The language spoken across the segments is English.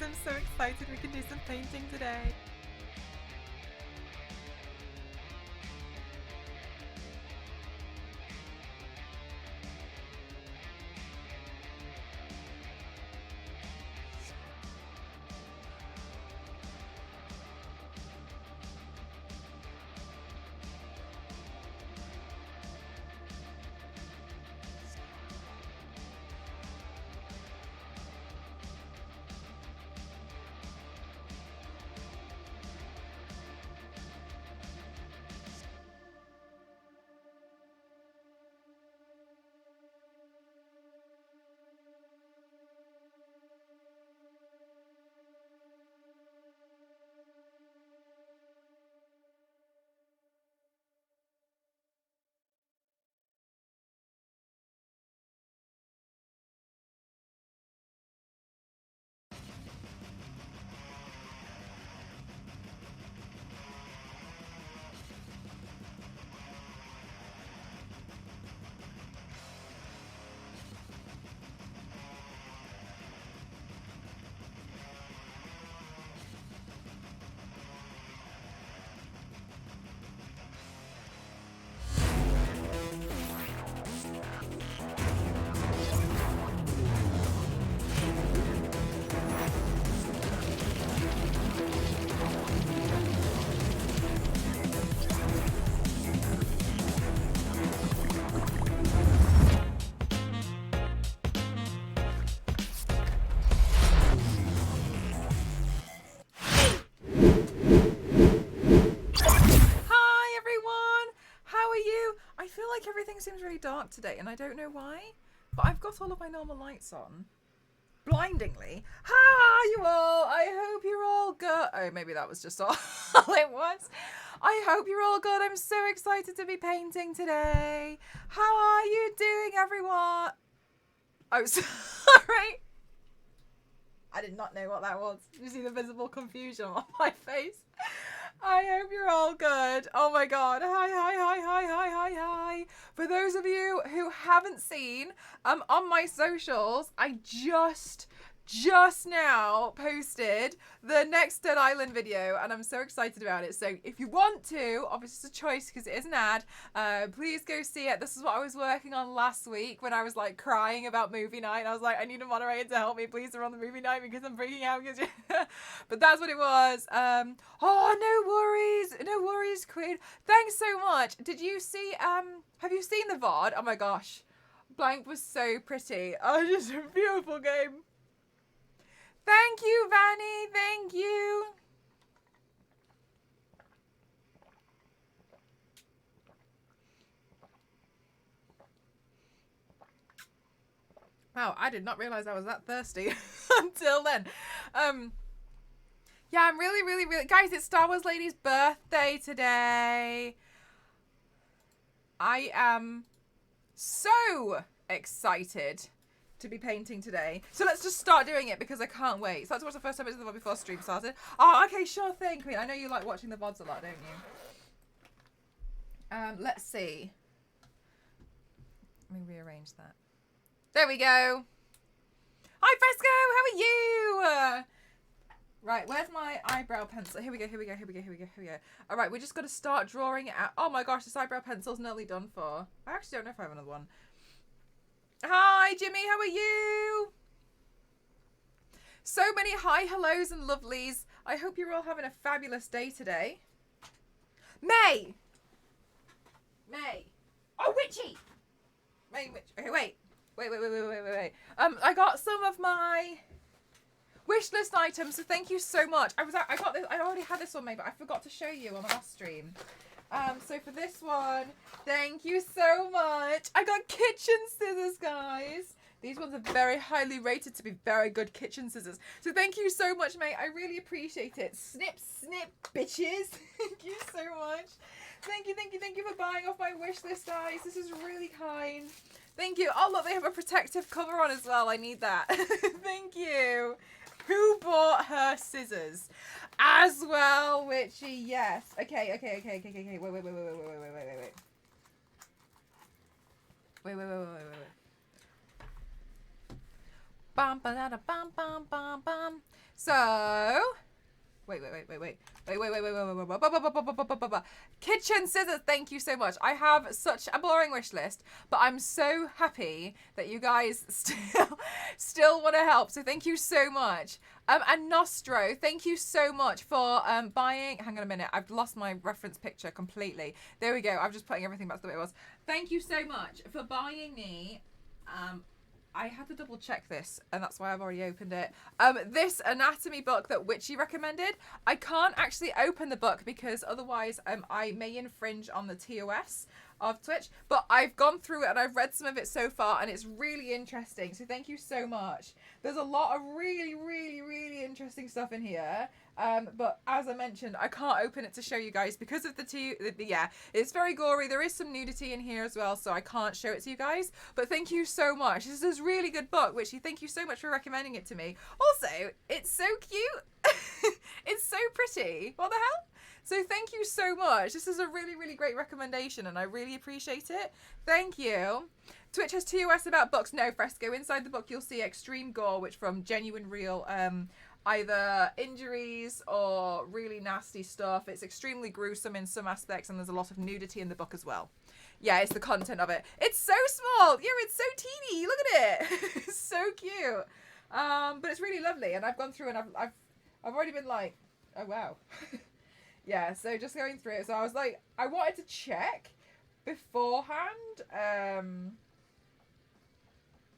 I'm so excited we can do some painting today. Hi everyone! How are you? I feel like everything seems really dark today and I don't know why, but I've got all of my normal lights on. Blindingly. How are you all? I hope you're all good. Oh, maybe that was just all it was. I hope you're all good. I'm so excited to be painting today. How are you doing, everyone? Oh, sorry. I did not know what that was. You see the visible confusion on my face. I hope you're all good. Oh my god. Hi. For those of you who haven't seen, on my socials, I just now posted the next Dead Island video and I'm so excited about it. So if you want to, obviously it's a choice because it is an ad, please go see it. This is what I was working on last week when I was like crying about movie night. I was like, I need a moderator to help me please run the movie night because I'm freaking out. But that's what it was. Oh, no worries, Queen. Thanks so much. Did you see, have you seen the VOD? Oh my gosh. Blank was so pretty. Oh, just a beautiful game. Thank you, Vanny. Thank you. Wow, I did not realize I was that thirsty until then. Yeah, I'm really... Guys, it's Star Wars Lady's birthday today. I am so excited to be painting today. So let's just start doing it because I can't wait. So that's the first time I did the VOD before stream started. Oh, okay, sure thing, Queen. I know you like watching the VODs a lot, don't you? Let's see. Let me rearrange that. There we go. Hi, Fresco. How are you? Right, where's my eyebrow pencil? Here we go. All right, we just got to start drawing it out. Oh my gosh, this eyebrow pencil's nearly done for. I actually don't know if I have another one. Hi, Jimmy. How are you? So many hi, hellos, and lovelies. I hope you're all having a fabulous day today. May. Oh, Witchy. May. Okay, wait. I got some of my wish list items, so thank you so much. I got this. I already had this on me, but I forgot to show you on the last stream. So for this one, thank you so much. I got kitchen scissors, guys. These ones are very highly rated to be very good kitchen scissors. So thank you so much, mate. I really appreciate it. Snip, bitches. Thank you so much. Thank you for buying off my wish list, guys. This is really kind. Thank you. Oh, look, they have a protective cover on as well. I need that. Thank you. Who bought her scissors? As well, Witchy, yes. Okay. Wait. Bum, ba-da-da, bum, bum, bum, bum. So, wait. Kitchen scissors, thank you so much. I have such a boring wish list, but I'm so happy that you guys still want to help. So thank you so much. And Nostro, thank you so much for buying. Hang on a minute, I've lost my reference picture completely. There we go. I'm just putting everything back to the way it was. Thank you so much for buying me. I had to double check this, and that's why I've already opened it. This anatomy book that Witchy recommended. I can't actually open the book because otherwise I may infringe on the TOS of Twitch. But I've gone through it and I've read some of it so far, and it's really interesting. So thank you so much. There's a lot of really interesting stuff in here. But as I mentioned, I can't open it to show you guys because of yeah, it's very gory. There is some nudity in here as well, so I can't show it to you guys. But thank you so much. This is a really good book, Witchy. Thank you so much for recommending it to me. Also, it's so cute. It's so pretty. What the hell? So thank you so much. This is a really great recommendation, and I really appreciate it. Thank you. Twitch has TOS about books. No, Fresco. Inside the book, you'll see extreme gore, which from genuine, real, either injuries or really nasty stuff. It's extremely gruesome in some aspects, and there's a lot of nudity in the book as well. Yeah, it's the content of it. It's so small. Yeah, it's so teeny. Look at it. It's so cute. But it's really lovely, and I've gone through and I've already been like, oh wow. Yeah, so just going through it. So I was like, I wanted to check beforehand.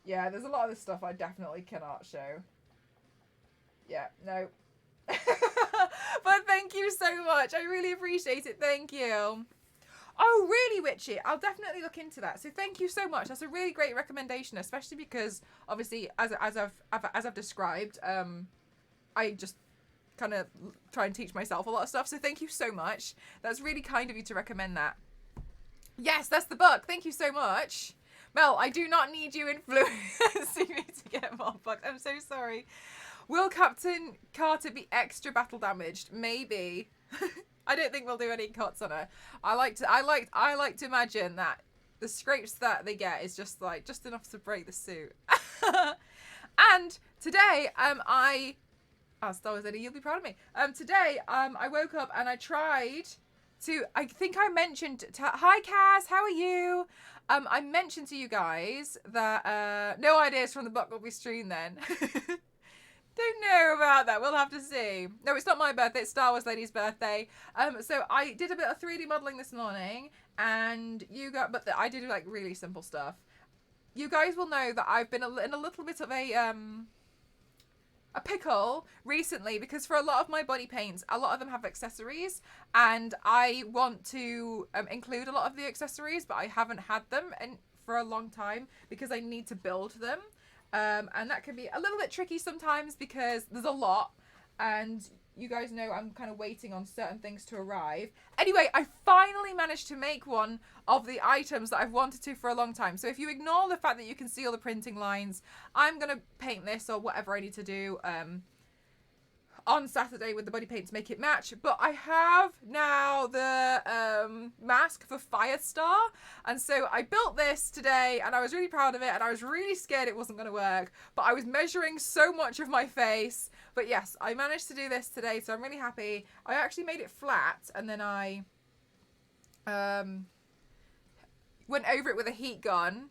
Yeah, there's a lot of this stuff I definitely cannot show. Yeah, no. But thank you so much. I really appreciate it. Thank you. Oh, really, Witchy? I'll definitely look into that. So thank you so much. That's a really great recommendation, especially because obviously, as I've described, I just kind of try and teach myself a lot of stuff. So thank you so much. That's really kind of you to recommend that. Yes, that's the book. Thank you so much. Mel, I do not need you influencing me to get more books. I'm so sorry. Will Captain Carter be extra battle damaged? Maybe. I don't think we'll do any cuts on her. I like to imagine that the scrapes that they get is just enough to break the suit. And today, Star Wars Eddie, you'll be proud of me. Today, I woke up and I tried to, I think I mentioned, hi Cass, how are you? I mentioned to you guys that, no ideas from the book will be streamed then. Don't know about that. We'll have to see. No, it's not my birthday. It's Star Wars Lady's birthday. So I did a bit of 3D modeling this morning, and I did like really simple stuff. You guys will know that I've been in a little bit of a pickle recently because for a lot of my body paints, a lot of them have accessories, and I want to include a lot of the accessories, but I haven't had them for a long time because I need to build them. And that can be a little bit tricky sometimes because there's a lot, and you guys know I'm kind of waiting on certain things to arrive. Anyway, I finally managed to make one of the items that I've wanted to for a long time. So if you ignore the fact that you can see all the printing lines, I'm going to paint this or whatever I need to do on Saturday with the body paint to make it match. But I have now the mask for Firestar, and so I built this today and I was really proud of it, and I was really scared it wasn't going to work, but I was measuring so much of my face. But yes, I managed to do this today, so I'm really happy. I actually made it flat, and then I went over it with a heat gun,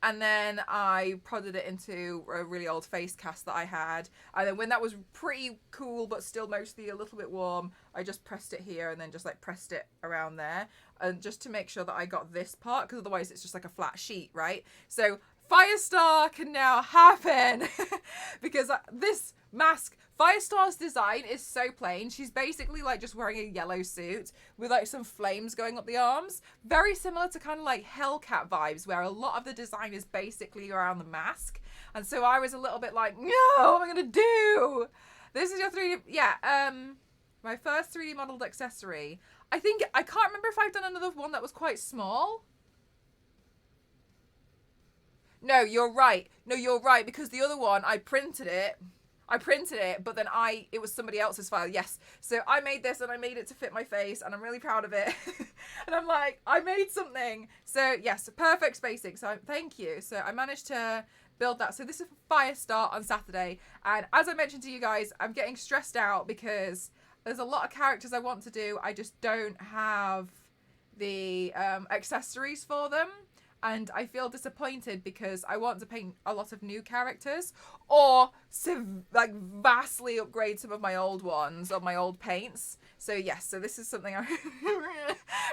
and then I prodded it into a really old face cast that I had. And then when that was pretty cool, but still mostly a little bit warm, I just pressed it here and then just like pressed it around there. And just to make sure that I got this part, because otherwise it's just like a flat sheet, right? So Firestar can now happen because this mask, Firestar's design is so plain. She's basically like just wearing a yellow suit with like some flames going up the arms. Very similar to kind of like Hellcat vibes, where a lot of the design is basically around the mask. And so I was a little bit like, no, what am I gonna do? This is your 3D, yeah, my first 3D modeled accessory. I can't remember if I've done another one that was quite small. No, you're right. No, you're right, because the other one, I printed it, but then it was somebody else's file. Yes. So I made this and I made it to fit my face, and I'm really proud of it. And I'm like, I made something. So yes, perfect spacing. So thank you. So I managed to build that. So this is Firestar on Saturday. And as I mentioned to you guys, I'm getting stressed out because there's a lot of characters I want to do. I just don't have the accessories for them. And I feel disappointed because I want to paint a lot of new characters or like vastly upgrade some of my old ones or my old paints. So yes, so this is something I'm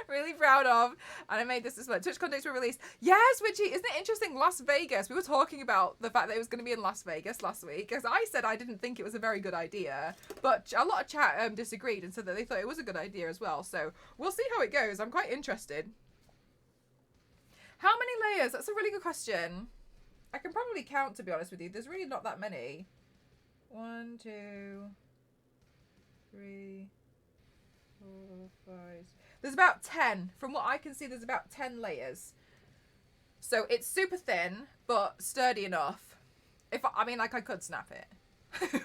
really proud of. And I made this as well. TwitchCon dates were released. Yes, Witchy, isn't it interesting? Las Vegas. We were talking about the fact that it was going to be in Las Vegas last week because I said I didn't think it was a very good idea. But a lot of chat disagreed and said that they thought it was a good idea as well. So we'll see how it goes. I'm quite interested. How many layers? That's a really good question. I can probably count, to be honest with you. There's really not that many. 1, 2, 3, 4, 5. There's about 10. From what I can see, there's about 10 layers. So it's super thin, but sturdy enough. I mean, like I could snap it,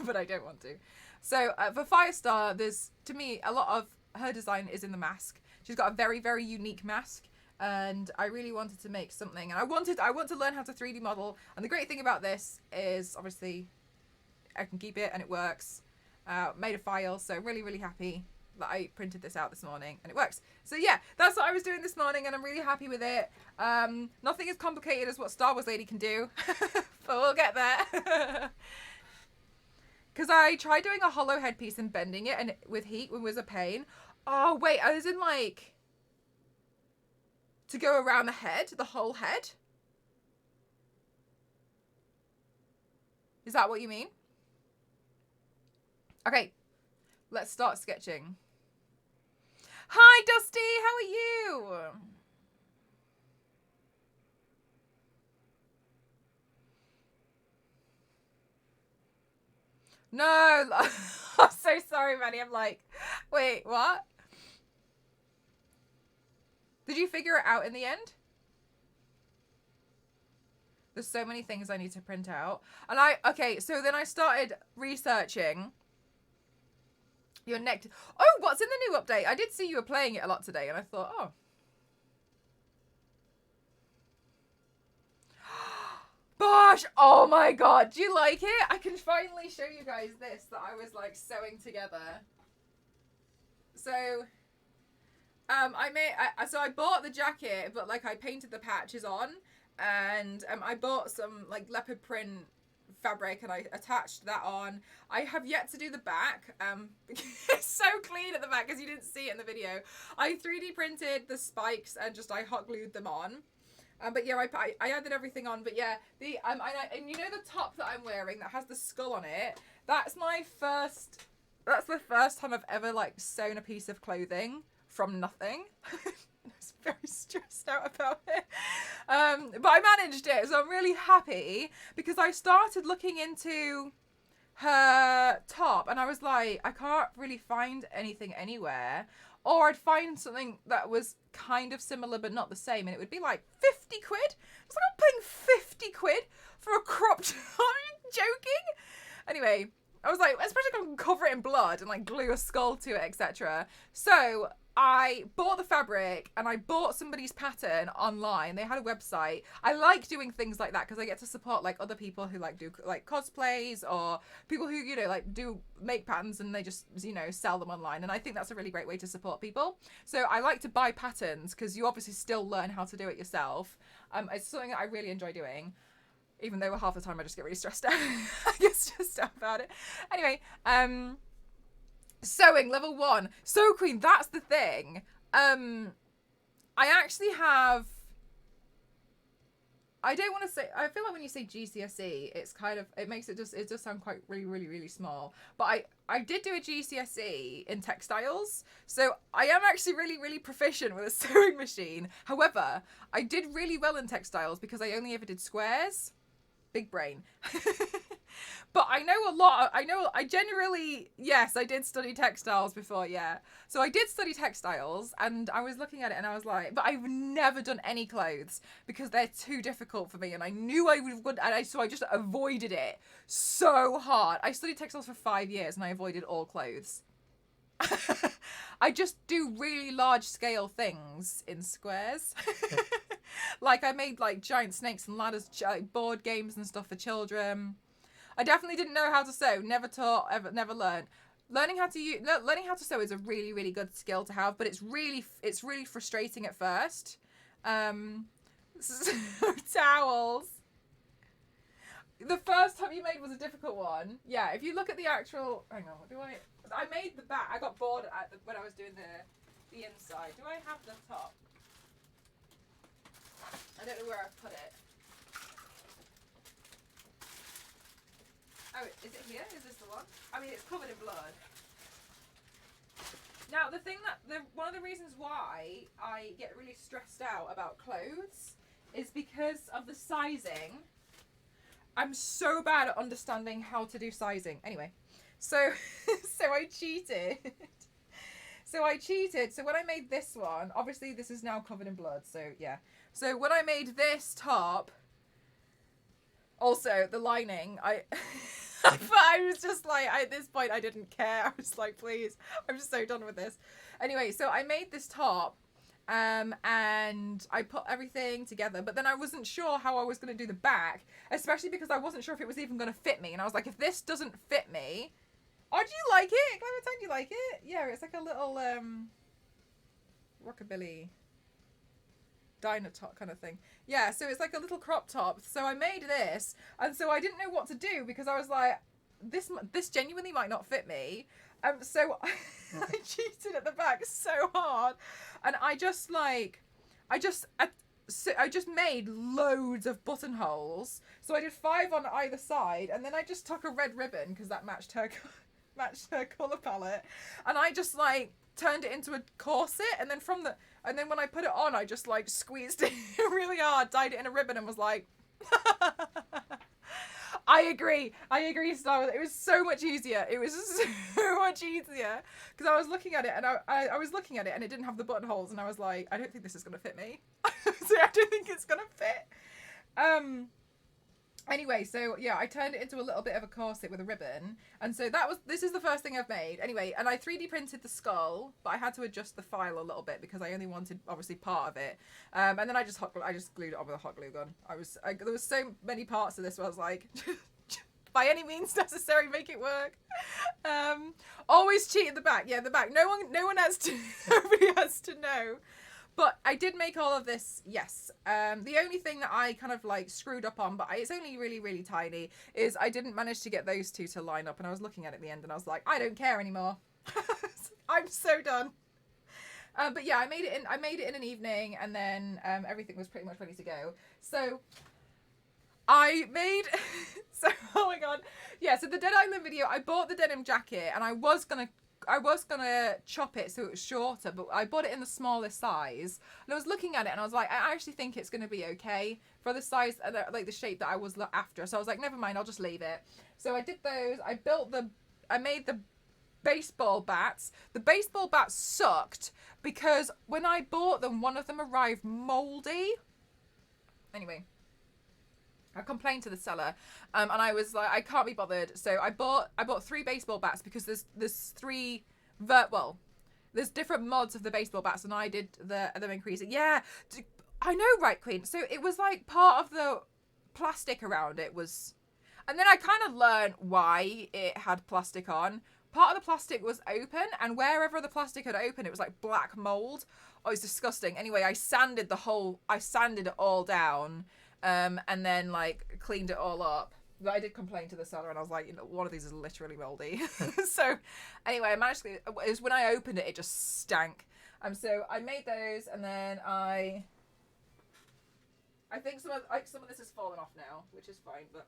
but I don't want to. So for Firestar, there's, to me, a lot of her design is in the mask. She's got a very, very unique mask. And I really wanted to make something, and I want to learn how to 3D model. And the great thing about this is obviously I can keep it and it works. Made a file, so I'm really, really happy that I printed this out this morning and it works. So yeah, that's what I was doing this morning, and I'm really happy with it. Nothing as complicated as what Star Wars Lady can do, but we'll get there. Because I tried doing a hollow headpiece and bending it, and with heat was a pain. Oh wait, I was in like. To go around the head, the whole head? Is that what you mean? Okay, let's start sketching. Hi, Dusty, how are you? No, I'm so sorry, Manny. I'm like, wait, what? Did you figure it out in the end? There's so many things I need to print out. And okay, so then I started researching your neck. Oh, what's in the new update? I did see you were playing it a lot today, and I thought, oh. Gosh, oh my god, do you like it? I can finally show you guys this that I was like sewing together. So... I bought the jacket, but like I painted the patches on, and I bought some like leopard print fabric and I attached that on. I have yet to do the back. It's so clean at the back because you didn't see it in the video. I 3D printed the spikes and just I hot glued them on. But yeah, I added everything on. But yeah, and you know the top that I'm wearing that has the skull on it. That's the first time I've ever like sewn a piece of clothing from nothing. I was very stressed out about it. But I managed it, so I'm really happy because I started looking into her top and I was like, I can't really find anything anywhere. Or I'd find something that was kind of similar but not the same, and it would be like 50 quid. It's like I'm paying 50 quid for a crop top. Are you joking? Anyway, I was like, especially if I can cover it in blood and like glue a skull to it, etc. So I bought the fabric and I bought somebody's pattern online. They had a website. I like doing things like that because I get to support like other people who like do like cosplays or people who, you know, like do make patterns and they just, you know, sell them online. And I think that's a really great way to support people. So I like to buy patterns because you obviously still learn how to do it yourself. It's something that I really enjoy doing. Even though half the time I just get really stressed out. I get stressed out about it. Anyway, sewing level 1. Sew Queen, that's the thing. I actually have... I don't want to say... I feel like when you say GCSE, it's kind of... It makes it just... It does sound quite really, really, really small. But I did do a GCSE in textiles. So I am actually really, really proficient with a sewing machine. However, I did really well in textiles because I only ever did squares. Big brain. But I know a lot. I generally, yes, I did study textiles before, yeah. So I did study textiles and I was looking at it and I was like, but I've never done any clothes because they're too difficult for me. And I knew I would, and so I just avoided it so hard. I studied textiles for 5 years and I avoided all clothes. I just do really large scale things in squares. Like, I made like giant snakes and ladders, like, board games and stuff for children. I definitely didn't know how to sew. Never taught, ever, never learned. Learning how to sew is a really, really good skill to have, but it's really frustrating at first. So, towels. The first top you made was a difficult one. Yeah, if you look at the actual, hang on, what do I made the back. I got bored when I was doing the inside. Do I have the top? I don't know where I've put it. Oh, is it here? Is this the one? I mean, it's covered in blood. Now, one of the reasons why I get really stressed out about clothes is because of the sizing. I'm so bad at understanding how to do sizing. Anyway, so I cheated. So when I made this one, obviously this is now covered in blood, so yeah. So when I made this top, also the lining, but I was just like, at this point I didn't care. I was like, please, I'm just so done with this. Anyway, so I made this top, and I put everything together, but then I wasn't sure how I was going to do the back, especially because I wasn't sure if it was even going to fit me. And I was like, if this doesn't fit me, oh, do you like it? Clementine, do you like it? Yeah, it's like a little rockabilly diner top kind of thing. Yeah, so it's like a little crop top. So I made this, and so I didn't know what to do because I was like, this genuinely might not fit me. So I cheated at the back so hard, and I just made loads of buttonholes. So I did 5 on either side, and then I just took a red ribbon because that matched her colour palette, and I just like turned it into a corset, and then when I put it on, I just like squeezed it really hard, dyed it in a ribbon, and was like, I agree, Star Wars. It was so much easier. It was so much easier because I was looking at it, and I was looking at it, and it didn't have the buttonholes, and I was like, I don't think this is gonna fit me. So I don't think it's gonna fit. Anyway, so yeah, I turned it into a little bit of a corset with a ribbon, and so this is the first thing I've made. Anyway, and I 3D printed the skull, but I had to adjust the file a little bit because I only wanted obviously part of it. And then I just glued it on with a hot glue gun. There was so many parts of this where I was like, by any means necessary, make it work. Always cheat at the back. Yeah, the back. Nobody has to know. But I did make all of this, yes. The only thing that I kind of like screwed up on, but it's only really, really tiny, is I didn't manage to get those two to line up. And I was looking at it at the end, and I was like, I don't care anymore. I'm so done. But yeah, I made it in an evening, and then everything was pretty much ready to go. So I made, oh my god. Yeah, so the Dead Island video, I bought the denim jacket, and I was gonna chop it so it was shorter, but I bought it in the smallest size, and I was looking at it, and I was like, I actually think it's going to be okay for the size, like the shape that I was after. So I was like, never mind, I'll just leave it. So I did those. I made the baseball bats. The baseball bats sucked because when I bought them, one of them arrived moldy. Anyway, I complained to the seller, and I was like, I can't be bothered. So I bought 3 baseball bats because there's 3 there's different mods of the baseball bats, and I did them increasing. Yeah, I know, right, Queen? So it was like part of the plastic around it was, and then I kind of learned why it had plastic on. Part of the plastic was open, and wherever the plastic had opened, it was like black mold. Oh, it was disgusting. Anyway, I sanded it all down. And then like cleaned it all up. But I did complain to the seller, and I was like, you know, one of these is literally moldy. So anyway, I managed to, it was when I opened it, it just stank. So I made those, and then I think some of this has fallen off now, which is fine, but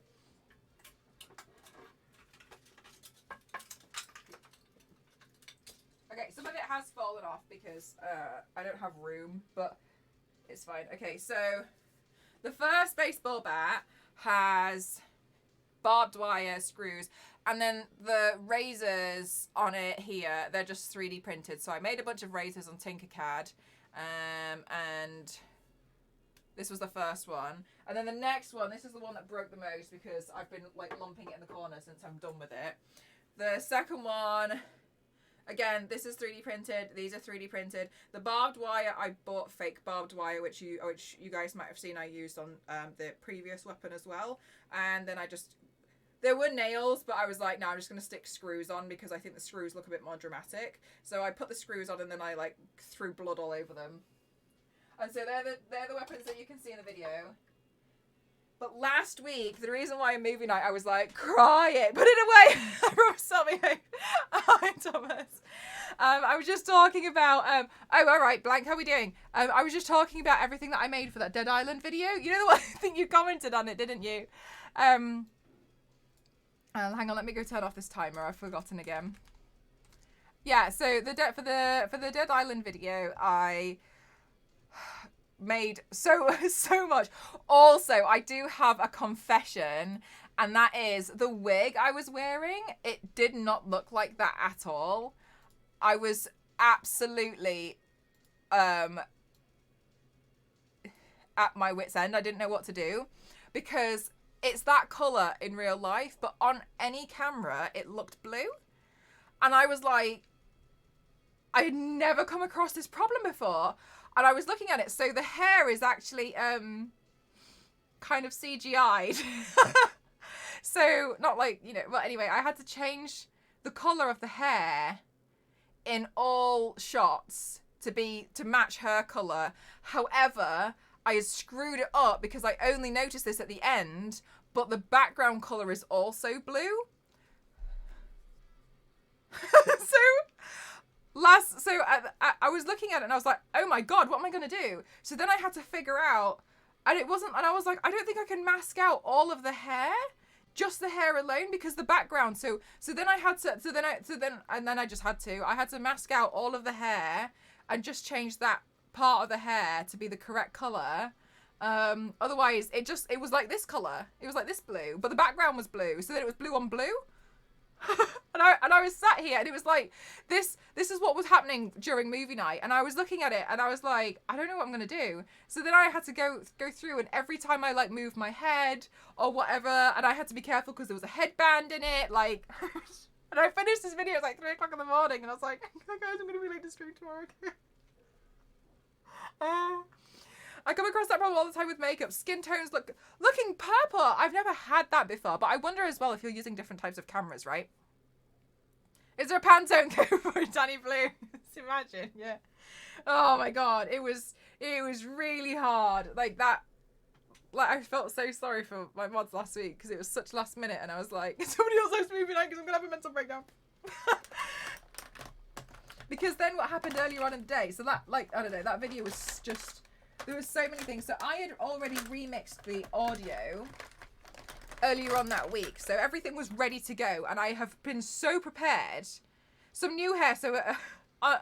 okay, some of it has fallen off because I don't have room, but it's fine. Okay, so the first baseball bat has barbed wire screws, and then the razors on it here, they're just 3D printed. So I made a bunch of razors on Tinkercad, and this was the first one. And then the next one, this is the one that broke the most because I've been like lumping it in the corner since I'm done with it. The second one, Again, this is 3D printed. These are 3D printed. The barbed wire, I bought fake barbed wire, which you guys might have seen I used on the previous weapon as well. And then there were nails, but I was like, no, I'm just going to stick screws on because I think the screws look a bit more dramatic. So I put the screws on and then I like threw blood all over them. And so they're the weapons that you can see in the video. But last week, the reason why movie night, I was like, cry it, put it away. I promised something. Hi, Thomas. I was just talking about, oh, all right, Blank, how are we doing? I was just talking about everything that I made for that Dead Island video. You know the one, I think you commented on it, didn't you? Hang on, let me go turn off this timer. I've forgotten again. Yeah, so for the Dead Island video, I made so much. Also, I do have a confession, and that is the wig I was wearing, it did not look like that at all. I was absolutely at my wit's end. I didn't know what to do because it's that colour in real life, but on any camera it looked blue. And I was like, I had never come across this problem before. And I was looking at it, so the hair is actually kind of CGI'd. So, not like, you know, well, anyway, I had to change the colour of the hair in all shots to match her colour. However, I screwed it up because I only noticed this at the end, but the background colour is also blue. So I was looking at it and I was like, oh my god, what am I going to do? So then I had to figure out, and I was like, I don't think I can mask out all of the hair, just the hair alone, because the background. So then I had to, I had to mask out all of the hair and just change that part of the hair to be the correct colour. Otherwise it was like this colour. It was like this blue, but the background was blue. So then it was blue on blue. and I was sat here and it was like this is what was happening during movie night, and I was looking at it and I was like, I don't know what I'm gonna do. So then I had to go through, and every time I like moved my head or whatever, and I had to be careful because there was a headband in it, like and I finished this video at like 3 o'clock in the morning and I was like, guys, I'm gonna be late to stream tomorrow. I come across that problem all the time with makeup. Skin tones looking purple. I've never had that before, but I wonder as well if you're using different types of cameras, right? Is there a Pantone code for Danny Blue? Imagine, yeah. Oh my god, it was really hard. Like that. Like I felt so sorry for my mods last week because it was such last minute, and I was like, somebody else likes movie night because I'm gonna have a mental breakdown. Because then what happened earlier on in the day? So that, like, I don't know, that video was just. There was so many things. So I had already remixed the audio earlier on that week. So everything was ready to go. And I have been so prepared. Some new hair. So I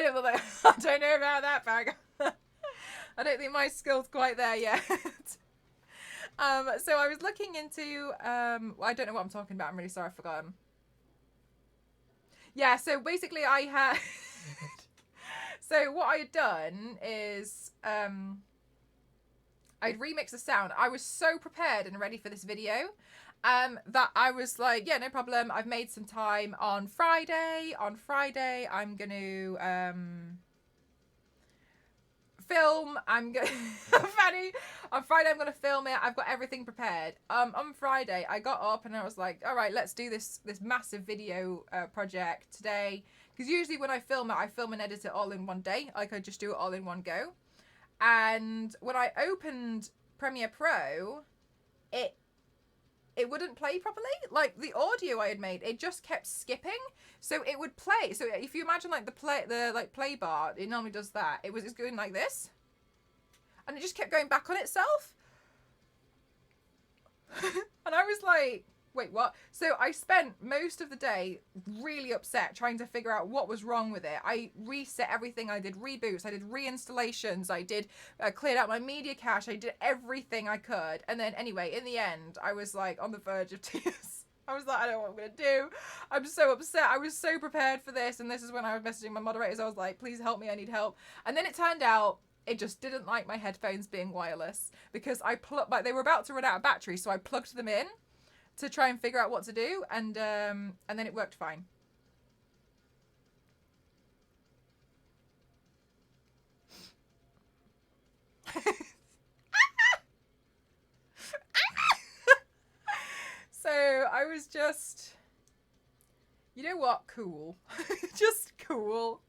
don't know. I don't know about that, bag. I don't think my skill's quite there yet. So I was looking into, I don't know what I'm talking about. I'm really sorry, I've forgotten. Yeah, so basically I had... So what I had done is I'd remixed the sound. I was so prepared and ready for this video that I was like, yeah, no problem. I've made some time on Friday. On Friday, I'm going to film. Fanny, on Friday, I'm going to film it. I've got everything prepared. On Friday, I got up and I was like, all right, let's do this massive video project today. Because usually when I film it, I film and edit it all in one day. Like, I just do it all in one go. And when I opened Premiere Pro, it wouldn't play properly. Like, the audio I had made, it just kept skipping. So it would play. So if you imagine, like, the play bar, it normally does that. It's going like this. And it just kept going back on itself. And I was like... Wait, what? So I spent most of the day really upset trying to figure out what was wrong with it. I reset everything. I did reboots. I did reinstallations. I did cleared out my media cache. I did everything I could. And then anyway, in the end, I was like on the verge of tears. I was like, I don't know what I'm going to do. I'm so upset. I was so prepared for this. And this is when I was messaging my moderators. I was like, please help me. I need help. And then it turned out it just didn't like my headphones being wireless because they were about to run out of battery. So I plugged them in to try and figure out what to do, and then it worked fine. So I was just, you know what? Cool. Just cool.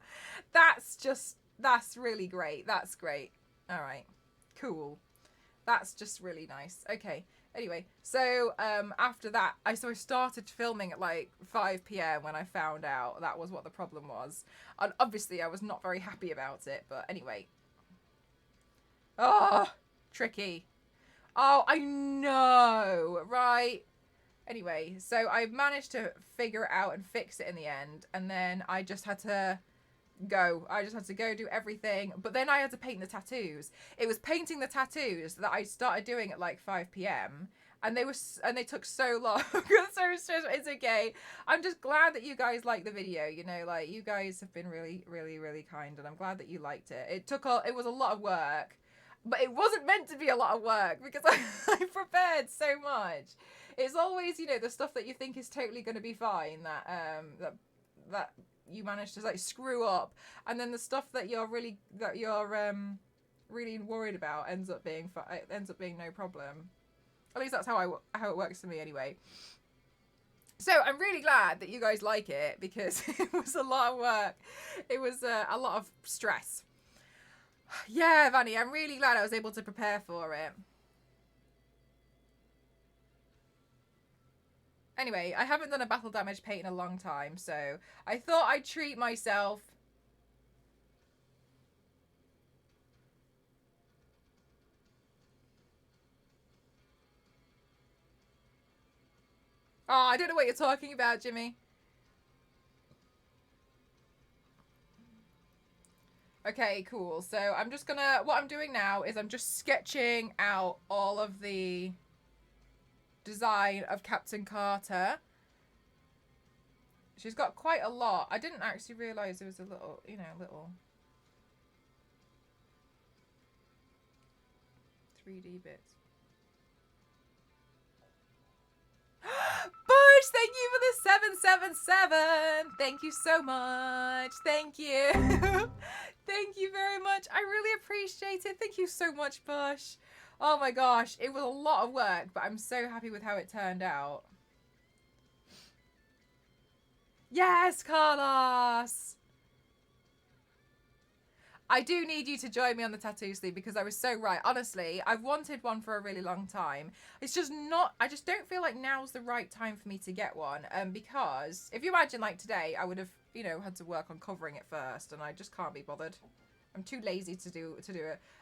That's really great. That's great. All right. Cool. That's just really nice. Okay. Anyway, so after that, I started filming at like 5 p.m. when I found out that was what the problem was. And obviously I was not very happy about it, but anyway. Oh, tricky. Oh, I know, right? Anyway, so I managed to figure it out and fix it in the end, and then I just had to go. I just had to go do everything, but then I had to paint the tattoos. It was painting the tattoos that I started doing at like 5 p.m. and they took so long. So it's okay. I'm just glad that you guys liked the video. You know, like you guys have been really, really, really kind, and I'm glad that you liked it. It was a lot of work, but it wasn't meant to be a lot of work because I prepared so much. It's always, you know, the stuff that you think is totally going to be fine that you manage to like screw up, and then the stuff that you're really worried about ends up being no problem. At least that's how it works for me anyway. So I'm really glad that you guys like it because it was a lot of work. It was a lot of stress. Yeah, Vanny, I'm really glad I was able to prepare for it. Anyway, I haven't done a battle damage paint in a long time, so I thought I'd treat myself. Oh, I don't know what you're talking about, Jimmy. Okay, cool. So I'm just gonna, what I'm doing now is I'm just sketching out all of the design of Captain Carter. She's got quite a lot. I didn't actually realise there was a little, you know, little 3D bits. Bush, thank you for the 777. Thank you so much. Thank you. Thank you very much. I really appreciate it. Thank you so much, Bush. Oh my gosh, it was a lot of work, but I'm so happy with how it turned out. Yes, Carlos! I do need you to join me on the tattoo sleeve because I was so right. Honestly, I've wanted one for a really long time. It's just not, I just don't feel like now's the right time for me to get one. Because if you imagine like today, I would have, you know, had to work on covering it first, and I just can't be bothered. I'm too lazy to do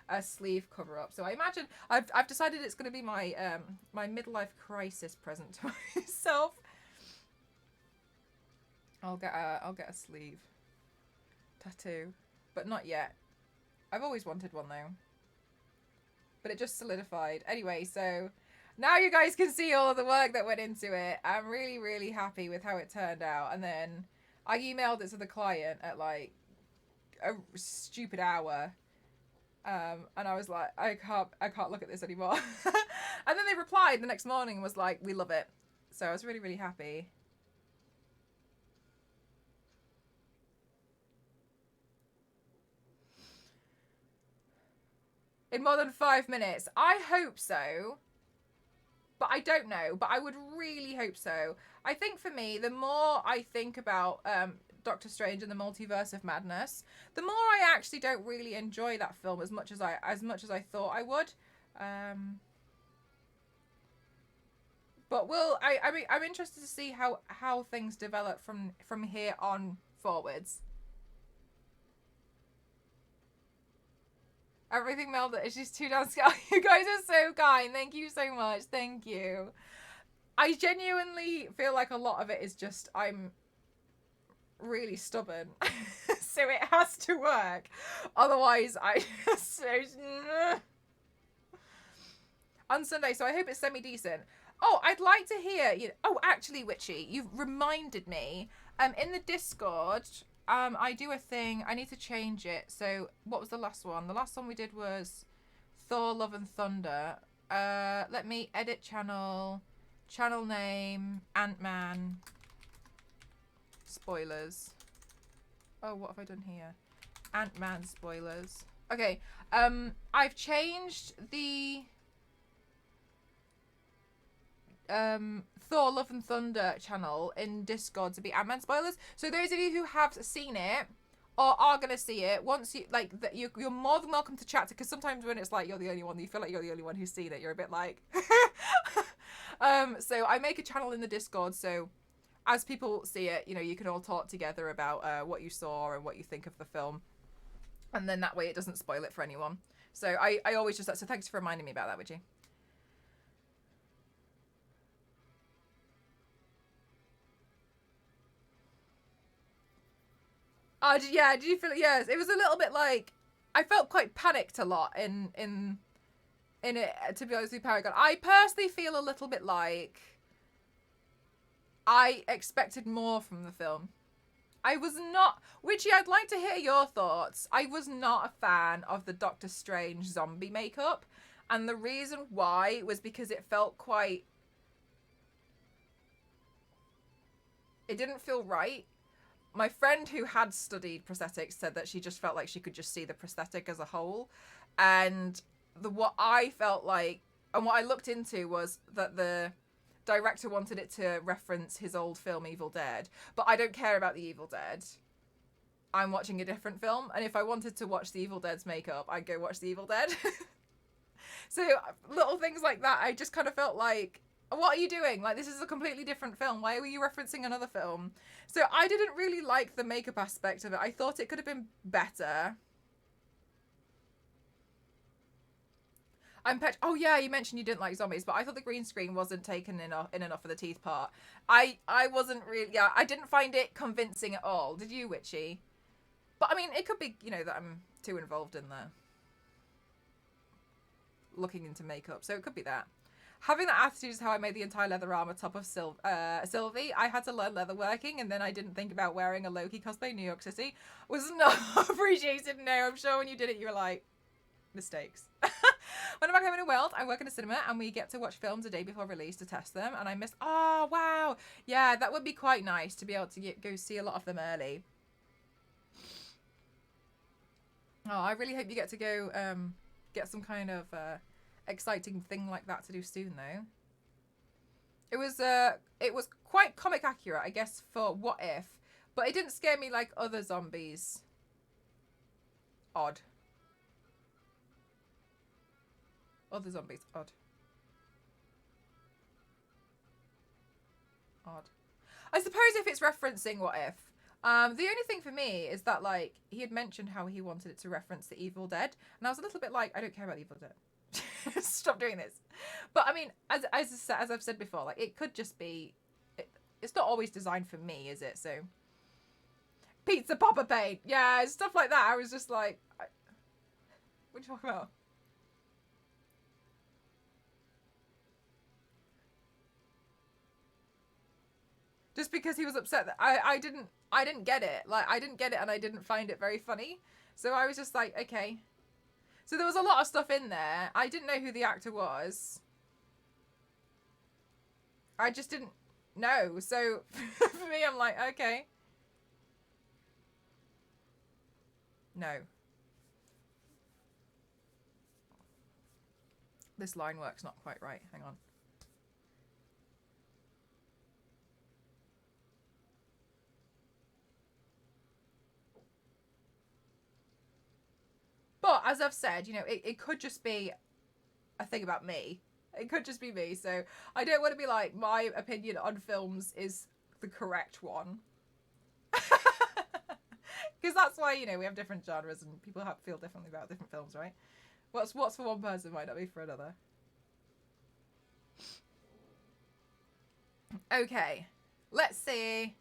a sleeve cover up. So I imagine I've decided it's going to be my my midlife crisis present to myself. I'll get a sleeve tattoo, but not yet. I've always wanted one though, but it just solidified. Anyway, so now you guys can see all of the work that went into it. I'm really, really happy with how it turned out. And then I emailed it to the client at like a stupid hour. And I was like, I can't look at this anymore. And then they replied the next morning and was like, we love it. So I was really, really happy. In more than 5 minutes. I hope so. But I don't know. But I would really hope so. I think for me, the more I think about Doctor Strange and the Multiverse of Madness, the more I actually don't really enjoy that film as much as I thought I would. But I'm interested to see how things develop from here on forwards. Everything melded. It's just too downscale. You guys are so kind. Thank you so much. Thank you. I genuinely feel like a lot of it is just I'm really stubborn. So it has to work. Otherwise, I just... On Sunday, so I hope it's semi-decent. Oh, I'd like to hear... Oh, actually, Witchy, you've reminded me. In the Discord... I do a thing. I need to change it. So, what was the last one? The last one we did was Thor, Love and Thunder. Let me edit channel. Channel name. Ant-Man. Spoilers. Oh, what have I done here? Ant-Man spoilers. Okay. I've changed the Thor Love and Thunder channel in Discord to be Ant-Man spoilers. So those of you who have seen it or are gonna see it, once you like that, you're more than welcome to chat, because sometimes when it's like you're the only one, you feel like you're the only one who's seen it, you're a bit like so I make a channel in the Discord, so as people see it, you know, you can all talk together about what you saw and what you think of the film, and then that way it doesn't spoil it for anyone. So I always just, so thanks for reminding me about that, would you? Oh, yeah. Did you feel it? Yes, it was a little bit like, I felt quite panicked a lot in it. To be honest with you, Paragon, I personally feel a little bit like I expected more from the film. I was not, Witchy, I'd like to hear your thoughts. I was not a fan of the Doctor Strange zombie makeup, and the reason why was because it felt quite, it didn't feel right. My friend who had studied prosthetics said that she just felt like she could just see the prosthetic as a whole. And what I felt like, and what I looked into, was that the director wanted it to reference his old film Evil Dead. But I don't care about the Evil Dead. I'm watching a different film, and if I wanted to watch the Evil Dead's makeup, I'd go watch the Evil Dead. So little things like that, I just kind of felt like, what are you doing? Like, this is a completely different film. Why were you referencing another film? So I didn't really like the makeup aspect of it. I thought it could have been better. Oh yeah, you mentioned you didn't like zombies, but I thought the green screen wasn't taken enough for the teeth part. I wasn't really, yeah, I didn't find it convincing at all. Did you, Witchy? But I mean, it could be, you know, that I'm too involved in the looking into makeup, so it could be that. Having that attitude is how I made the entire leather armor top of Sylvie. I had to learn leatherworking, and then I didn't think about wearing a Loki cosplay in New York City. Was not appreciated. No, I'm sure when you did it, you were like, mistakes. When I'm back home in the world, I work in a cinema, and we get to watch films a day before release to test them. And I missed. Oh wow, yeah, that would be quite nice to be able to go see a lot of them early. Oh, I really hope you get to go get some kind of exciting thing like that to do soon, though. It was quite comic accurate, I guess, for What If, but it didn't scare me like other zombies. Odd. Other zombies, odd. Odd. I suppose if it's referencing What If. The only thing for me is that, like, he had mentioned how he wanted it to reference the Evil Dead, and I was a little bit like, I don't care about the Evil Dead. Stop doing this. But I mean, as I've said before, like, it could just be, it's not always designed for me, is it? So pizza popper paint, yeah, stuff like that. I was just like, what are you talking about? Just because he was upset that I didn't get it. Like, I didn't get it, and I didn't find it very funny. So I was just like, okay. So there was a lot of stuff in there. I didn't know who the actor was. I just didn't know. So for me, I'm like, okay. No. This line work's not quite right. Hang on. But as I've said, you know, it could just be a thing about me. It could just be me. So I don't want to be like, my opinion on films is the correct one. Because that's why, you know, we have different genres and people feel differently about different films, right? What's for one person might not be for another. Okay, let's see.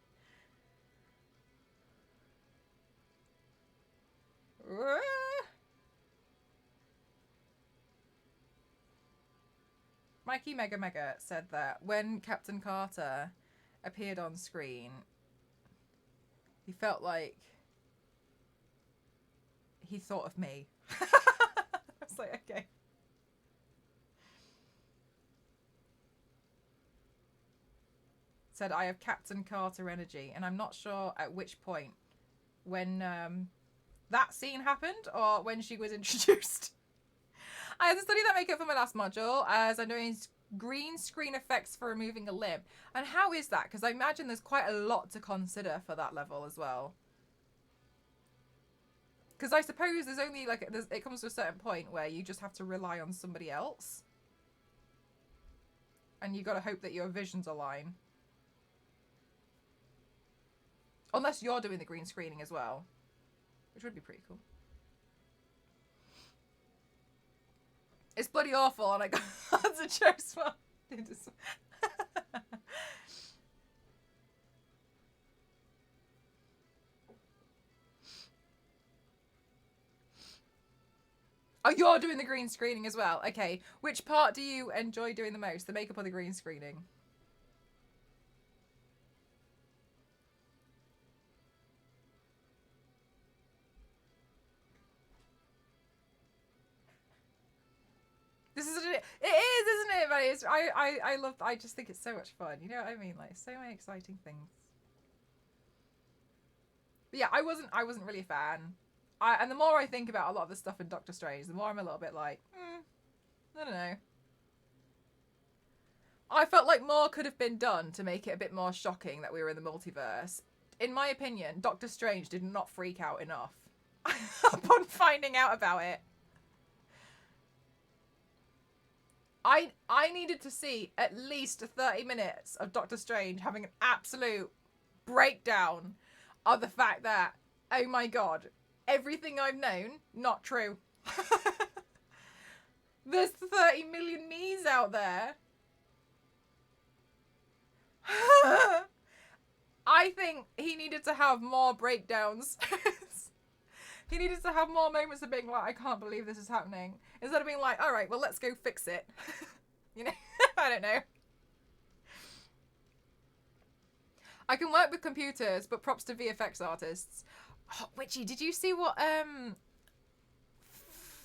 Mikey Mega Mega said that when Captain Carter appeared on screen, he felt like he thought of me. I was like, okay. Said, I have Captain Carter energy, and I'm not sure at which point when that scene happened or when she was introduced. I had to study that makeup for my last module as I'm doing green screen effects for removing a limb. And how is that? Because I imagine there's quite a lot to consider for that level as well. Because I suppose there's only like, it comes to a certain point where you just have to rely on somebody else. And you got to hope that your visions align. Unless you're doing the green screening as well. Which would be pretty cool. It's bloody awful and I got to choose one. Oh, you're doing the green screening as well. Okay. Which part do you enjoy doing the most? The makeup or the green screening? This is it is, isn't it? But it's, I just think it's so much fun. You know what I mean? Like so many exciting things. But yeah, I wasn't really a fan. And the more I think about a lot of the stuff in Doctor Strange, the more I'm a little bit like, I don't know. I felt like more could have been done to make it a bit more shocking that we were in the multiverse. In my opinion, Doctor Strange did not freak out enough upon finding out about it. I needed to see at least 30 minutes of Doctor Strange having an absolute breakdown of the fact that, oh my god, everything I've known, not true. There's 30 million me's out there. I think he needed to have more breakdowns. He needed to have more moments of being like, I can't believe this is happening. Instead of being like, all right, well, let's go fix it. You know, I don't know. I can work with computers, but props to VFX artists. Oh, Witchy, did you see what,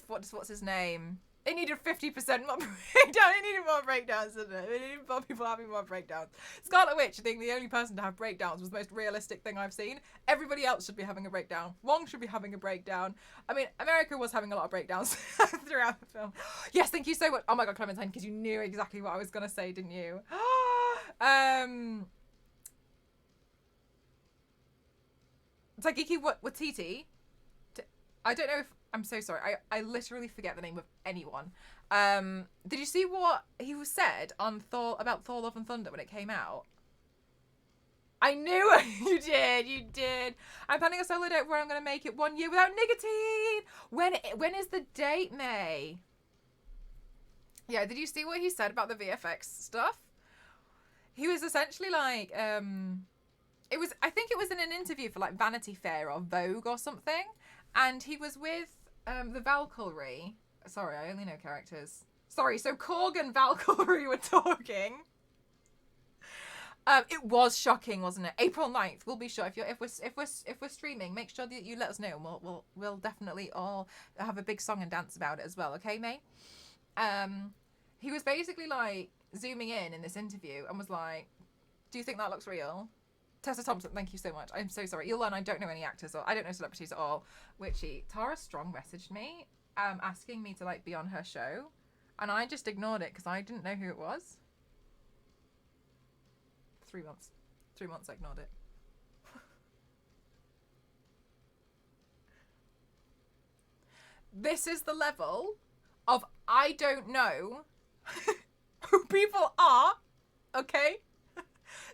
what's his name? It needed 50% more breakdown. It needed more breakdowns, didn't it? It needed more people having more breakdowns. Scarlet Witch, I think the only person to have breakdowns, was the most realistic thing I've seen. Everybody else should be having a breakdown. Wong should be having a breakdown. I mean, America was having a lot of breakdowns throughout the film. Yes, thank you so much. Oh my god, Clementine, because you knew exactly what I was going to say, didn't you? Taiki Watiti. I don't know if... I'm so sorry. I literally forget the name of anyone. Did you see what he was said on Thor about Thor: Love and Thunder when it came out? I knew it. You did. You did. I'm planning a solo date where I'm going to make it 1 year without nicotine. When is the date, May? Yeah, did you see what he said about the VFX stuff? He was essentially like, I think it was in an interview for like Vanity Fair or Vogue or something. And he was with the Valkyrie. Sorry, I only know characters. Sorry, so Korg and Valkyrie were talking. It was shocking, wasn't it? April 9th. We'll be sure if we're streaming, make sure that you let us know. And we'll definitely all have a big song and dance about it as well. Okay, May? He was basically like zooming in this interview and was like, "Do you think that looks real?" Tessa Thompson, thank you so much. I'm so sorry. You'll learn I don't know any actors or I don't know celebrities at all. Witchy. Tara Strong messaged me asking me to like be on her show. And I just ignored it because I didn't know who it was. 3 months. 3 months I ignored it. This is the level of I don't know who people are. Okay?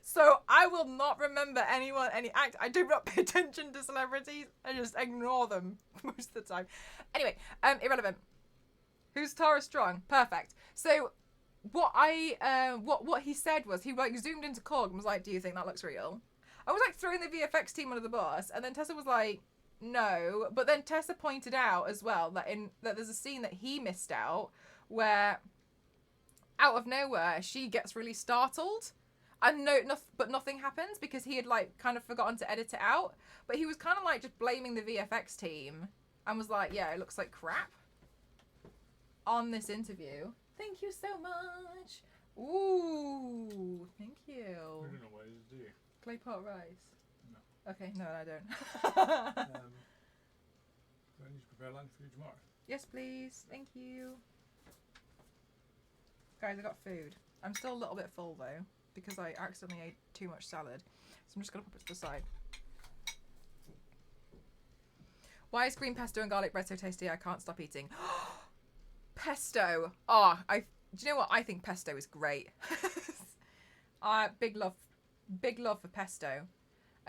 So I will not remember anyone, any act. I do not pay attention to celebrities. I just ignore them most of the time. Anyway, irrelevant. Who's Tara Strong? Perfect. So what he said was he like zoomed into Korg and was like, "Do you think that looks real?" I was like throwing the VFX team under the bus, and then Tessa was like, "No." But then Tessa pointed out as well that there's a scene that he missed out where out of nowhere she gets really startled. And but nothing happens because he had like kind of forgotten to edit it out. But he was kind of like just blaming the VFX team and was like, "Yeah, it looks like crap." On this interview. Thank you so much. Ooh, thank you. I don't know what to do. Clay pot rice. No. Okay, no, I don't. Do I need to prepare lunch for you tomorrow? Yes, please. Thank you. Guys, I got food. I'm still a little bit full though because I accidentally ate too much salad. So I'm just gonna put it to the side. Why is green pesto and garlic bread so tasty? I can't stop eating. Pesto. Oh, do you know what? I think pesto is great. Big love for pesto.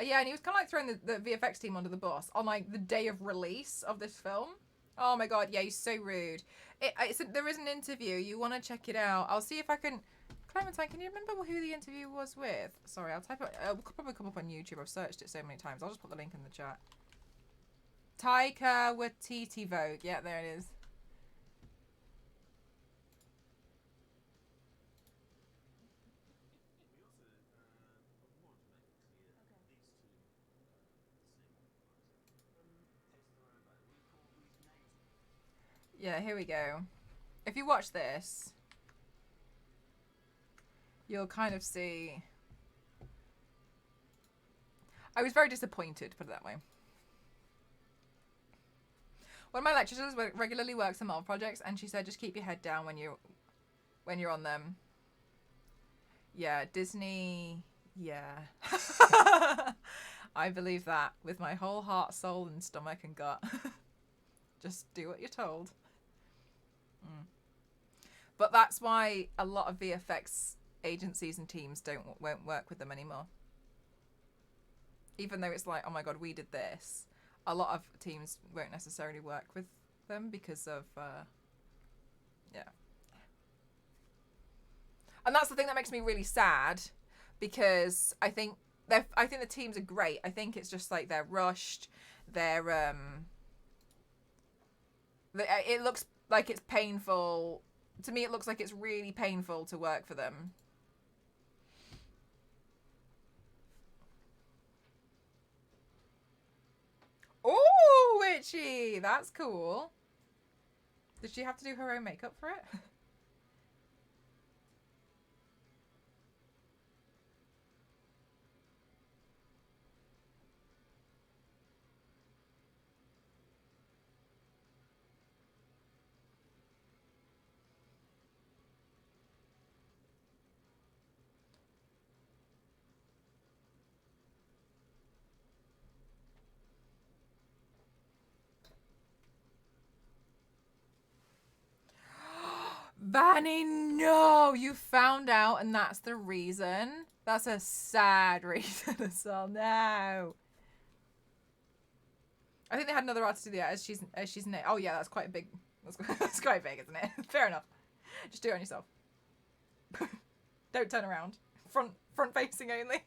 Yeah, and he was kind of like throwing the VFX team under the bus on like the day of release of this film. Oh my god, yeah, he's so rude. There is an interview. You want to check it out. I'll see if I can. Clementine, can you remember who the interview was with? Sorry, I'll type it. It'll probably come up on YouTube. I've searched it so many times. I'll just put the link in the chat. Taika Waititi Vogue. Yeah, there it is. Yeah, here we go. If you watch this, you'll kind of see. I was very disappointed, put it that way. One of my lecturers regularly works on Marvel projects, and she said, just keep your head down when you're on them. Yeah, Disney. Yeah. I believe that with my whole heart, soul, and stomach and gut. Just do what you're told. But that's why a lot of VFX agencies and teams won't work with them anymore. Even though it's like, oh my god, we did this. A lot of teams won't necessarily work with them because of, yeah. And that's the thing that makes me really sad, because I think the teams are great. I think it's just like they're rushed. It looks like it's painful. To me, it looks like it's really painful to work for them. Oh, Witchy! That's cool. Did she have to do her own makeup for it? Vanny, no! You found out and that's the reason? That's a sad reason as well. No. I think they had another artist do that as she's oh yeah, that's quite a big. That's quite big, isn't it? Fair enough. Just do it on yourself. Don't turn around. Front facing only.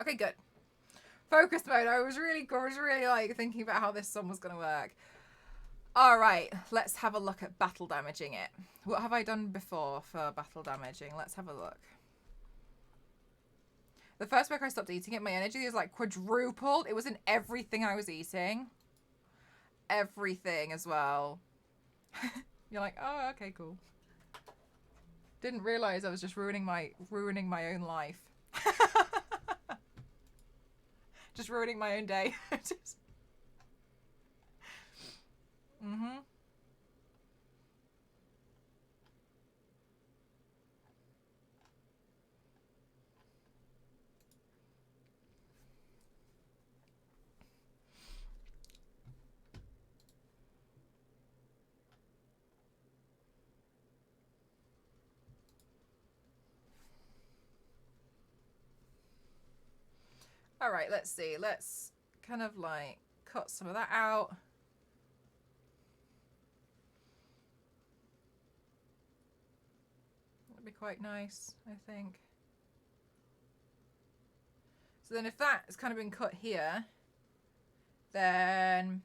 Okay, good. Focus mode. I was really like thinking about how this song was gonna work. All right, let's have a look at battle damaging it. What have I done before for battle damaging? Let's have a look. The first week I stopped eating it, my energy was like quadrupled. It was in everything I was eating. Everything as well. You're like, oh, okay, cool. Didn't realize I was just ruining my own life. Just ruining my own day. Mm-hmm. All right, let's see. Let's kind of like cut some of that out. That'd be quite nice, I think. So then if that's kind of been cut here, then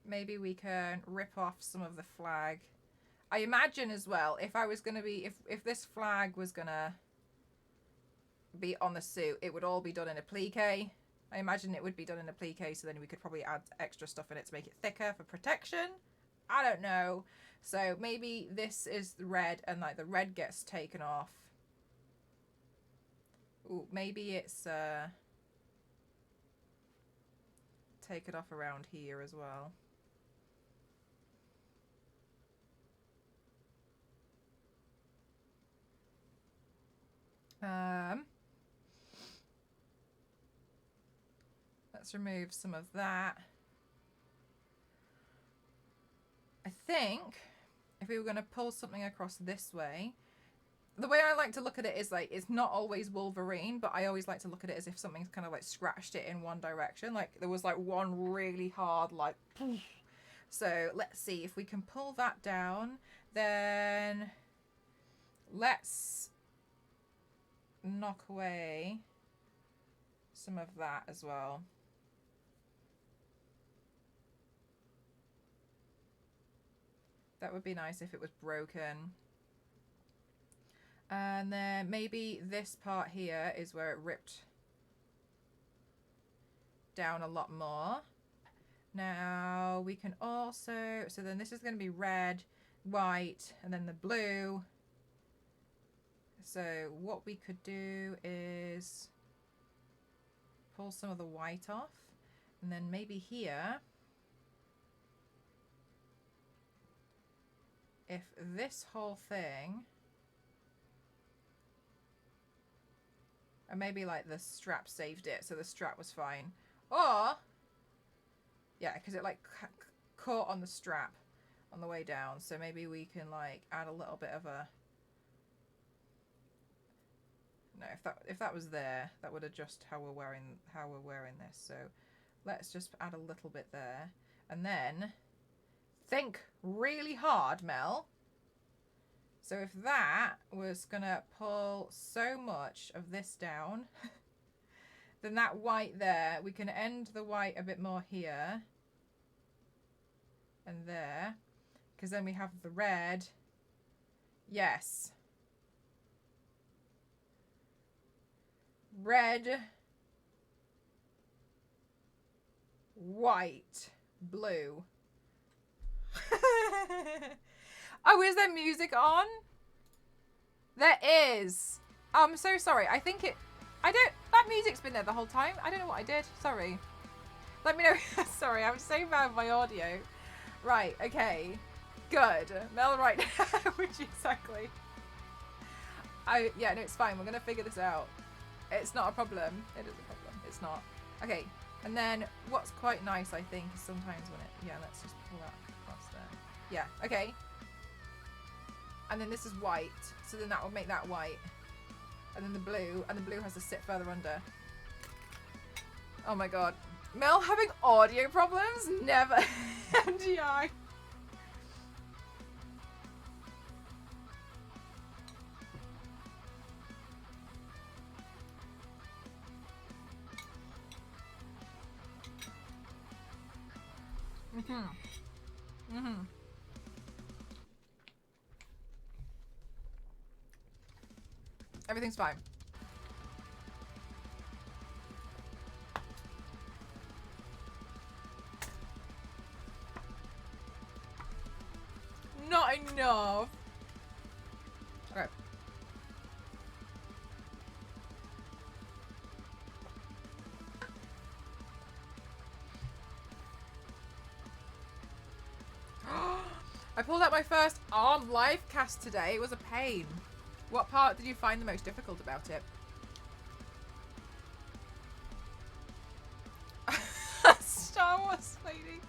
maybe we can rip off some of the flag. I imagine as well, if I was going to be, if this flag was going to be on the suit, it would all be done in applique. I imagine it would be done in applique, so then we could probably add extra stuff in it to make it thicker for protection. I don't know. So maybe this is the red and like the red gets taken off. Ooh, maybe it's take it off around here as well. Let's remove some of that. I think if we were going to pull something across this way, the way I like to look at it is like, it's not always Wolverine, but I always like to look at it as if something's kind of like scratched it in one direction. Like there was like one really hard, like, so let's see if we can pull that down. Then let's knock away some of that as well. That would be nice if it was broken. And then maybe this part here is where it ripped down a lot more. Now we can also, so then this is going to be red, white, and then the blue. So what we could do is pull some of the white off, and then maybe here, if this whole thing, and maybe like the strap saved it, so the strap was fine. Or, yeah, because it like caught on the strap on the way down, so maybe we can like add a little bit of a, no, if that was there, that would adjust how we're wearing this. So let's just add a little bit there, and then think really hard, Mel. So if that was gonna pull so much of this down, then that white there, we can end the white a bit more here and there, because then we have the red. Yes. Red, white, blue. Oh, is there music on? There is. Oh, I'm so sorry. I think it... That music's been there the whole time. I don't know what I did. Sorry. Let me know. Sorry, I'm so bad with my audio. Right, okay. Good. Mel, right now. Which exactly. Yeah, no, it's fine. We're going to figure this out. It's not a problem. It is a problem. It's not. Okay. And then what's quite nice, I think, is sometimes when it... Yeah, let's just pull that across there. Yeah, okay. And then this is white. So then that will make that white. And then the blue. And the blue has to sit further under. Oh my god. Mel having audio problems? Never. MGI. Everything's fine. Not enough. Okay. I pulled out my first arm live cast today. It was a pain. What part did you find the most difficult about it? Star Wars lady.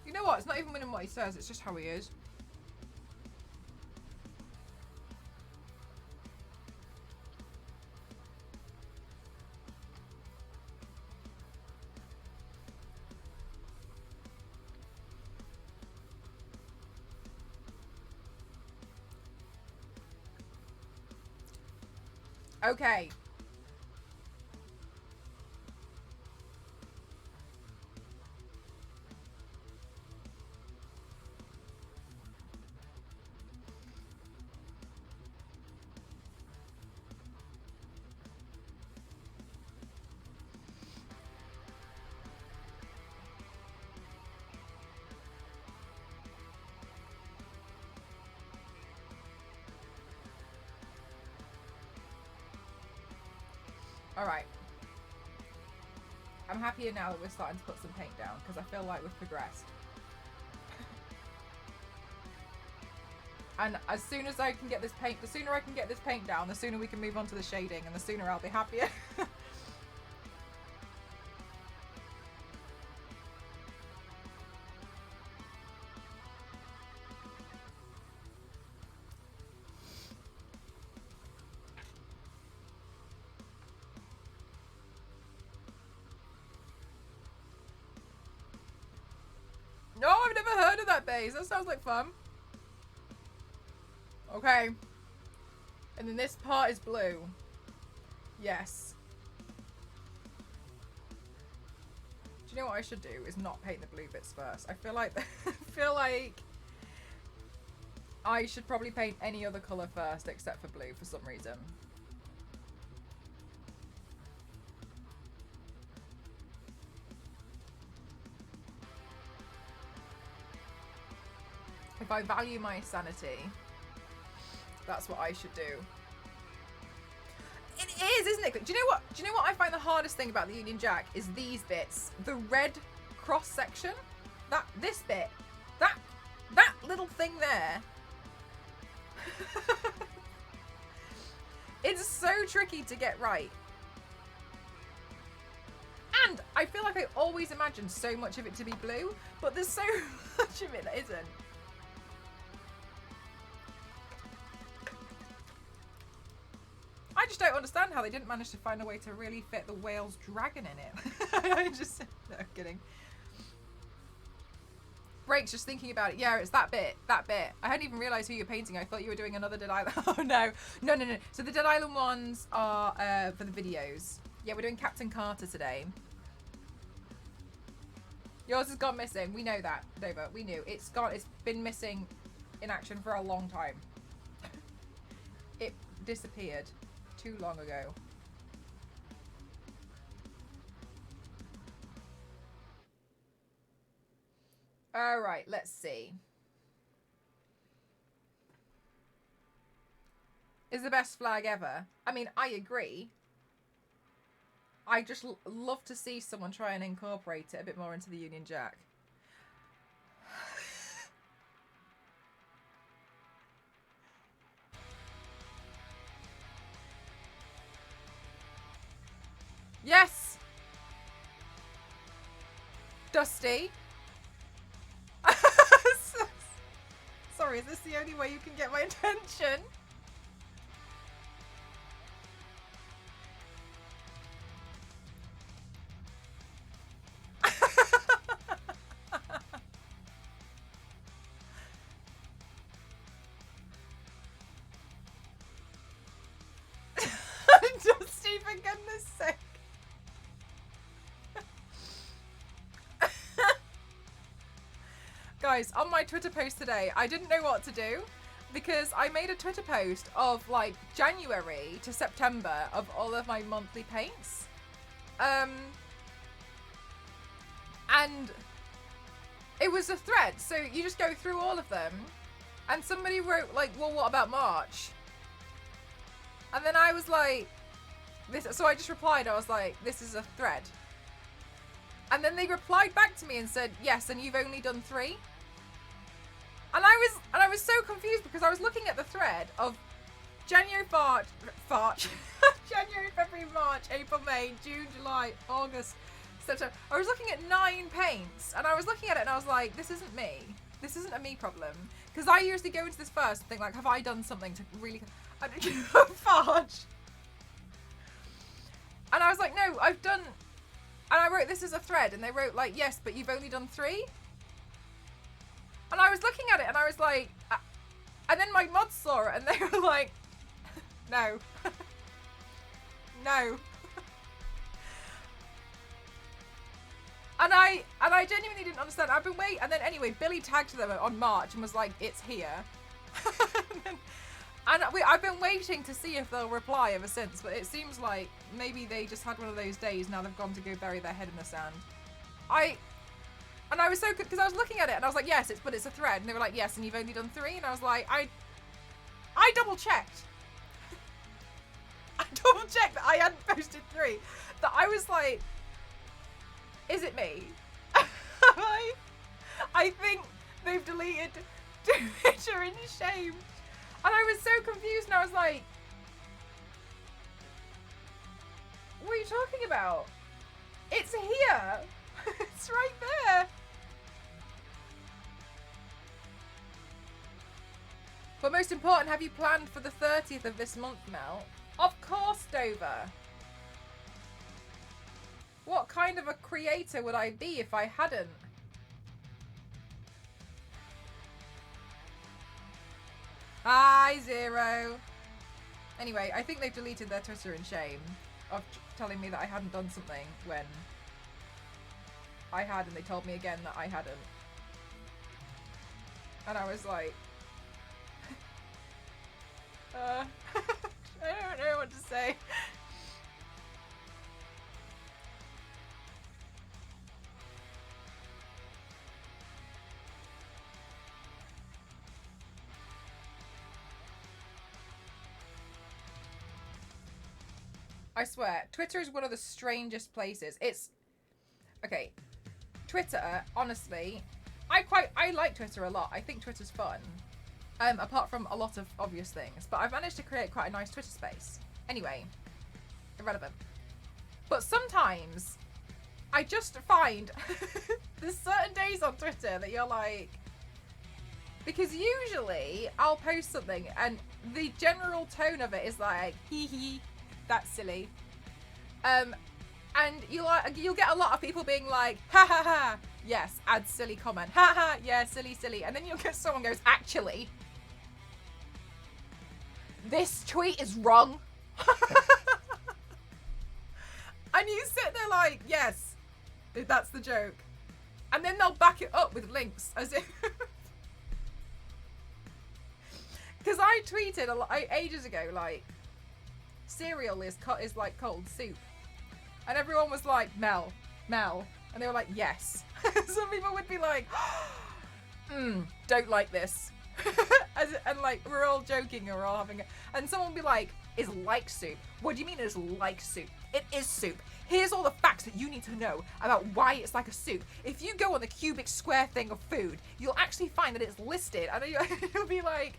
You know what? It's not even winning what he says. It's just how he is. Okay. Alright. I'm happier now that we're starting to put some paint down because I feel like we've progressed. And as soon as I can get this paint, the sooner I can get this paint down, the sooner we can move on to the shading and the sooner I'll be happier. No, I've never heard of that base. That sounds like fun. Okay. And then this part is blue. Yes. Do you know what I should do? Is not paint the blue bits first. I feel like I should probably paint any other colour first except for blue for some reason. If I value my sanity, that's what I should do. It is, isn't it? Do you know what? Do you know what I find the hardest thing about the Union Jack is these bits, the red cross section, this bit, that little thing there. It's so tricky to get right. And I feel like I always imagine so much of it to be blue, but there's so much of it that isn't. I just don't understand how they didn't manage to find a way to really fit the whale's dragon in it. I just... No, I'm kidding. Breaks just thinking about it. Yeah, it's that bit. That bit. I hadn't even realised who you're painting. I thought you were doing another Dead Island. Oh, no. No. So the Dead Island ones are for the videos. Yeah, we're doing Captain Carter today. Yours has gone missing. We know that, Dover. We knew. It's been missing in action for a long time. It disappeared too long ago. All right, let's see. Is the best flag ever. I mean, I agree. I just love to see someone try and incorporate it a bit more into the Union Jack. Yes! Dusty. Sorry, is this the only way you can get my attention? goodness sake. Guys, on my Twitter post today, I didn't know what to do because I made a Twitter post of like January to September of all of my monthly paints. And it was a thread, so you just go through all of them, and somebody wrote like, well, what about March? And then I was like, this, so I just replied, I was like, this is a thread. And then they replied back to me and said, yes, and you've only done 3. And I was so confused because I was looking at the thread of January, January, February, March, April, May, June, July, August, September. I was looking at 9 paints, and I was looking at it and I was like, this isn't me. This isn't a me problem. Because I usually go into this first and think like, have I done something to really fudge? And I was like, no, I've done, and I wrote, this is a thread, and they wrote like, yes, but you've only done 3. And I was looking at it and I was like, and then my mods saw it and they were like, no, no. And I genuinely didn't understand. I've been waiting, and then anyway, Billy tagged them on March and was like, it's here. I've been waiting to see if they'll reply ever since, but it seems like maybe they just had one of those days, now they've gone to go bury their head in the sand. And I was so good because I was looking at it and I was like, yes, but it's a thread. And they were like, yes, and you've only done 3. And I was like, I double checked. I double checked that I hadn't posted 3. That I was like, is it me? I think they've deleted Twitter in shame. And I was so confused and I was like, what are you talking about? It's here. It's right there. But most important, have you planned for the 30th of this month, Mel? Of course, Dover. What kind of a creator would I be if I hadn't? Hi, Zero. Anyway, I think they've deleted their Twitter in shame of telling me that I hadn't done something when I had, and they told me again that I hadn't. And I was like, I don't know what to say. I swear, Twitter is one of the strangest places. It's okay. Twitter, honestly, I like Twitter a lot. I think Twitter's fun. Apart from a lot of obvious things. But I've managed to create quite a nice Twitter space. Anyway, irrelevant. But sometimes I just find there's certain days on Twitter that you're like, because usually I'll post something and the general tone of it is like, hee hee, that's silly. And you'll get a lot of people being like, ha ha ha, yes, add silly comment, ha ha, yeah, silly, silly. And then you'll get someone goes, actually, this tweet is wrong. And you sit there like, yes, that's the joke. And then they'll back it up with links as if... Because I tweeted ages ago, like, cereal is like cold soup. And everyone was like, Mel. And they were like, yes. Some people would be like, don't like this. and like, we're all joking or we're all having and someone would be like, is like soup. What do you mean it's like soup? It is soup. Here's all the facts that you need to know about why it's like a soup. If you go on the cubic square thing of food, you'll actually find that it's listed. And you'll be like...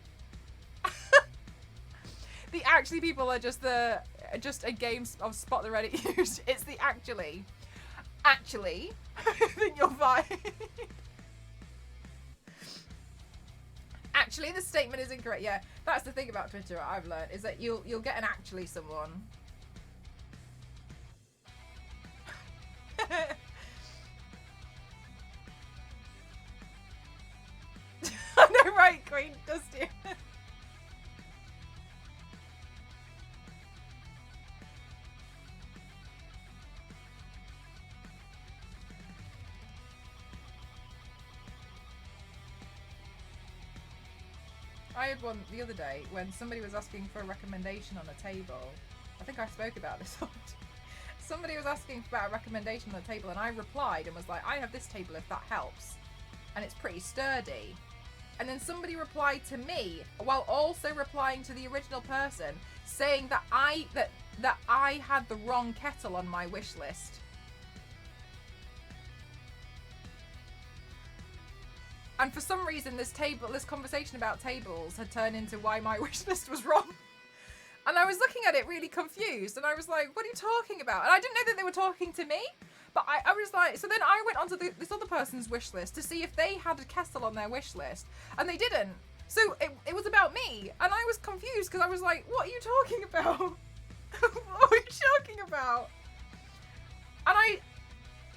The actually people are just a game of spot the Reddit used. It's the actually. Actually, I think you'll find. Actually, the statement is incorrect. Yeah, that's the thing about Twitter I've learned is that you'll get an actually someone. I know, right, Queen Dusty. I had one the other day when somebody was asking for a recommendation on a table. I think I spoke about this. Somebody was asking about a recommendation on the table, and I replied and was like, I have this table if that helps. And it's pretty sturdy. And then somebody replied to me while also replying to the original person, saying that I had the wrong kettle on my wish list. And for some reason, this conversation about tables had turned into why my wish list was wrong. And I was looking at it really confused, and I was like, what are you talking about? And I didn't know that they were talking to me, but I was like, so then I went onto this other person's wish list to see if they had a kettle on their wish list, and they didn't. So it was about me, and I was confused because I was like, what are you talking about? What are you talking about? And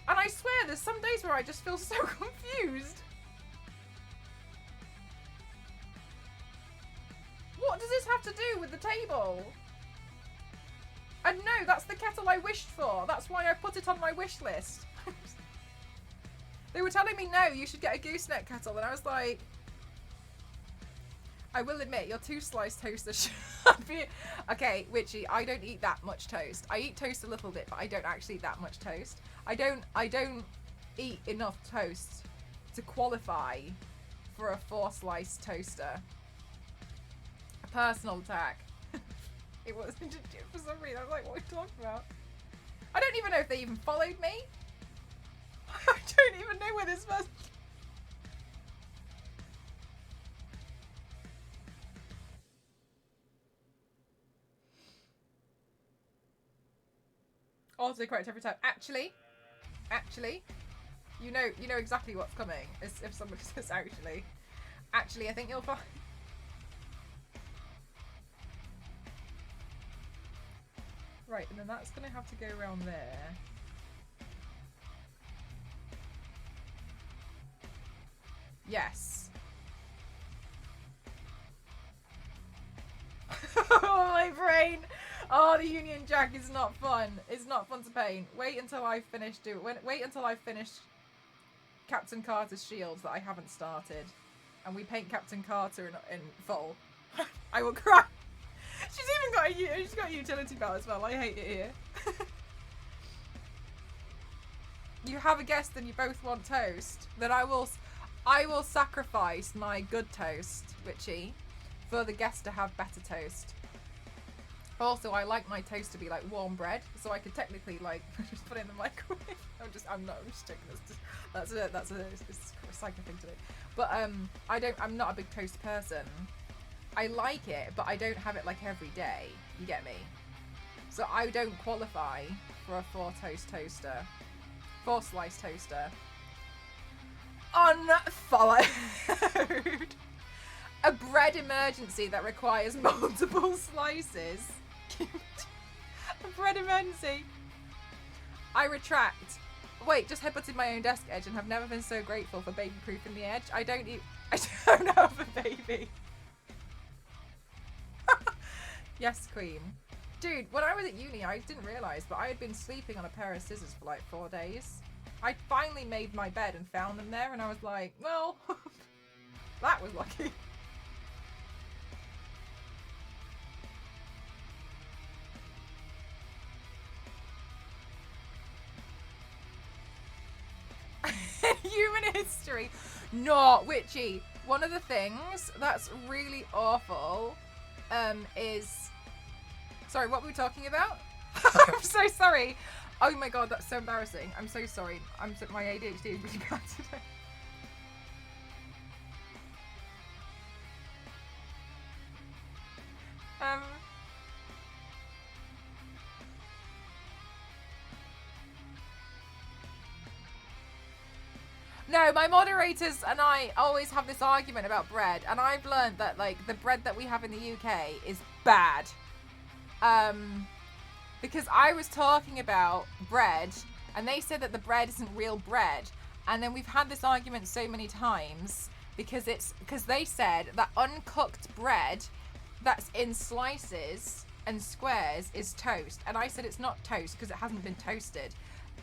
I swear there's some days where I just feel so confused. What does this have to do with the table? And no, that's the kettle I wished for. That's why I put it on my wish list. They were telling me, no, you should get a gooseneck kettle. And I was like, I will admit, your 2-slice toaster should be... Okay, Witchy, I don't eat that much toast. I eat toast a little bit, but I don't actually eat that much toast. I don't eat enough toast to qualify for a 4-slice toaster. Personal attack. It was for some reason. I was like, what are you talking about? I don't even know if they even followed me. I don't even know where this was. Autocorrect every time. Actually, you know exactly what's coming. If somebody says actually, I think you'll find. Right, and then that's going to have to go around there. Yes. Oh, my brain! Oh, the Union Jack is not fun. It's not fun to paint. Wait until I finish wait until I finish Captain Carter's shields that I haven't started. And we paint Captain Carter in full. I will cry. She's got a utility belt as well. I hate it here. You have a guest and you both want toast. Then I will sacrifice my good toast, Witchy, for the guest to have better toast. Also, I like my toast to be like warm bread, so I could technically like just put it in the microwave. I'm just taking this. That's a psycho thing to do. But I'm not a big toast person. I like it, but I don't have it like every day. You get me? So I don't qualify for a 4-slice toaster. Unfollowed. A bread emergency that requires multiple slices. A bread emergency. I retract. Wait, just headbutted my own desk edge and have never been so grateful for baby proofing the edge. I don't have a baby. Yes, Queen. Dude, when I was at uni, I didn't realise, but I had been sleeping on a pair of scissors for like 4 days. I finally made my bed and found them there, and I was like, well, that was lucky. Human history. Not Witchy. One of the things that's really awful is... Sorry, what were we talking about? I'm so sorry. Oh my god, that's so embarrassing. I'm so sorry. My ADHD is really bad today. No, my moderators and I always have this argument about bread, and I've learned that like the bread that we have in the UK is bad. Because I was talking about bread, and they said that the bread isn't real bread, and then we've had this argument so many times because they said that uncooked bread that's in slices and squares is toast, and I said it's not toast because it hasn't been toasted.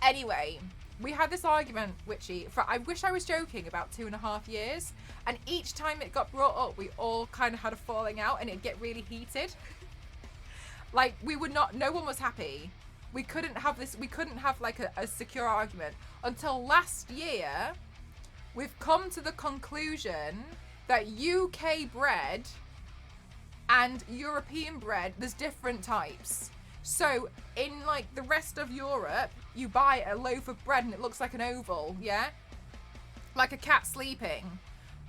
Anyway, we had this argument, Witchy, for I wish I was joking, about 2.5 years. And each time it got brought up, we all kind of had a falling out and it'd get really heated. Like, no one was happy. We couldn't have like a secure argument. Until last year, we've come to the conclusion that UK bread and European bread, there's different types. So in like the rest of Europe, you buy a loaf of bread and it looks like an oval, yeah? Like a cat sleeping.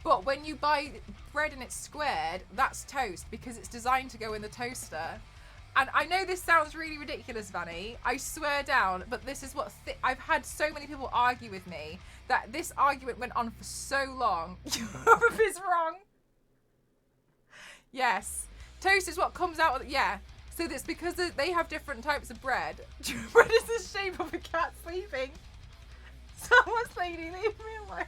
But when you buy bread and it's squared, that's toast because it's designed to go in the toaster. And I know this sounds really ridiculous, Vanny. I swear down, but this is what I've had so many people argue with me that this argument went on for so long. Europe is wrong. Yes. Toast is what comes out of, yeah. So that's because they have different types of bread. Bread is the shape of a cat sleeping. Someone's lady, leave me alone.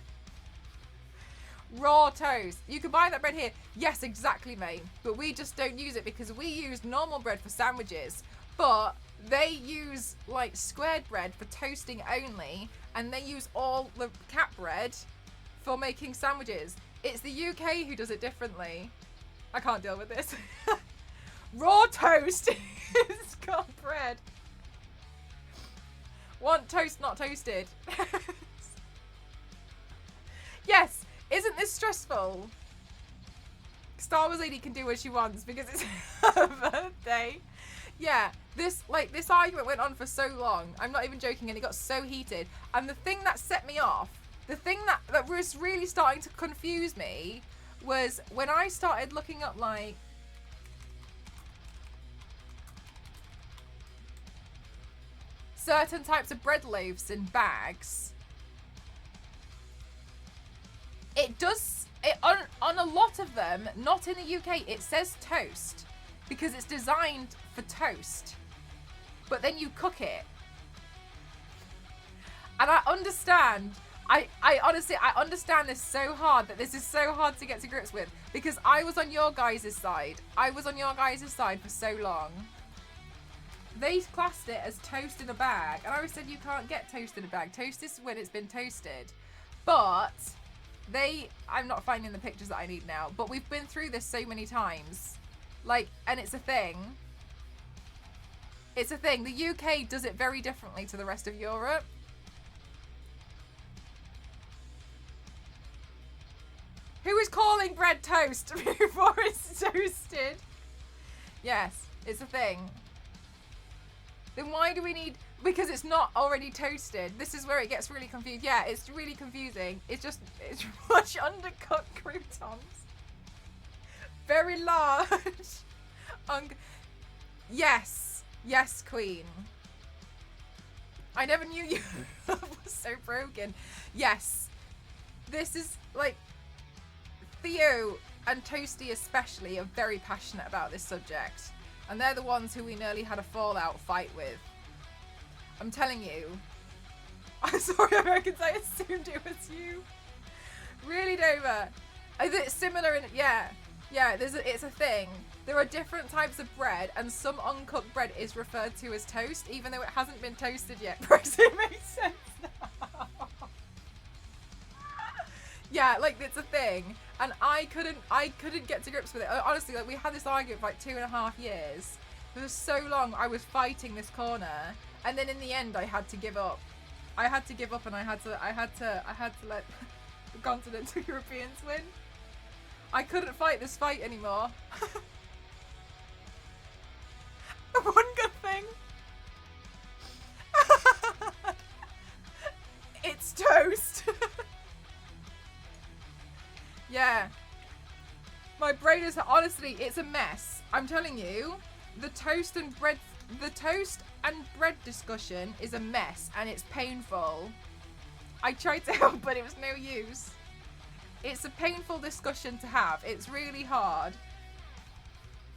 Raw toast. You can buy that bread here. Yes, exactly, mate. But we just don't use it because we use normal bread for sandwiches. But they use like squared bread for toasting only. And they use all the cat bread for making sandwiches. It's the UK who does it differently. I can't deal with this. Raw toast is called bread. Want toast, not toasted. Yes, isn't this stressful? Star Wars lady can do what she wants because it's her birthday. Yeah, this argument went on for so long. I'm not even joking, and it got so heated. And the thing that set me off, the thing that was really starting to confuse me, was when I started looking up like certain types of bread loaves in bags. It does it on a lot of them, not in the UK, it says toast because it's designed for toast. But then you cook it. And I understand. I honestly understand this so hard, that this is so hard to get to grips with, because I was on your guys' side. I was on your guys' side for so long. They classed it as toast in a bag, and I always said you can't get toast in a bag. Toast is when it's been toasted. But I'm not finding the pictures that I need now, but we've been through this so many times. Like, and it's a thing. It's a thing. The UK does it very differently to the rest of Europe. Who is calling bread toast before it's toasted? Yes, it's a thing. Then why do we need... Because it's not already toasted. This is where it gets really confused. Yeah, it's really confusing. It's much undercut croutons. Very large. Yes. Yes, queen. I never knew you was so broken. Yes. This is like... Theo and Toasty especially are very passionate about this subject. And they're the ones who we nearly had a fallout fight with. I'm telling you. I'm sorry, Americans, I assumed it was you. Really, Dover? Is it similar in... Yeah. Yeah, it's a thing. There are different types of bread, and some uncooked bread is referred to as toast, even though it hasn't been toasted yet. It makes sense now. Yeah, like, it's a thing. And I couldn't get to grips with it. Honestly, like, we had this argument for like 2.5 years. For so long, I was fighting this corner, and then in the end, I had to give up. I had to give up, and I had to let the continental Europeans win. I couldn't fight this fight anymore. One good thing. It's toast. Yeah. My brain is, honestly, it's a mess. I'm telling you, the toast and bread discussion is a mess, and it's painful. I tried to help, but it was no use. It's a painful discussion to have. It's really hard.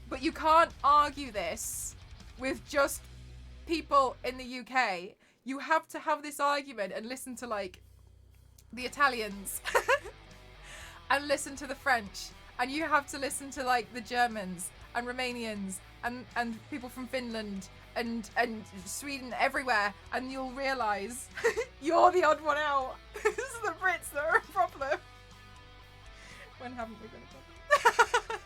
But you can't argue this with just people in the UK. You have to have this argument and listen to, like, the Italians. And listen to the French. And you have to listen to, like, the Germans and Romanians and people from Finland and Sweden everywhere, and you'll realise you're the odd one out. It's the Brits that are a problem. When haven't we been a problem?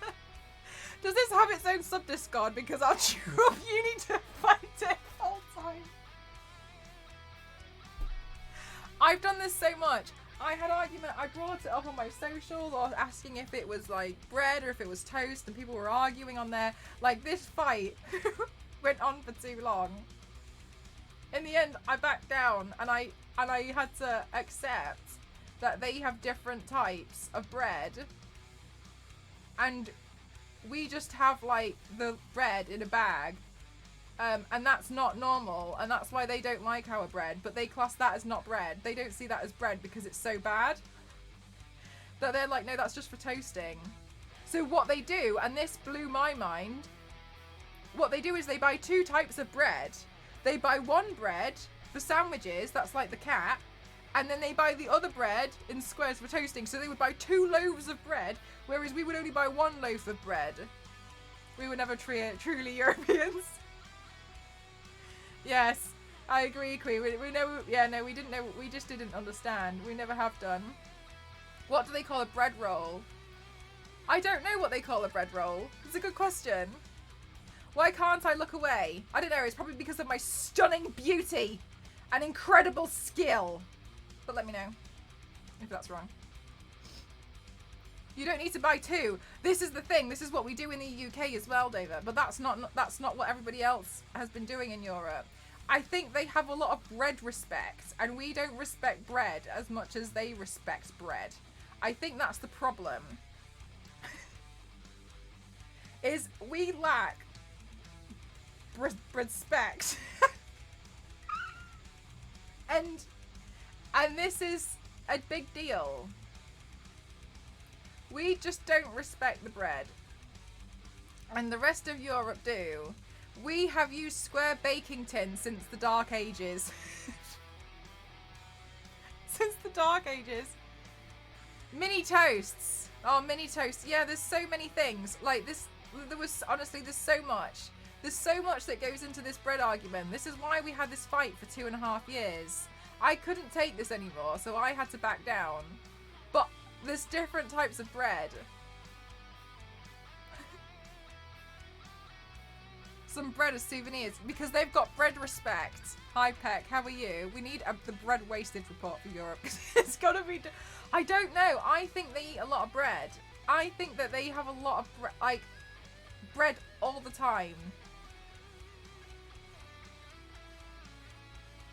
Does this have its own sub-discord? Because I'll chew up, you need to fight it all time. I've done this so much. I had argument, I brought it up on my socials or asking if it was like bread or if it was toast, and people were arguing on there. Like, this fight went on for too long. In the end, I backed down and I had to accept that they have different types of bread, and we just have like the bread in a bag, and that's not normal, and that's why they don't like our bread, but they class that as not bread. They don't see that as bread because it's so bad that they're like, no, that's just for toasting. So what they do, and this blew my mind, what they do is they buy 2 types of bread. They buy one bread for sandwiches, that's like the cat, and then they buy the other bread in squares for toasting. So they would buy 2 loaves of bread, whereas we would only buy 1 loaf of bread. We were never truly Europeans. Yes, I agree, Queen. We know, yeah, no, we didn't know, we just didn't understand. We never have done. What do they call a bread roll? I don't know what they call a bread roll. It's a good question. Why can't I look away? I don't know, it's probably because of my stunning beauty and incredible skill. But let me know if that's wrong. You don't need to buy 2. This is the thing. This is what we do in the UK as well, David. But that's not what everybody else has been doing in Europe. I think they have a lot of bread respect, and we don't respect bread as much as they respect bread. I think that's the problem. Is we lack respect. and this is a big deal. We just don't respect the bread, and the rest of Europe do. We have used square baking tins since the Dark Ages. Since the Dark Ages. Mini toasts. Oh, mini toasts. Yeah, there's so many things. Like this, honestly, there's so much. There's so much that goes into this bread argument. This is why we had this fight for 2.5 years. I couldn't take this anymore, so I had to back down. But there's different types of bread. Some bread as souvenirs, because they've got bread respect. Hi Peck, how are you? We need the bread wastage report for Europe. It's gotta be. I don't know. I think they eat a lot of bread. I think that they have a lot of bread all the time.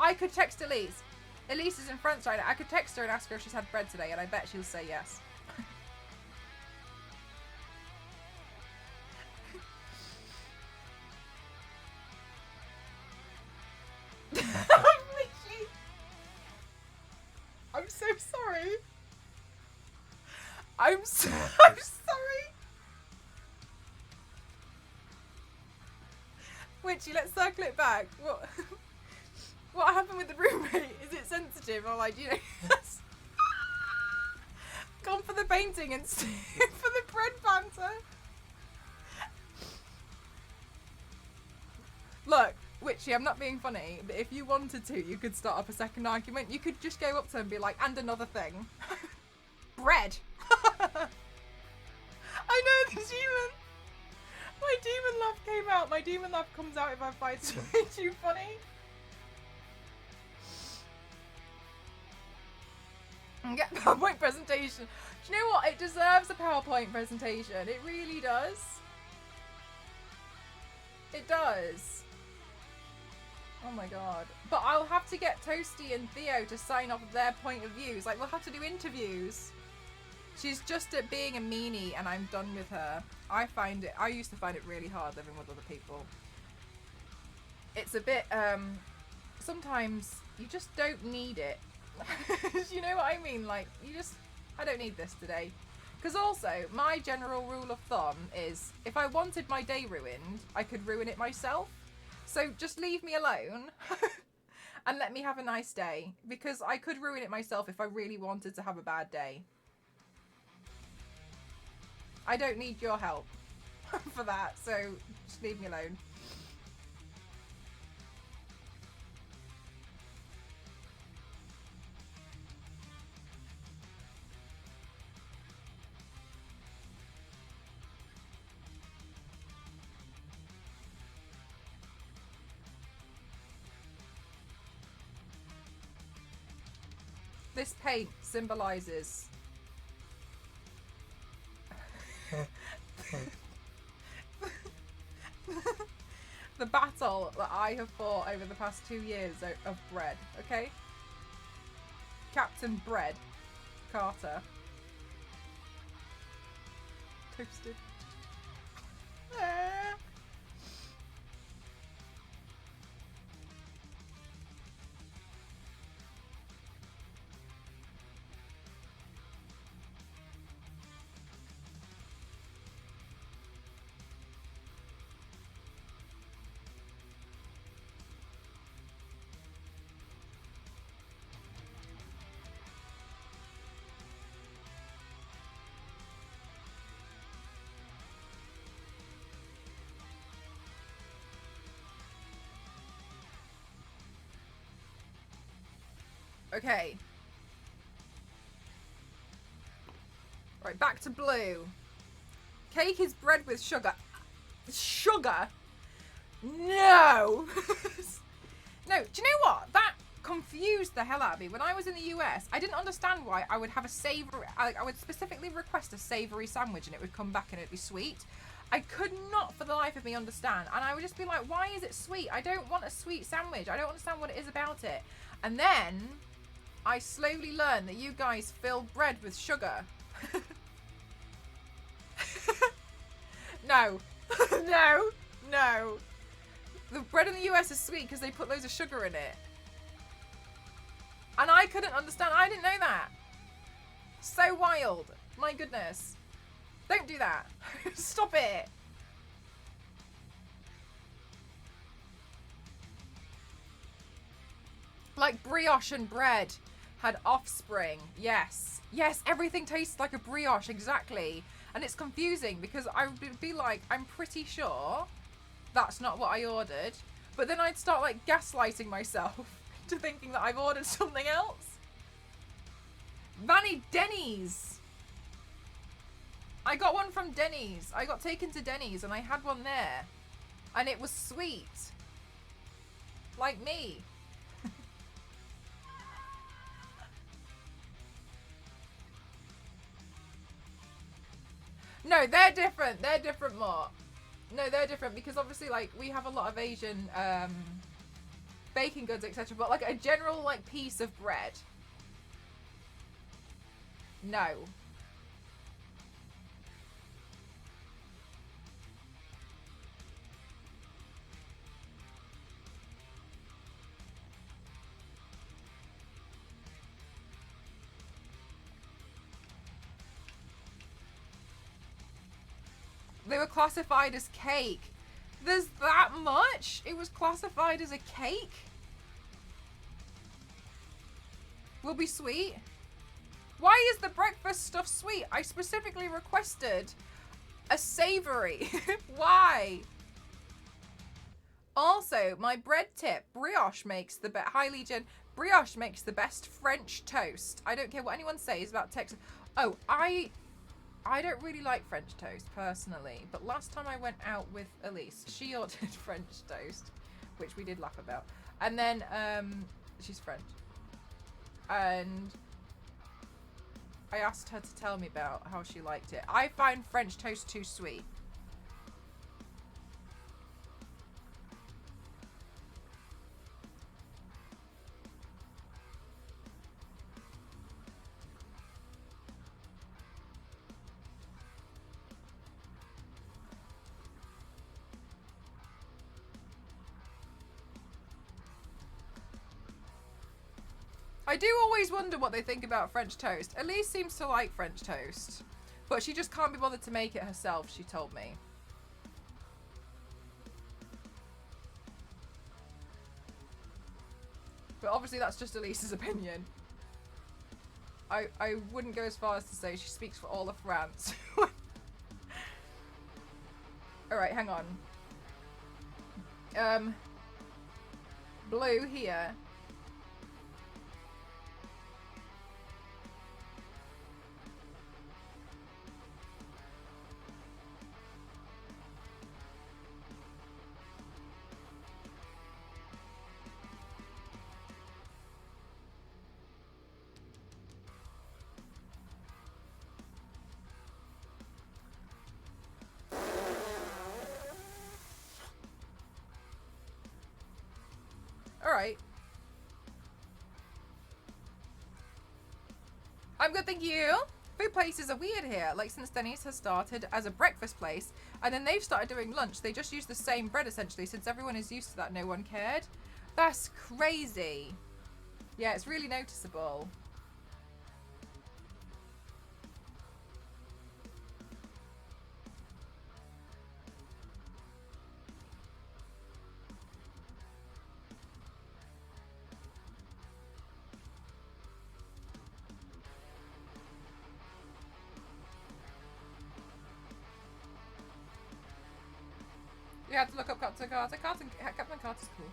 I could text Elise. Elise is in France right now. I could text her and ask her if she's had bread today, and I bet she'll say yes. I'm so sorry. I'm so sorry. Witchy, let's circle it back. What happened with the roommate? Is it sensitive? Or like, you know, gone for the painting instead for the bread banter. Look, Witchy, I'm not being funny, but if you wanted to, you could start up a second argument. You could just go up to them and be like, and another thing. Bread. I know, the demon. My demon laugh came out. My demon laugh comes out if I fight something too funny. And get PowerPoint presentation. Do you know what? It deserves a PowerPoint presentation. It really does. It does. Oh my god. But I'll have to get Toasty and Theo to sign off their point of views. Like, we'll have to do interviews. She's just at being a meanie, and I'm done with her. I used to find it really hard living with other people. It's a bit, sometimes you just don't need it. You know what I mean? Like, I don't need this today. Because also, my general rule of thumb is, if I wanted my day ruined, I could ruin it myself. So just leave me alone and let me have a nice day, because I could ruin it myself if I really wanted to have a bad day. I don't need your help for that, so just leave me alone. This paint symbolizes the battle that I have fought over the past 2 years of bread, okay? Captain Bread Carter. Toasted. Okay. Right, back to blue. Cake is bread with sugar. Sugar? No! No, do you know what? That confused the hell out of me. When I was in the US, I didn't understand why I would have a savory... I would specifically request a savory sandwich and it would come back and it'd be sweet. I could not for the life of me understand. And I would just be like, why is it sweet? I don't want a sweet sandwich. I don't understand what it is about it. And then I slowly learned that you guys fill bread with sugar. No. No. No. The bread in the US is sweet because they put loads of sugar in it. And I couldn't understand. I didn't know that. So wild. My goodness. Don't do that. Stop it. Like brioche and bread had offspring. Yes. Yes, everything tastes like a brioche, exactly. And it's confusing because I would be like, I'm pretty sure that's not what I ordered. But then I'd start like gaslighting myself to thinking that I've ordered something else. Vanny Denny's. I got one from Denny's. I got taken to Denny's and I had one there. And it was sweet. Like me. No, they're different. They're different more. No, they're different because obviously, like, we have a lot of Asian baking goods, etc. But like a general like piece of bread. No. They were classified as cake. There's that much? It was classified as a cake? Will be sweet? Why is the breakfast stuff sweet? I specifically requested a savory. Why? Also, my bread tip, brioche makes the brioche makes the best French toast. I don't care what anyone says about Texas. Oh, I don't really like French toast personally, but last time I went out with Elise, she ordered French toast, which we did laugh about. And then she's French. And I asked her to tell me about how she liked it. I find French toast too sweet. I do always wonder what they think about French toast. Elise seems to like French toast, but she just can't be bothered to make it herself, she told me. But obviously that's just Elise's opinion. I wouldn't go as far as to say she speaks for all of France. Alright, hang on. Blue here. I'm good, thank you. Food places are weird here. Like, since Denny's has started as a breakfast place, and then they've started doing lunch, they just use the same bread, essentially. Since everyone is used to that, no one cared. That's crazy. Yeah, it's really noticeable. You had to look up Captain Carter. Captain Carter's cool.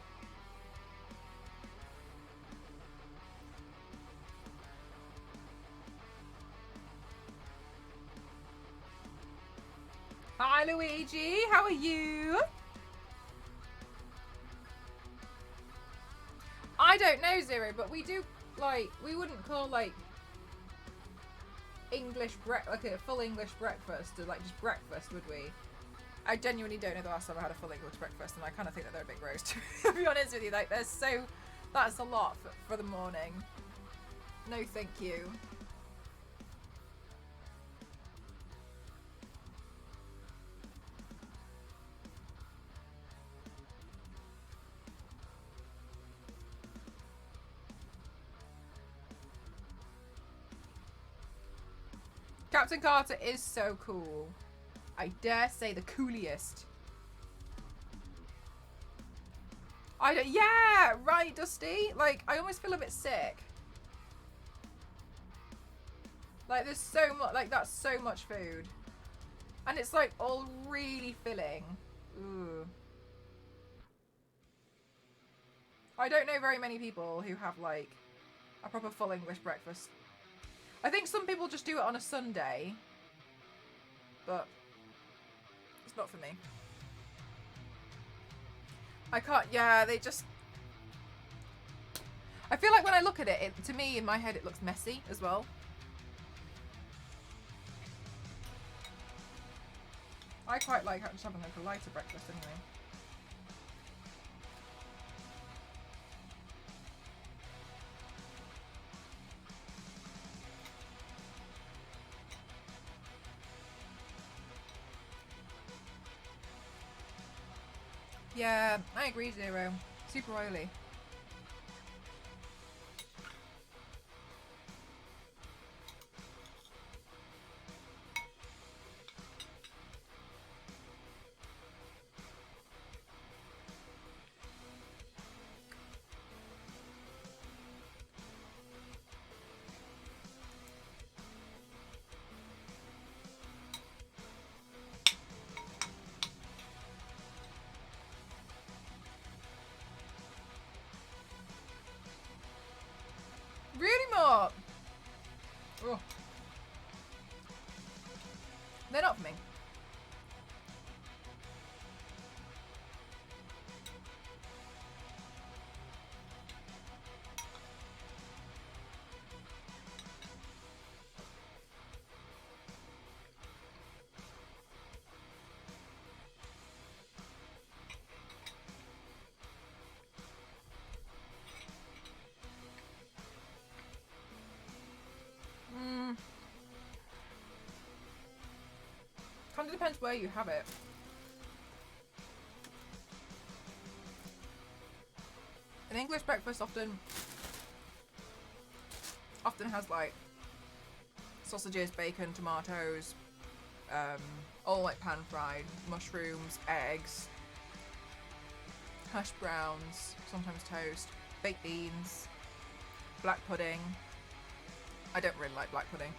Hi, Luigi. How are you? I don't know, Zero, but we do, like, we wouldn't call, like, like a full English breakfast, or, like, just breakfast, would we? I genuinely don't know the last time I had a full English breakfast, and I kind of think that they're a bit gross, to be honest with you. Like, that's a lot for the morning. No, thank you. Captain Carter is so cool. I dare say the coolest. Yeah, right, Dusty. Like, I almost feel a bit sick. Like, there's so much, like, that's so much food. And it's, like, all really filling. Ooh. I don't know very many people who have, like, a proper full English breakfast. I think some people just do it on a Sunday. But it's not for me. I can't, yeah, they just... I feel like when I look at it, to me, in my head, it looks messy as well. I quite like just having like a lighter breakfast anyway. Yeah, I agree, Zero. Super oily. Really, Mark? Oh. They're not for me. Kind of depends where you have it. An English breakfast often has like sausages, bacon, tomatoes, all like pan fried, mushrooms, eggs, hash browns, sometimes toast, baked beans, black pudding. I don't really like black pudding.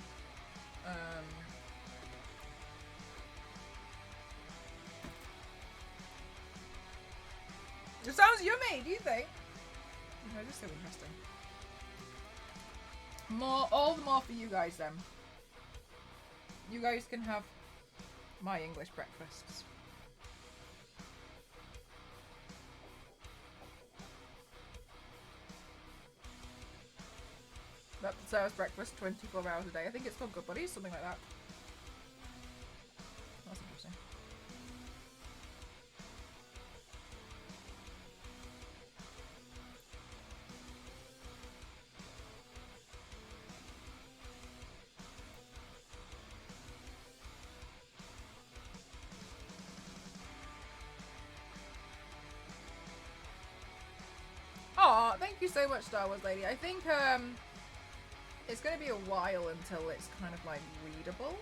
It sounds yummy, do you think? No, just so interesting. All the more for you guys then. You guys can have my English breakfasts. That serves breakfast 24 hours a day. I think it's called Good Buddies, something like that. That's interesting. Oh, thank you so much, Star Wars Lady. I think it's going to be a while until it's kind of like readable.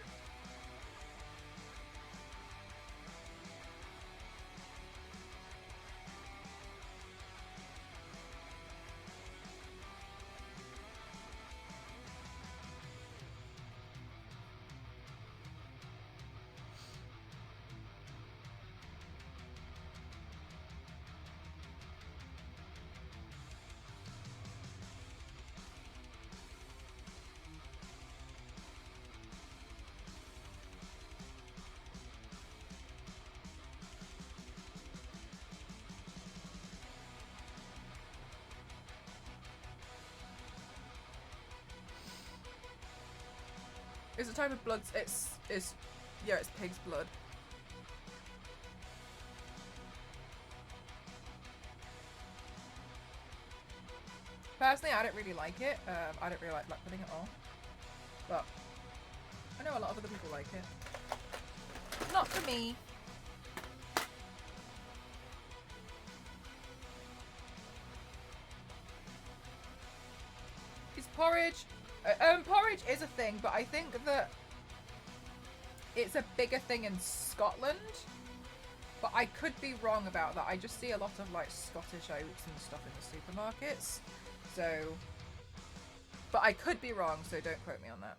It's a type of blood. It's yeah, it's pig's blood. Personally, I don't really like it. I don't really like black pudding at all. But I know a lot of other people like it. Not for me. Is porridge? Porridge is a thing, but I think that it's a bigger thing in Scotland. But I could be wrong about that. I just see a lot of like Scottish oats and stuff in the supermarkets. So, but I could be wrong, so don't quote me on that.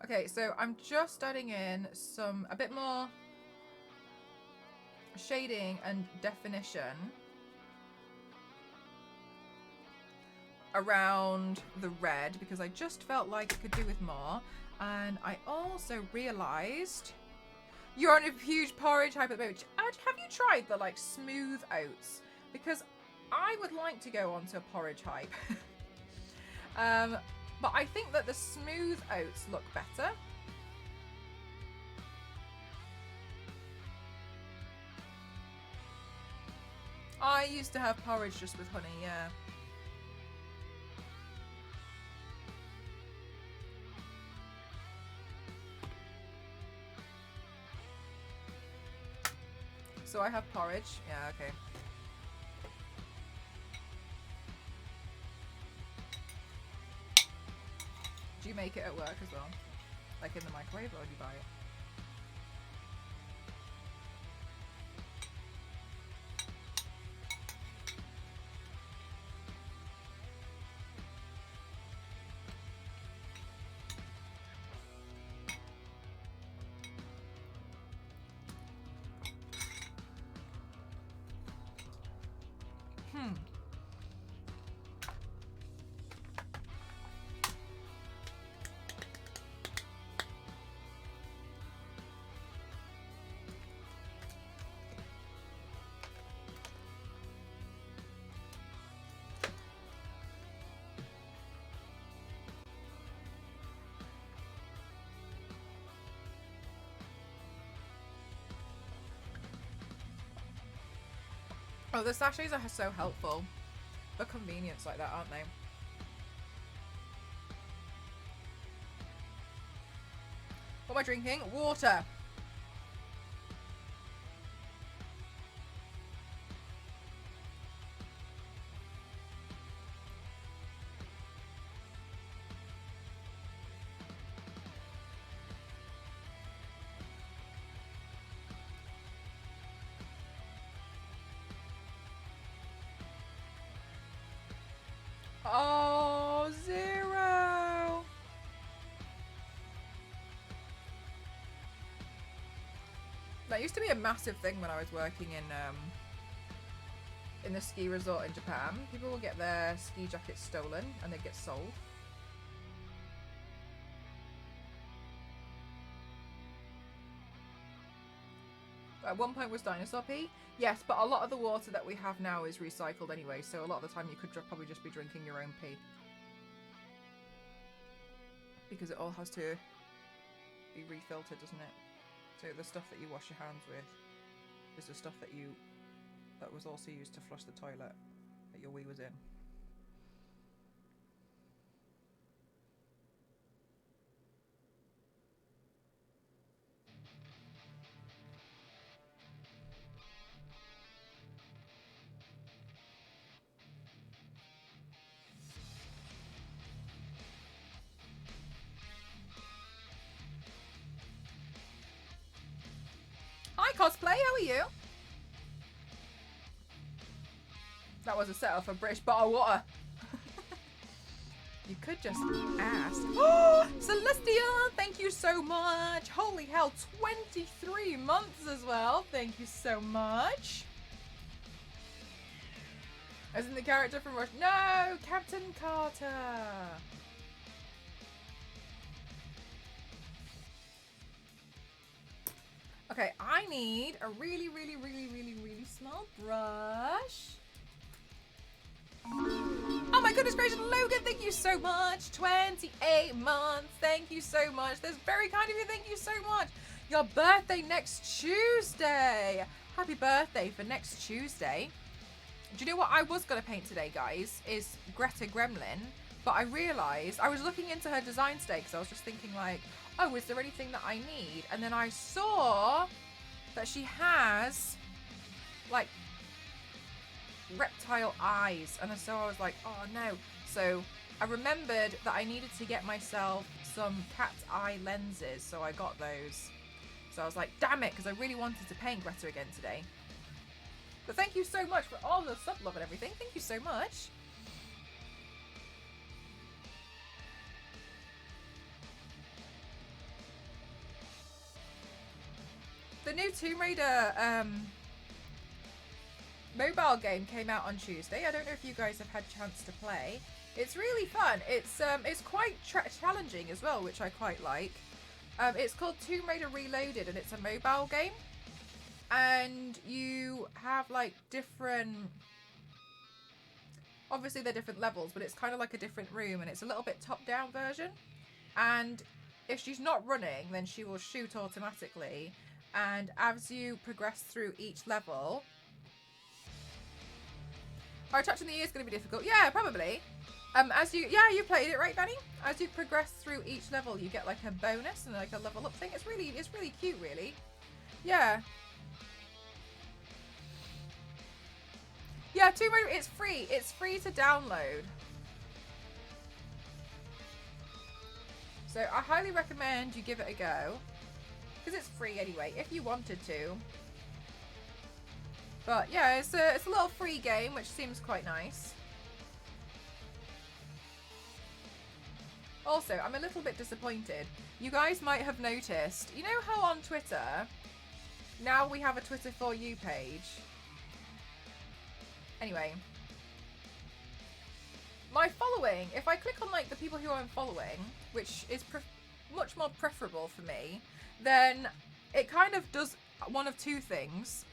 Okay, so I'm just adding in a bit more shading and definition around the red because I just felt like it could do with more. And I also realised you're on a huge porridge hype at the moment. Have you tried the like smooth oats? Because I would like to go onto a porridge hype. But I think that the smooth oats look better. I used to have porridge just with honey, yeah. So I have porridge. Yeah, okay. Do you make it at work as well? Like in the microwave, or do you buy it? Oh, the sachets are so helpful. For convenience like that, aren't they? What am I drinking? Water. Oh, 0. That used to be a massive thing when I was working in the ski resort in Japan. People would get their ski jackets stolen and they'd get sold. At one point was dinosaur pee. Yes, but a lot of the water that we have now is recycled anyway, so a lot of the time you could probably just be drinking your own pee. Because it all has to be refiltered, doesn't it? So the stuff that you wash your hands with is the stuff that was also used to flush the toilet that your wee was in. Hi, Cosplay. How are you? That was a setup for British bottle of water. You could just ask. Oh, Celestia, thank you so much. Holy hell, 23 months as well. Thank you so much. As in the character from Rush. No, Captain Carter. Okay, I need a really small brush. Oh my goodness gracious, Logan, thank you so much. 28 months, thank you so much. That's very kind of you, thank you so much. Your birthday next Tuesday. Happy birthday for next Tuesday. Do you know what I was going to paint today, guys? Is Greta Gremlin. But I realised, I was looking into her design today because I was just thinking like, oh, is there anything that I need? And then I saw that she has like reptile eyes, and so I was like, oh no. So I remembered that I needed to get myself some cat's eye lenses, so I got those. So I was like, damn it, because I really wanted to paint Greta again today. But thank you so much for all the sub love and everything. Thank you so much. The new Tomb Raider mobile game came out on Tuesday. I don't know if you guys have had a chance to play. It's really fun. It's quite challenging as well, which I quite like. It's called Tomb Raider Reloaded, and it's a mobile game. And you have like different... Obviously they're different levels, but it's kind of like a different room, and it's a little bit top-down version. And if she's not running, then she will shoot automatically. And as you progress through each level... Are touching the ear is going to be difficult. Yeah, probably. You played it, right, Danny? As you progress through each level, you get like a bonus and like a level up thing. It's really cute, really. Yeah. Yeah, Tomb Raider, it's free. It's free to download. So I highly recommend you give it a go. Because it's free anyway, if you wanted to. But yeah, it's a little free game, which seems quite nice. Also, I'm a little bit disappointed. You guys might have noticed, you know how on Twitter, now we have a Twitter For You page? Anyway. My following, if I click on like the people who I'm following, which is much more preferable for me, then it kind of does one of two things.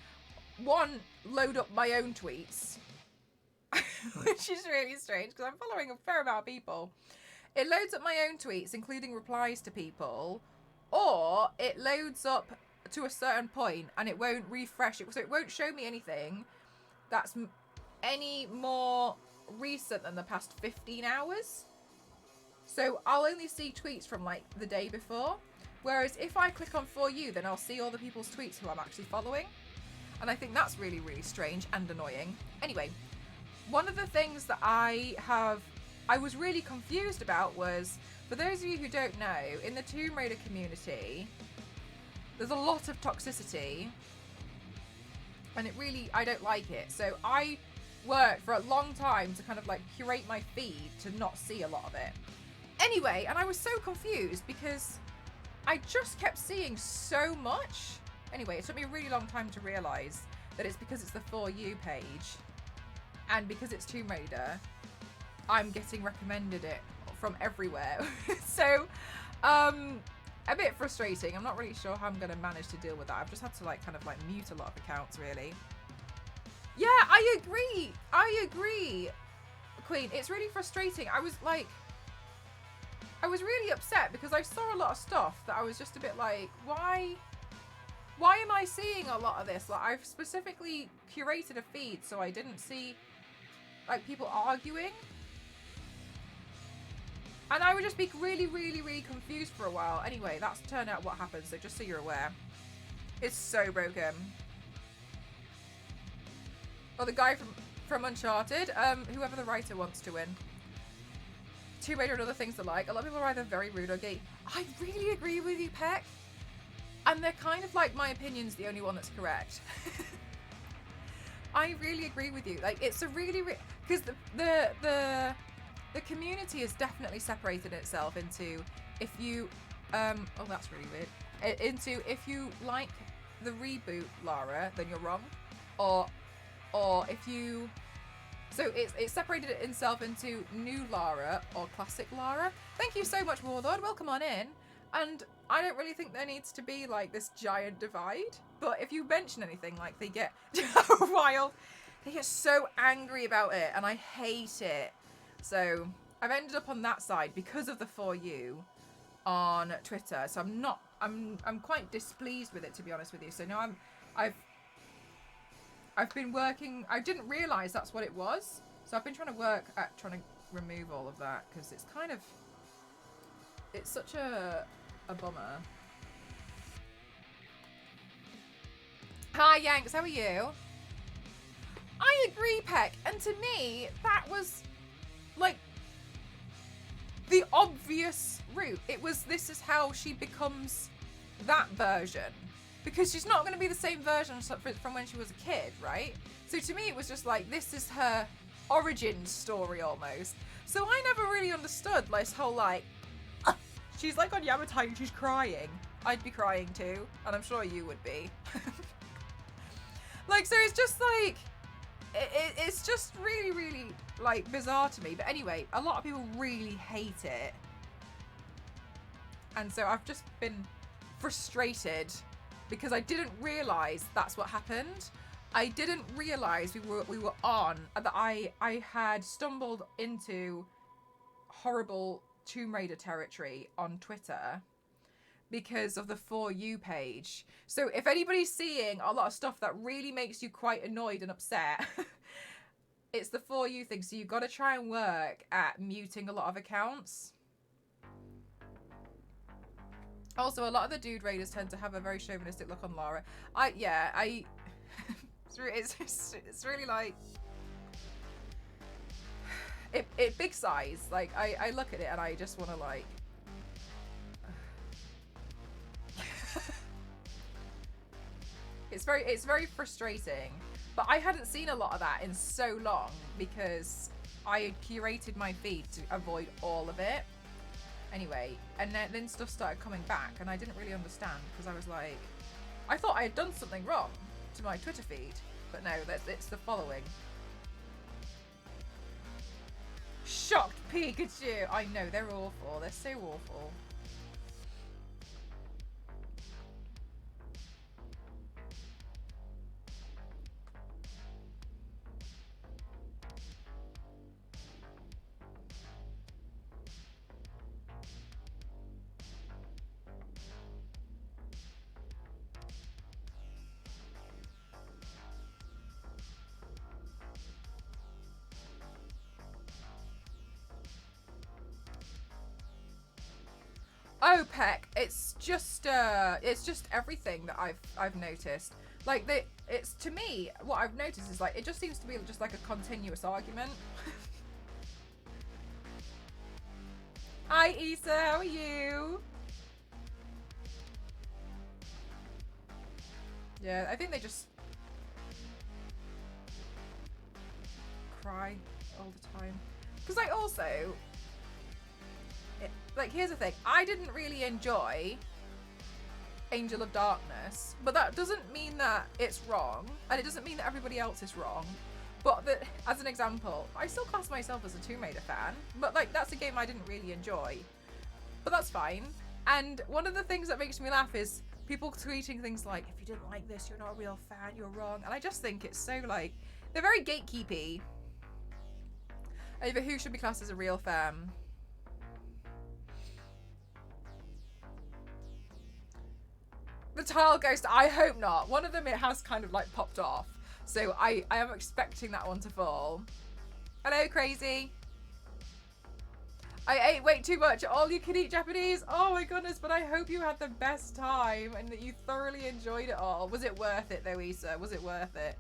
One, load up my own tweets, which is really strange because I'm following a fair amount of people. It loads up my own tweets, including replies to people, or it loads up to a certain point and it won't refresh it, so it won't show me anything that's any more recent than the past 15 hours. So I'll only see tweets from like the day before, whereas if I click on For You, then I'll see all the people's tweets who I'm actually following. And I think that's really strange and annoying. Anyway, one of the things that I was really confused about was, for those of you who don't know, in the Tomb Raider community, there's a lot of toxicity. And I don't like it. So I worked for a long time to kind of like curate my feed to not see a lot of it. Anyway, and I was so confused because I just kept seeing so much. Anyway, it took me a really long time to realise that it's because it's the For You page. And because it's Tomb Raider, I'm getting recommended it from everywhere. So, a bit frustrating. I'm not really sure how I'm going to manage to deal with that. I've just had to like kind of like mute a lot of accounts, really. Yeah, I agree. Queen, it's really frustrating. I was really upset because I saw a lot of stuff that I was just a bit like, why am I seeing a lot of this? Like, I've specifically curated a feed so I didn't see like people arguing. And I would just be really confused for a while. Anyway, that's turned out what happened, so just so you're aware. It's so broken. Well, the guy from Uncharted, whoever the writer wants to win. Tomb Raider and other things alike. A lot of people are either very rude or gay. I really agree with you, Peck. And And they're kind of like, my opinion's the only one that's correct. I really agree with you. Like, it's a really, because the community has definitely separated itself into, if you, oh, that's really weird. Into, if you like the reboot Lara, then you're wrong. Or if you, so it's separated itself into new Lara or classic Lara. Thank you so much, Warlord. Welcome on in. And I don't really think there needs to be like this giant divide. But if you mention anything, like, they get wild. They get so angry about it, and I hate it. So I've ended up on that side because of the For You on Twitter. So I'm quite displeased with it, to be honest with you. So now I've been working. I didn't realise that's what it was. So I've been trying to work at trying to remove all of that, because it's kind of, it's such a bummer. Hi Yanks, how are you? I agree, Peck, and to me that was like the obvious route. It was, this is how she becomes that version, because she's not going to be the same version from when she was a kid, right? So to me it was just like, this is her origin story almost. So I never really understood this whole like, she's like on Yamatai and she's crying. I'd be crying too, and I'm sure you would be. Like, so it's just like, it's just really, really like bizarre to me. But anyway, a lot of people really hate it. And so I've just been frustrated because I didn't realise that's what happened. I didn't realise we were on, that I had stumbled into horrible Tomb Raider territory on Twitter because of the For You page. So if anybody's seeing a lot of stuff that really makes you quite annoyed and upset, it's the For You thing. So you've got to try and work at muting a lot of accounts. Also, a lot of the dude raiders tend to have a very chauvinistic look on Lara. It's really like, it big size. Like, I look at it and I just want to like, it's very frustrating. But I hadn't seen a lot of that in so long because I had curated my feed to avoid all of it. Anyway, and then stuff started coming back and I didn't really understand, because I was like, I thought I had done something wrong to my Twitter feed, but no, it's the following. Shocked Pikachu! I know, they're awful. They're so awful. Oh, Peck, it's just everything that I've noticed. Like, it's, to me, what I've noticed is like, it just seems to be just like a continuous argument. Hi Issa, how are you? Yeah, I think they just cry all the time. Because like, also, like, here's the thing, I didn't really enjoy Angel of Darkness, but that doesn't mean that it's wrong, and it doesn't mean that everybody else is wrong. But as an example, I still class myself as a Tomb Raider fan, but like, that's a game I didn't really enjoy. But that's fine. And one of the things that makes me laugh is people tweeting things like, if you didn't like this, you're not a real fan, you're wrong. And I just think it's so like, they're very gatekeepy over who should be classed as a real fan. The Tile Ghost, I hope not. One of them, it has kind of like popped off. So I am expecting that one to fall. Hello, Crazy. I ate way too much. All you can eat Japanese? Oh my goodness, but I hope you had the best time and that you thoroughly enjoyed it all. Was it worth it though, Issa? Was it worth it?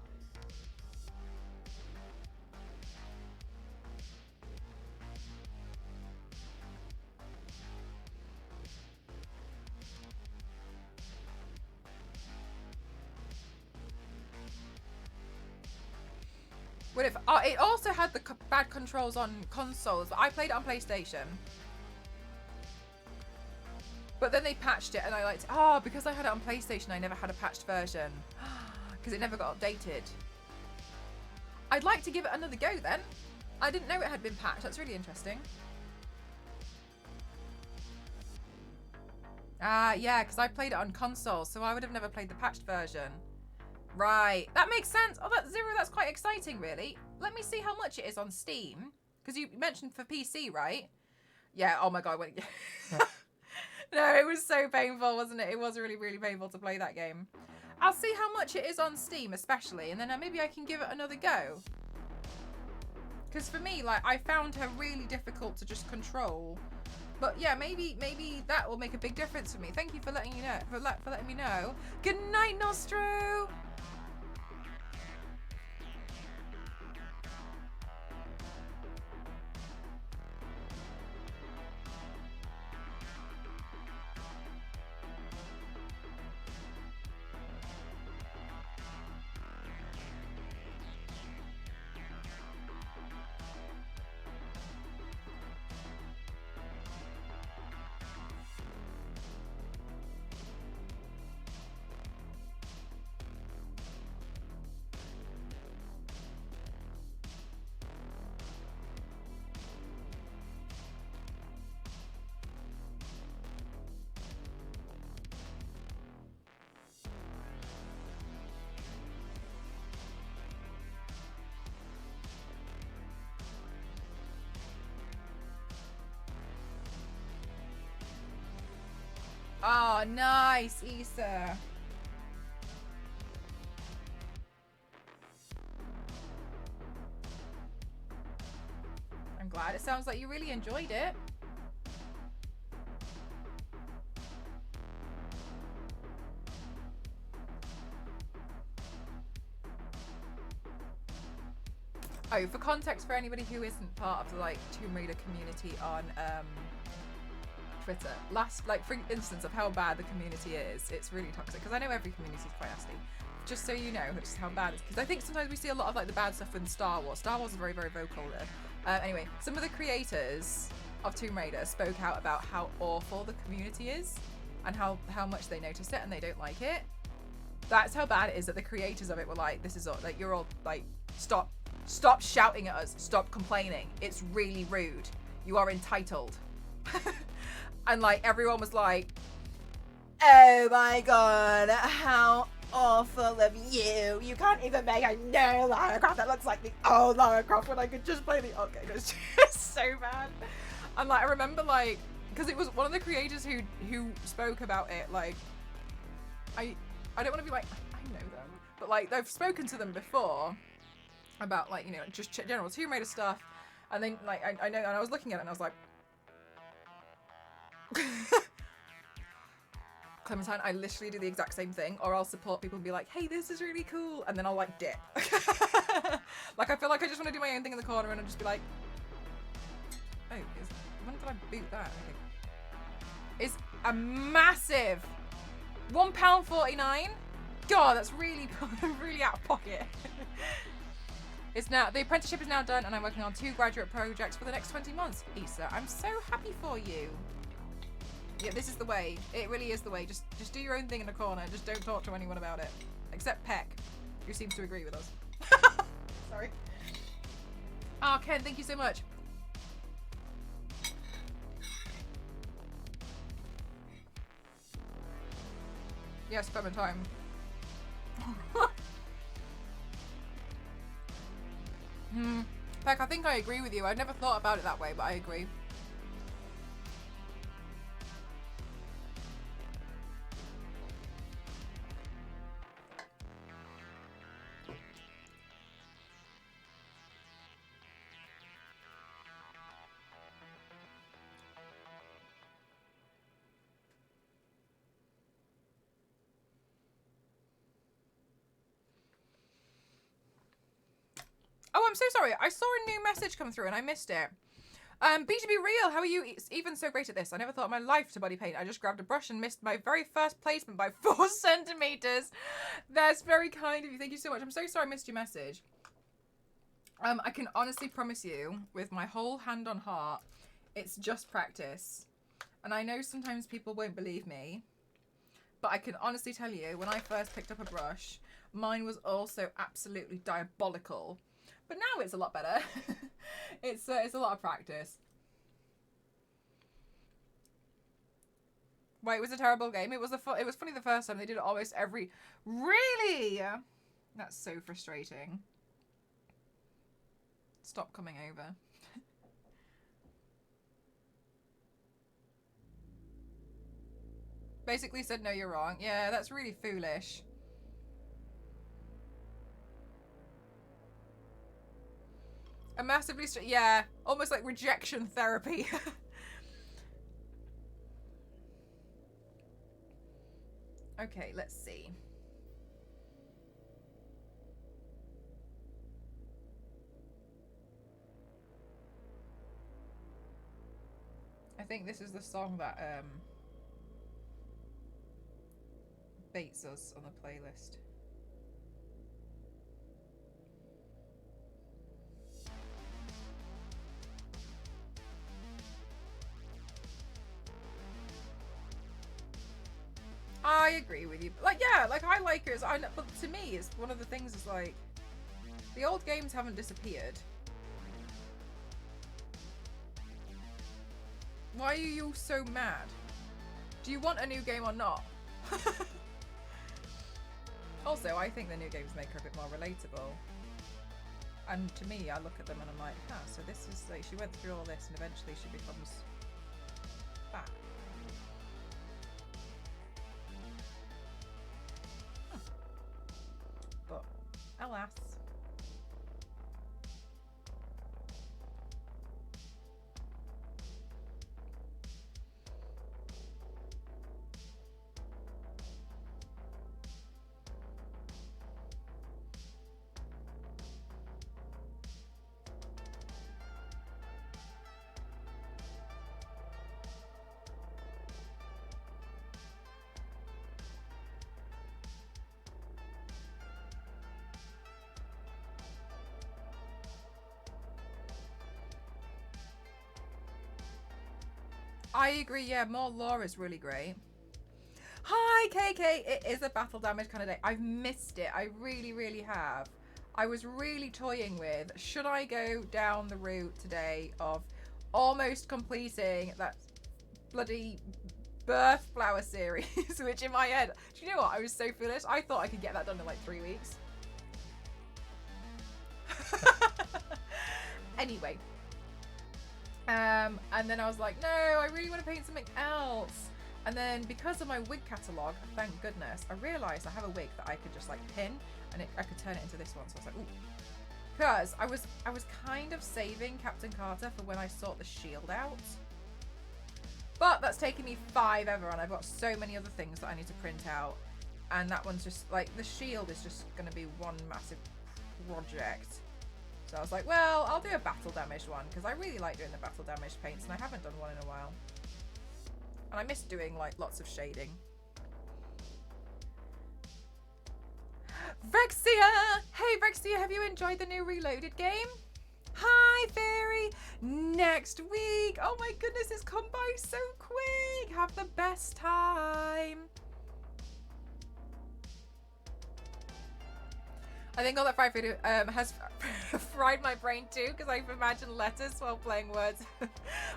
It also had the bad controls on consoles, but I played it on PlayStation. But then they patched it, and I liked it. Oh, because I had it on PlayStation, I never had a patched version. Because it never got updated. I'd like to give it another go then. I didn't know it had been patched. That's really interesting. Yeah, because I played it on console, so I would have never played the patched version. Right. That makes sense. Oh, that's quite exciting, really. Let me see how much it is on Steam. Because you mentioned for PC, right? Yeah, oh my god. No, it was so painful, wasn't it? It was really, really painful to play that game. I'll see how much it is on Steam, especially, and then maybe I can give it another go. Because for me, like, I found her really difficult to just control. But yeah, maybe that will make a big difference for me. Thank you for letting you know, for letting me know. Good night, Nostro. Oh, nice, Issa. I'm glad. It sounds like you really enjoyed it. Oh, for context, for anybody who isn't part of the like Tomb Raider community on Twitter, for instance of how bad the community is, it's really toxic. Because I know every community is quite nasty. Just so you know, just how bad it is. Because I think sometimes we see a lot of like the bad stuff in Star Wars. Star Wars is very, very vocal there. Anyway, some of the creators of Tomb Raider spoke out about how awful the community is and how much they notice it and they don't like it. That's how bad it is that the creators of it were like, this is all, like, you're all like, stop shouting at us, stop complaining. It's really rude. You are entitled. And like everyone was like, oh my god, how awful of you. You can't even make a new Lara Croft that looks like the old Lara Croft when I could just play the old game. It's just so bad. And like I remember like, because it was one of the creators who spoke about it, like I don't want to be like, I know them, but like I've spoken to them before about like, you know, just general Tomb Raider stuff, and then like I know, and I was looking at it and I was like Clementine, I literally do the exact same thing, or I'll support people and be like, hey, this is really cool, and then I'll like dip. Like I feel like I just want to do my own thing in the corner and I'll just be like, oh, when did I boot that? Okay. It's a massive £1.49. God, that's really really out of pocket. It's now, the apprenticeship is now done and I'm working on 2 graduate projects for the next 20 months. Issa, I'm so happy for you. Yeah, this is the way. It really is the way. Just do your own thing in the corner. Just don't talk to anyone about it. Except Peck, who seems to agree with us. Sorry. Oh, Ken, thank you so much. Yes, Clementine. Peck, I think I agree with you. I never thought about it that way, but I agree. Oh, I'm so sorry. I saw a new message come through and I missed it. B2B Real, how are you even so great at this? I never thought in my life to body paint. I just grabbed a brush and missed my very first placement by 4 centimeters. That's very kind of you. Thank you so much. I'm so sorry I missed your message. I can honestly promise you, with my whole hand on heart, it's just practice. And I know sometimes people won't believe me, but I can honestly tell you, when I first picked up a brush, mine was also absolutely diabolical. But now it's a lot better. It's a lot of practice. Wait, it was a terrible game. It was funny the first time. They did it almost every... Really? That's so frustrating. Stop coming over. Basically said, no, you're wrong. Yeah, that's really foolish. A massively... Yeah, almost like rejection therapy. Okay, let's see. I think this is the song that baits us on the playlist. I agree with you. Like, yeah, like I like it. But to me, it's one of the things is like the old games haven't disappeared. Why are you so mad? Do you want a new game or not? Also, I think the new games make her a bit more relatable. And to me, I look at them and I'm like, so this is like, she went through all this and eventually she becomes fat. But, alas. I agree, yeah, more lore is really great. Hi, KK! It is a battle damage kind of day. I've missed it. I really, really have. I was really toying with, should I go down the route today of almost completing that bloody Birth Flower series, which in my head, do you know what? I was so foolish. I thought I could get that done in like 3 weeks. Anyway. And then I was like, no, I really want to paint something else. And then because of my wig catalogue, thank goodness, I realised I have a wig that I could just like pin and I could turn it into this one. So I was like, ooh. Because I was kind of saving Captain Carter for when I sort the shield out. But that's taken me 5 ever and I've got so many other things that I need to print out. And that one's just like, the shield is just going to be one massive project. So I was like, well, I'll do a battle damage one because I really like doing the battle damage paints and I haven't done one in a while. And I miss doing like lots of shading. Vexia! Hey Vexia, have you enjoyed the new Reloaded game? Hi Fairy! Next week! Oh my goodness, it's come by so quick! Have the best time! I think all that fried food has fried my brain too, because I've imagined letters while playing Words.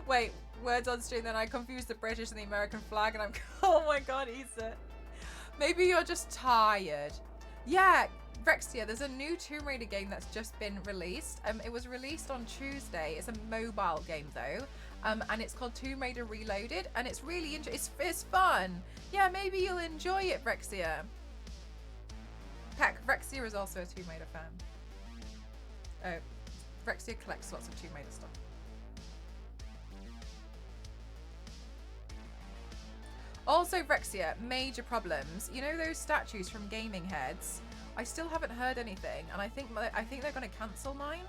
Wait, Words on stream, then I confused the British and the American flag, and I'm... Oh my god, Issa. Maybe you're just tired. Yeah, Vexia, there's a new Tomb Raider game that's just been released. It was released on Tuesday. It's a mobile game though, and it's called Tomb Raider Reloaded, and it's really it's fun. Yeah, maybe you'll enjoy it, Vexia. Heck, Vexia is also a Tomb Raider fan. Oh, Vexia collects lots of Tomb Raider stuff. Also, Vexia, major problems. You know those statues from Gaming Heads? I still haven't heard anything, and I think they're going to cancel mine.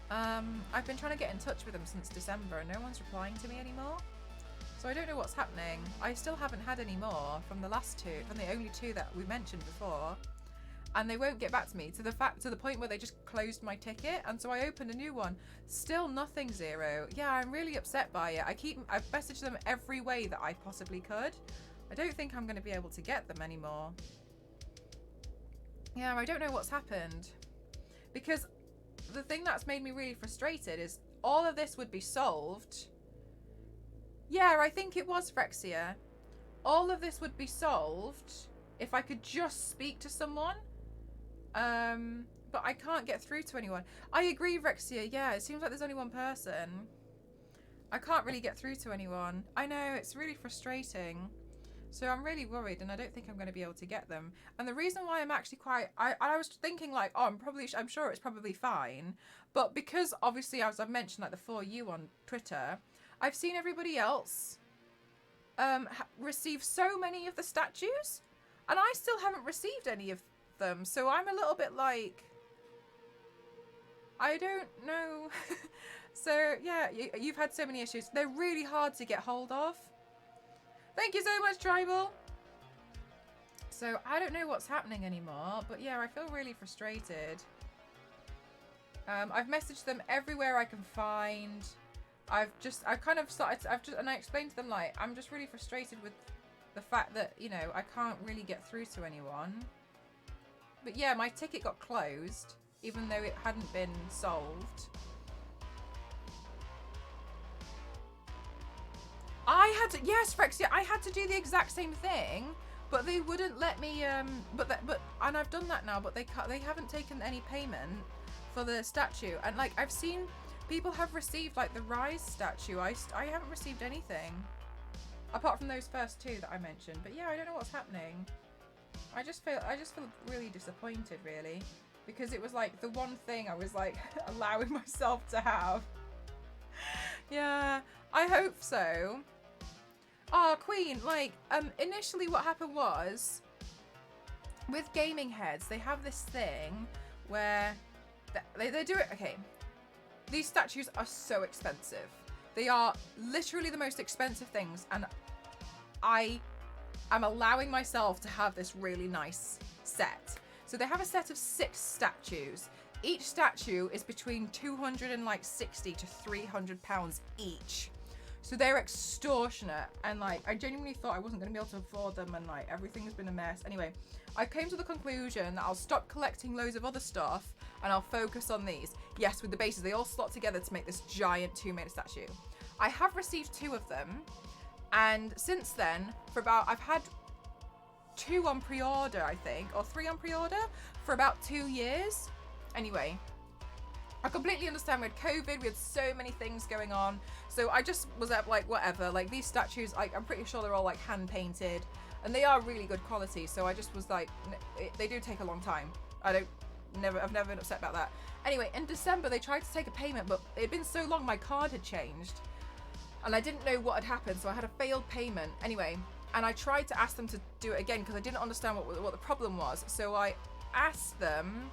I've been trying to get in touch with them since December, and no one's replying to me anymore. So I don't know what's happening. I still haven't had any more from the last two, from the only two that we mentioned before. and they won't get back to me to the point where they just closed my ticket, and so I opened a new one. Still nothing, Zero. Yeah, I'm really upset by it. I've messaged them every way that I possibly could. I don't think I'm going to be able to get them anymore. Yeah, I don't know what's happened. Because the thing that's made me really frustrated is all of this would be solved. Yeah, I think it was Phyrexia. All of this would be solved if I could just speak to someone. But I can't get through to anyone. I agree, Phyrexia. Yeah, it seems like there's only one person. I can't really get through to anyone. I know, it's really frustrating. So I'm really worried, and I don't think I'm going to be able to get them. And the reason why I'm actually I was thinking like, oh, I'm sure it's probably fine. But because obviously, as I've mentioned, like the 4U on Twitter, I've seen everybody else receive so many of the statues, and I still haven't received any of them. So I'm a little bit like, I don't know. So yeah, you've had so many issues. They're really hard to get hold of. Thank you so much, Tribal. So I don't know what's happening anymore, but yeah, I feel really frustrated. I've messaged them everywhere I can find. I explained to them, like, I'm just really frustrated with the fact that, you know, I can't really get through to anyone. But yeah, my ticket got closed, even though it hadn't been solved. Yes, Phyrexia, I had to do the exact same thing, but they wouldn't let me, and I've done that now, but they haven't taken any payment for the statue. And like, I've seen people have received like the Rise statue. I haven't received anything apart from those first two that I mentioned. But yeah, I don't know what's happening. I just feel really disappointed, really, because it was like the one thing I was like allowing myself to have. Yeah, I hope so. Oh, Queen, like, initially what happened was, with Gaming Heads, they have this thing where they do it, okay, these statues are so expensive. They are literally the most expensive things, and I am allowing myself to have this really nice set. So they have a set of 6 statues. Each statue is between 260 to 300 pounds each. So they're extortionate, and like, I genuinely thought I wasn't going to be able to afford them, and like, everything has been a mess. Anyway, I came to the conclusion that I'll stop collecting loads of other stuff and I'll focus on these. Yes, with the bases, they all slot together to make this giant 2-meter statue. I have received 2 of them, and since then, I've had 2 on pre-order, I think, or 3 on pre-order for about 2 years. Anyway, I completely understand. We had COVID, we had so many things going on. So I just was like, whatever. Like, these statues, I'm pretty sure they're all like hand painted, and they are really good quality. So I just was like, they do take a long time. I've never been upset about that. Anyway, in December, they tried to take a payment, but it had been so long, my card had changed, and I didn't know what had happened. So I had a failed payment. Anyway, and I tried to ask them to do it again because I didn't understand what the problem was. So I asked them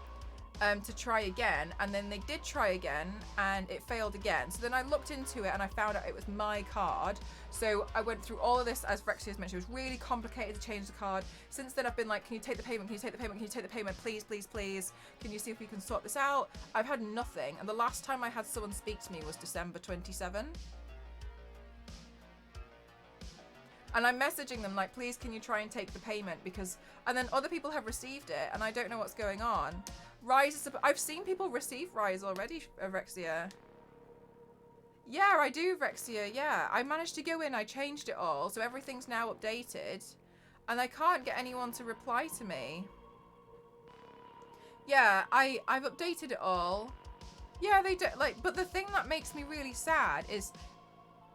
to try again, and then they did try again, and it failed again. So then I looked into it, and I found out it was my card. So I went through all of this, as Phyrexia has mentioned. It was really complicated to change the card. Since then, I've been like, can you take the payment? Can you take the payment? Can you take the payment? Please, please, please. Can you see if we can sort this out? I've had nothing, and the last time I had someone speak to me was December 27. And I'm messaging them like, please, can you try and take the payment? Because, and then other people have received it, and I don't know what's going on. Rise is, I've seen people receive Rise already, Phyrexia. Yeah, I do, Phyrexia, yeah. I managed to go in, I changed it all, so everything's now updated. And I can't get anyone to reply to me. Yeah, I've updated it all. Yeah, they do, like, but the thing that makes me really sad is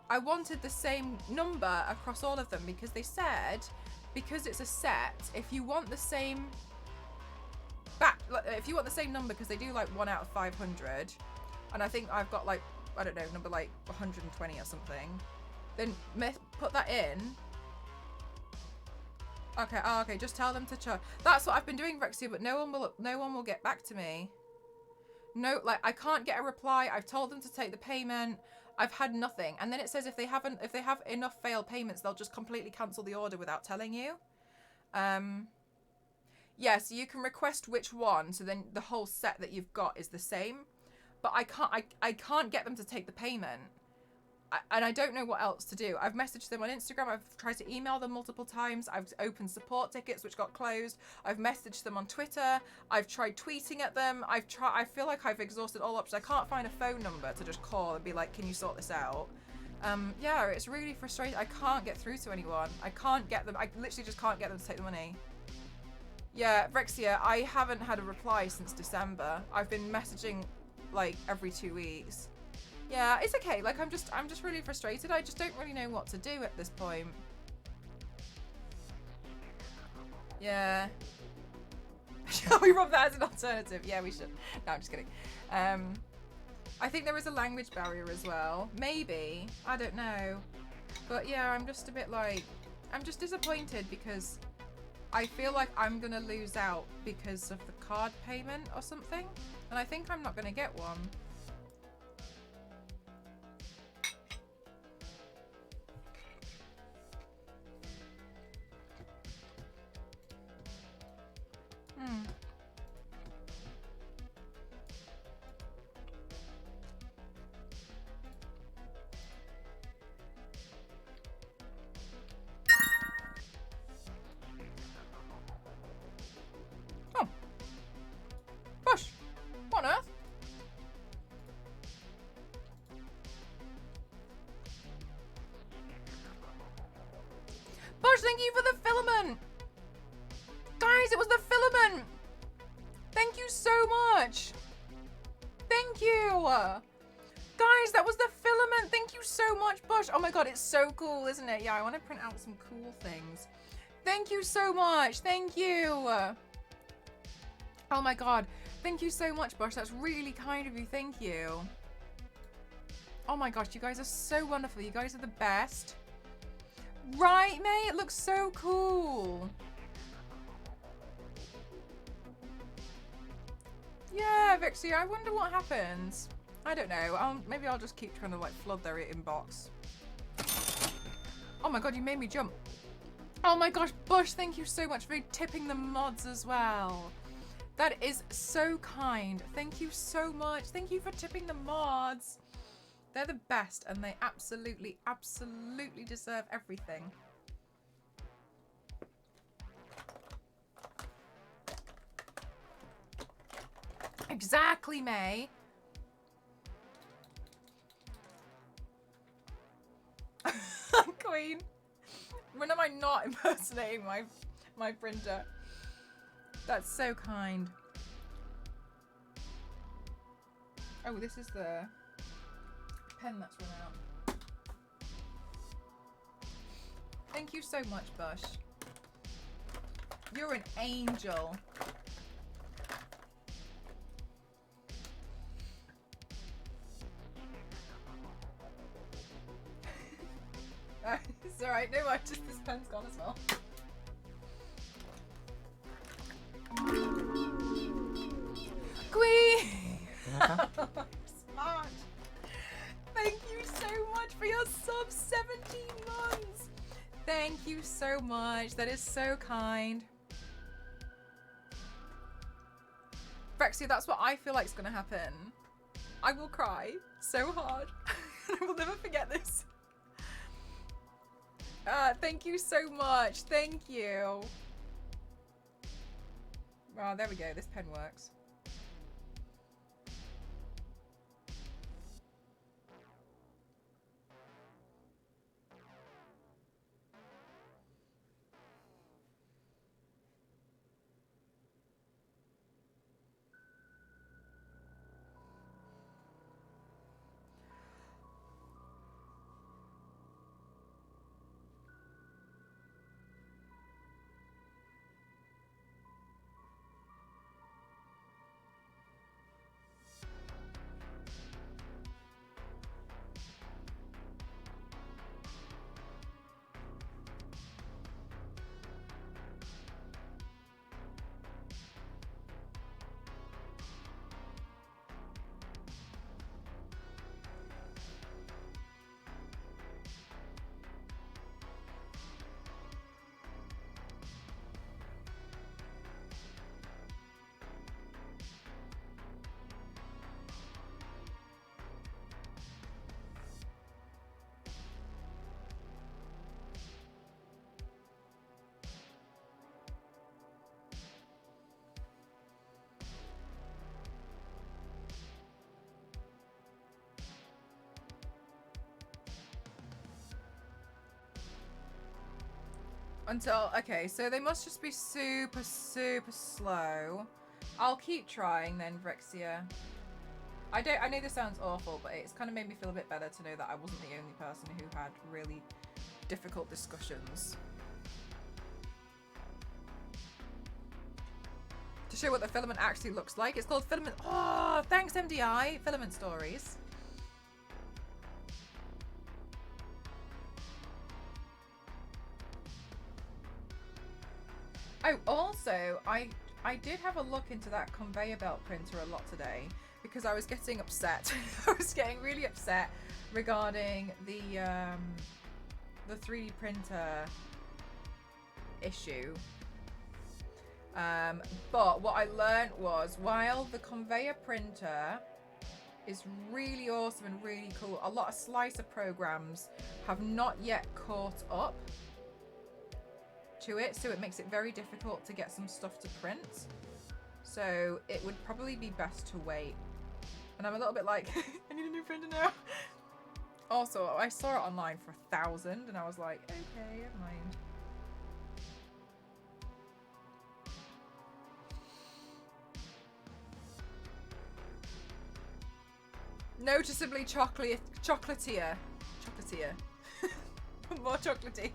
I wanted the same number across all of them, because they said, because it's a set, if you want the same number, because they do like 1 out of 500, and I think I've got like, I don't know, number like 120 or something, then put that in. Okay, oh, okay, just tell them to try. That's what I've been doing, Phyrexia, but no one will get back to me. No, like, I can't get a reply. I've told them to take the payment. I've had nothing. And then it says if they have enough failed payments, they'll just completely cancel the order without telling you. Yeah, so you can request which one, so then the whole set that you've got is the same. But I can't get them to take the payment. And I don't know what else to do. I've messaged them on Instagram. I've tried to email them multiple times. I've opened support tickets, which got closed. I've messaged them on Twitter. I've tried tweeting at them. I feel like I've exhausted all options. I can't find a phone number to just call and be like, can you sort this out? Yeah, it's really frustrating. I can't get through to anyone. I can't get them. I literally just can't get them to take the money. Yeah, Vrexia, I haven't had a reply since December. I've been messaging like every 2 weeks. Yeah, it's okay. Like I'm just really frustrated. I just don't really know what to do at this point. Yeah. Shall we rub that as an alternative? Yeah, we should. No, I'm just kidding. I think there is a language barrier as well. Maybe. I don't know. But yeah, I'm just a bit like, I'm just disappointed because I feel like I'm gonna lose out because of the card payment or something. And I think I'm not gonna get one. Oh. Bush. What on earth? Bush, thank you for the filament. Guys, it was the filament. Thank you so much. Thank you. Guys, that was the filament. Thank you so much, Bush. Oh my god, it's so cool, isn't it? Yeah, I want to print out some cool things. Thank you so much. Thank you. Oh my god. Thank you so much, Bush. That's really kind of you. Thank you. Oh my gosh, you guys are so wonderful. You guys are the best. Right, May? It looks so cool. Yeah, Vixie, I wonder what happens. I don't know. Maybe I'll just keep trying to like flood their inbox. Oh my god, you made me jump. Oh my gosh, Bush, thank you so much for tipping the mods as well. That is so kind. Thank you so much. Thank you for tipping the mods. They're the best and they absolutely, absolutely deserve everything. Exactly, May. Queen. When am I not impersonating my printer? That's so kind. Oh, this is the pen that's run out. Thank you so much, Bush. You're an angel. It's alright, no, just this pen's gone as well. Queen! Smart! Thank you so much for your sub 17 months! Thank you so much, that is so kind. Brexia, that's what I feel like is going to happen. I will cry so hard. I will never forget this. Thank you so much. Thank you. Oh, there we go. This pen works. Until, okay, so they must just be super, super slow. I'll keep trying then, Vrixia. I know this sounds awful, but it's kind of made me feel a bit better to know that I wasn't the only person who had really difficult discussions. To show what the filament actually looks like. It's called Filament. Oh, thanks MDI. Filament Stories. Oh, also, I did have a look into that conveyor belt printer a lot today because I was getting upset. I was getting really upset regarding the 3D printer issue. But what I learned was, while the conveyor printer is really awesome and really cool, a lot of slicer programs have not yet caught up to it, so it makes it very difficult to get some stuff to print. So it would probably be best to wait. And I'm a little bit like, I need a new printer now. Also, I saw it online for 1,000 and I was like, okay, never mind. Noticeably chocolatier. More chocolatey.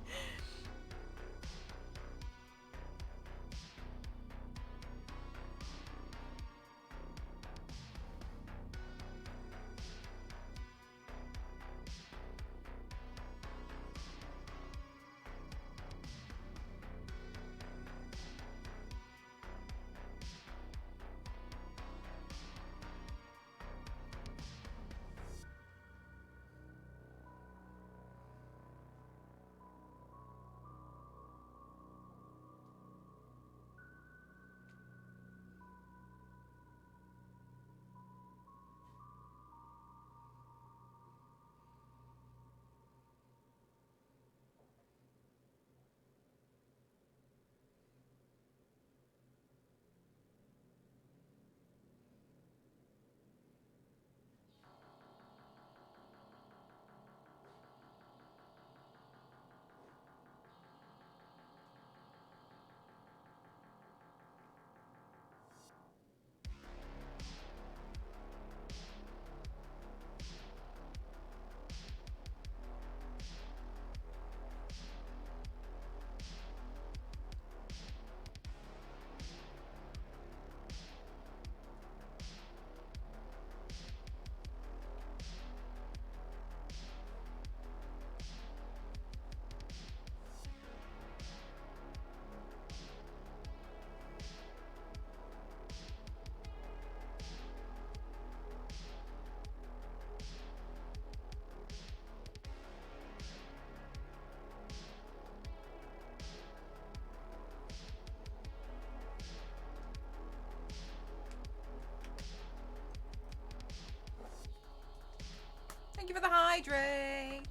Thank you for the hydrate.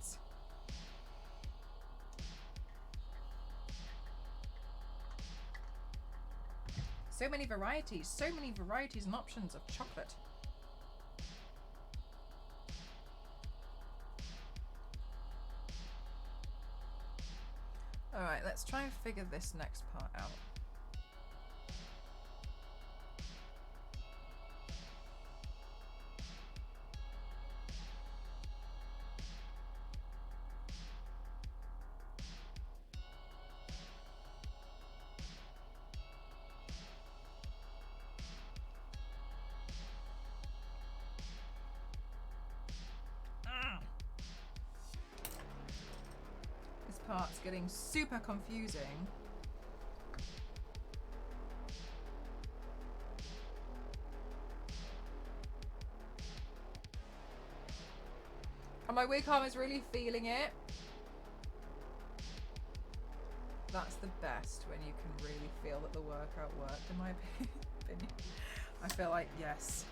So many varieties and options of chocolate. All right, let's try and figure this next part out. Part's getting super confusing. And my Wacom is really feeling it. That's the best, when you can really feel that the workout worked, in my opinion. I feel like, yes,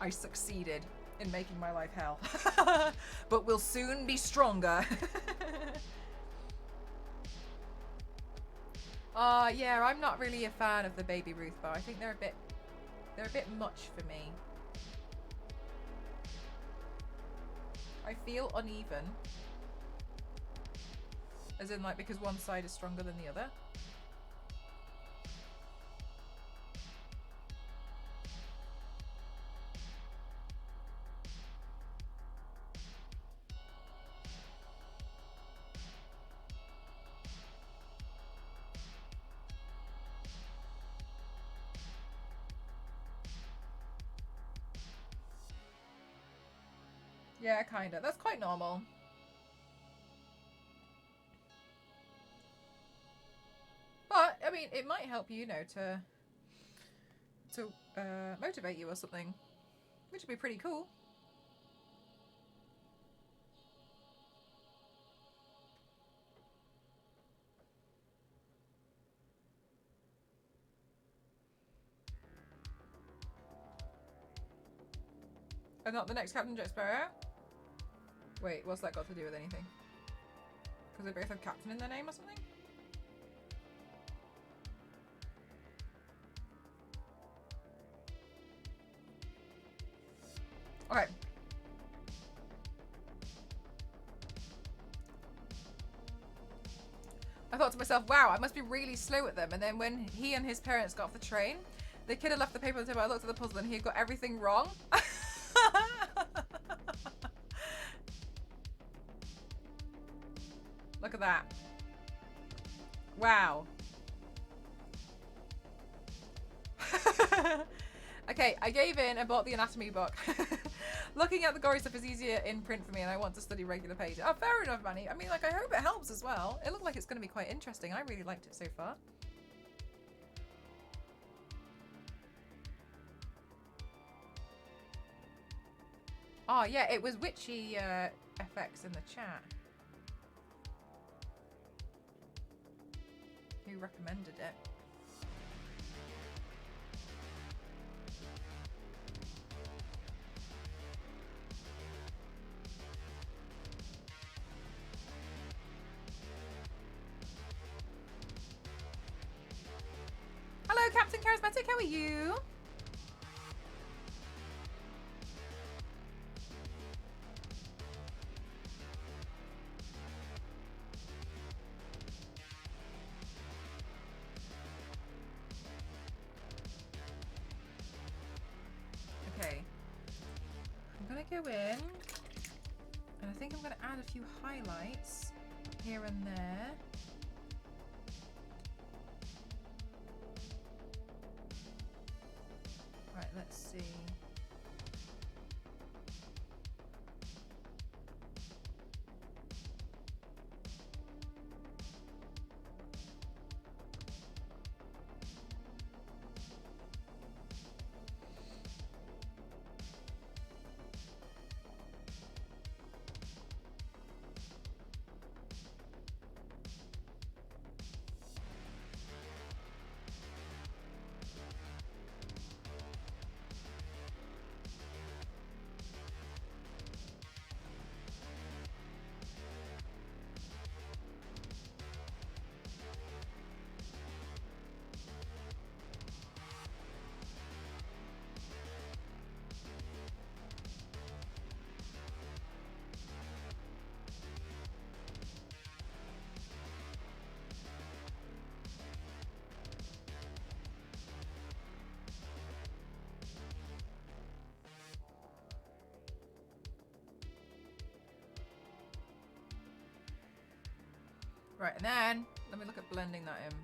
I succeeded in making my life hell. But we'll soon be stronger. Yeah, I'm not really a fan of the Baby Ruth bar. I think they're a bit much for me. I feel uneven. As in, like, because one side is stronger than the other. Yeah, kinda. That's quite normal. But, I mean, it might help you, you know, to motivate you or something. Which would be pretty cool. And not the next Captain Jack Sparrow? Wait, what's that got to do with anything? Because they both have Captain in their name or something? Okay. I thought to myself, wow, I must be really slow at them. And then when he and his parents got off the train, the kid had left the paper on the table. I looked at the puzzle and he had got everything wrong. Look at that. Wow. Okay, I gave in and bought the anatomy book. Looking at the gory stuff is easier in print for me and I want to study regular pages. Oh, fair enough, Manny. I mean, like, I hope it helps as well. It looked like it's going to be quite interesting. I really liked it so far. Oh, yeah, it was Witchy FX in the chat. Who recommended it? Hello, Captain Charismatic. How are you? Okay. I'm going to go in. And I think I'm going to add a few highlights here and there. Right, let's see. Right, and then let me look at blending that in.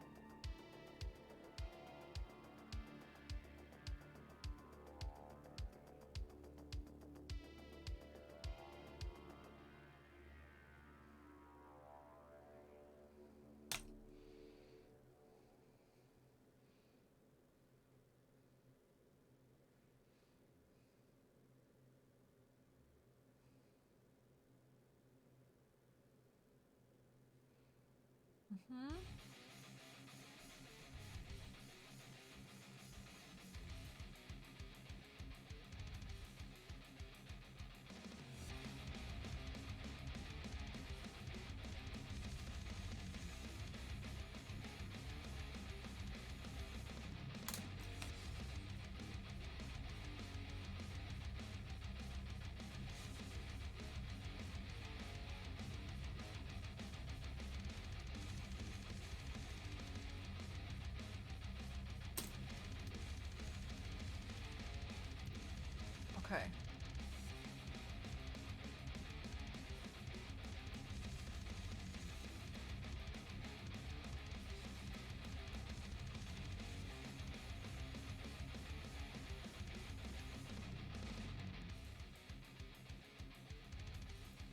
Mm-hmm. Okay.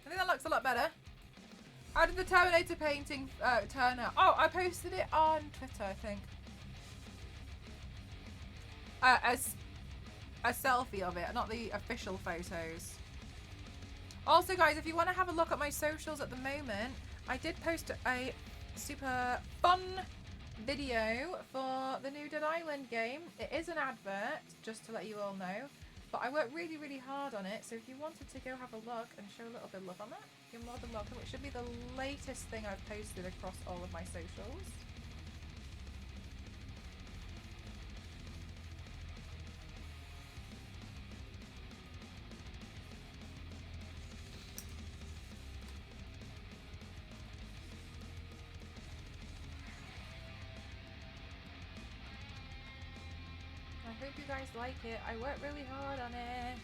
I think that looks a lot better. How did the Terminator painting turn out? Oh, I posted it on Twitter, I think. As a selfie of it, not the official photos. Also, guys, if you want to have a look at my socials at the moment, I did post a super fun video for the new Dead Island game. It is an advert, just to let you all know. But I worked really, really hard on it, so if you wanted to go have a look and show a little bit of love on that, you're more than welcome. It should be the latest thing I've posted across all of my socials. I hope you guys like it. I worked really hard on it.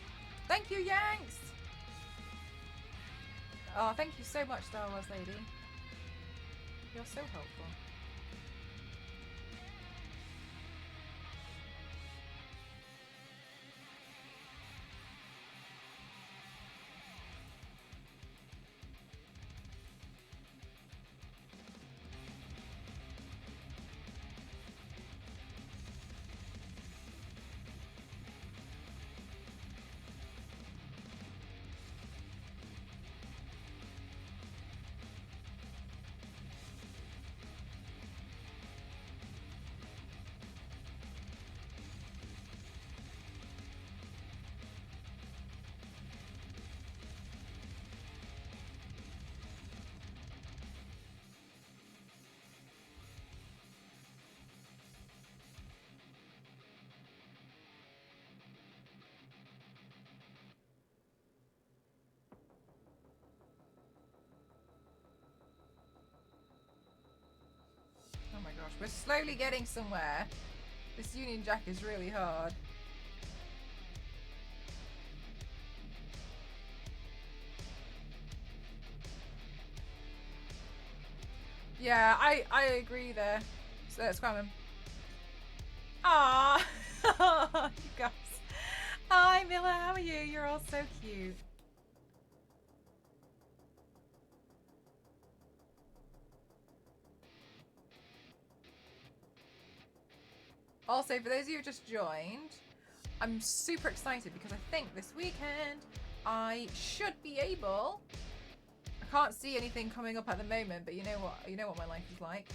Thank you, Yanks! Oh, thank you so much, Star Wars Lady. You're so helpful. Oh my gosh, we're slowly getting somewhere. This Union Jack is really hard. Yeah, I agree there. So let's grab him. Ah, you guys. Hi, Miller. How are you? You're all so cute. Also, for those of you who just joined, I'm super excited because I think this weekend I should be able. I can't see anything coming up at the moment, but you know what my life is like.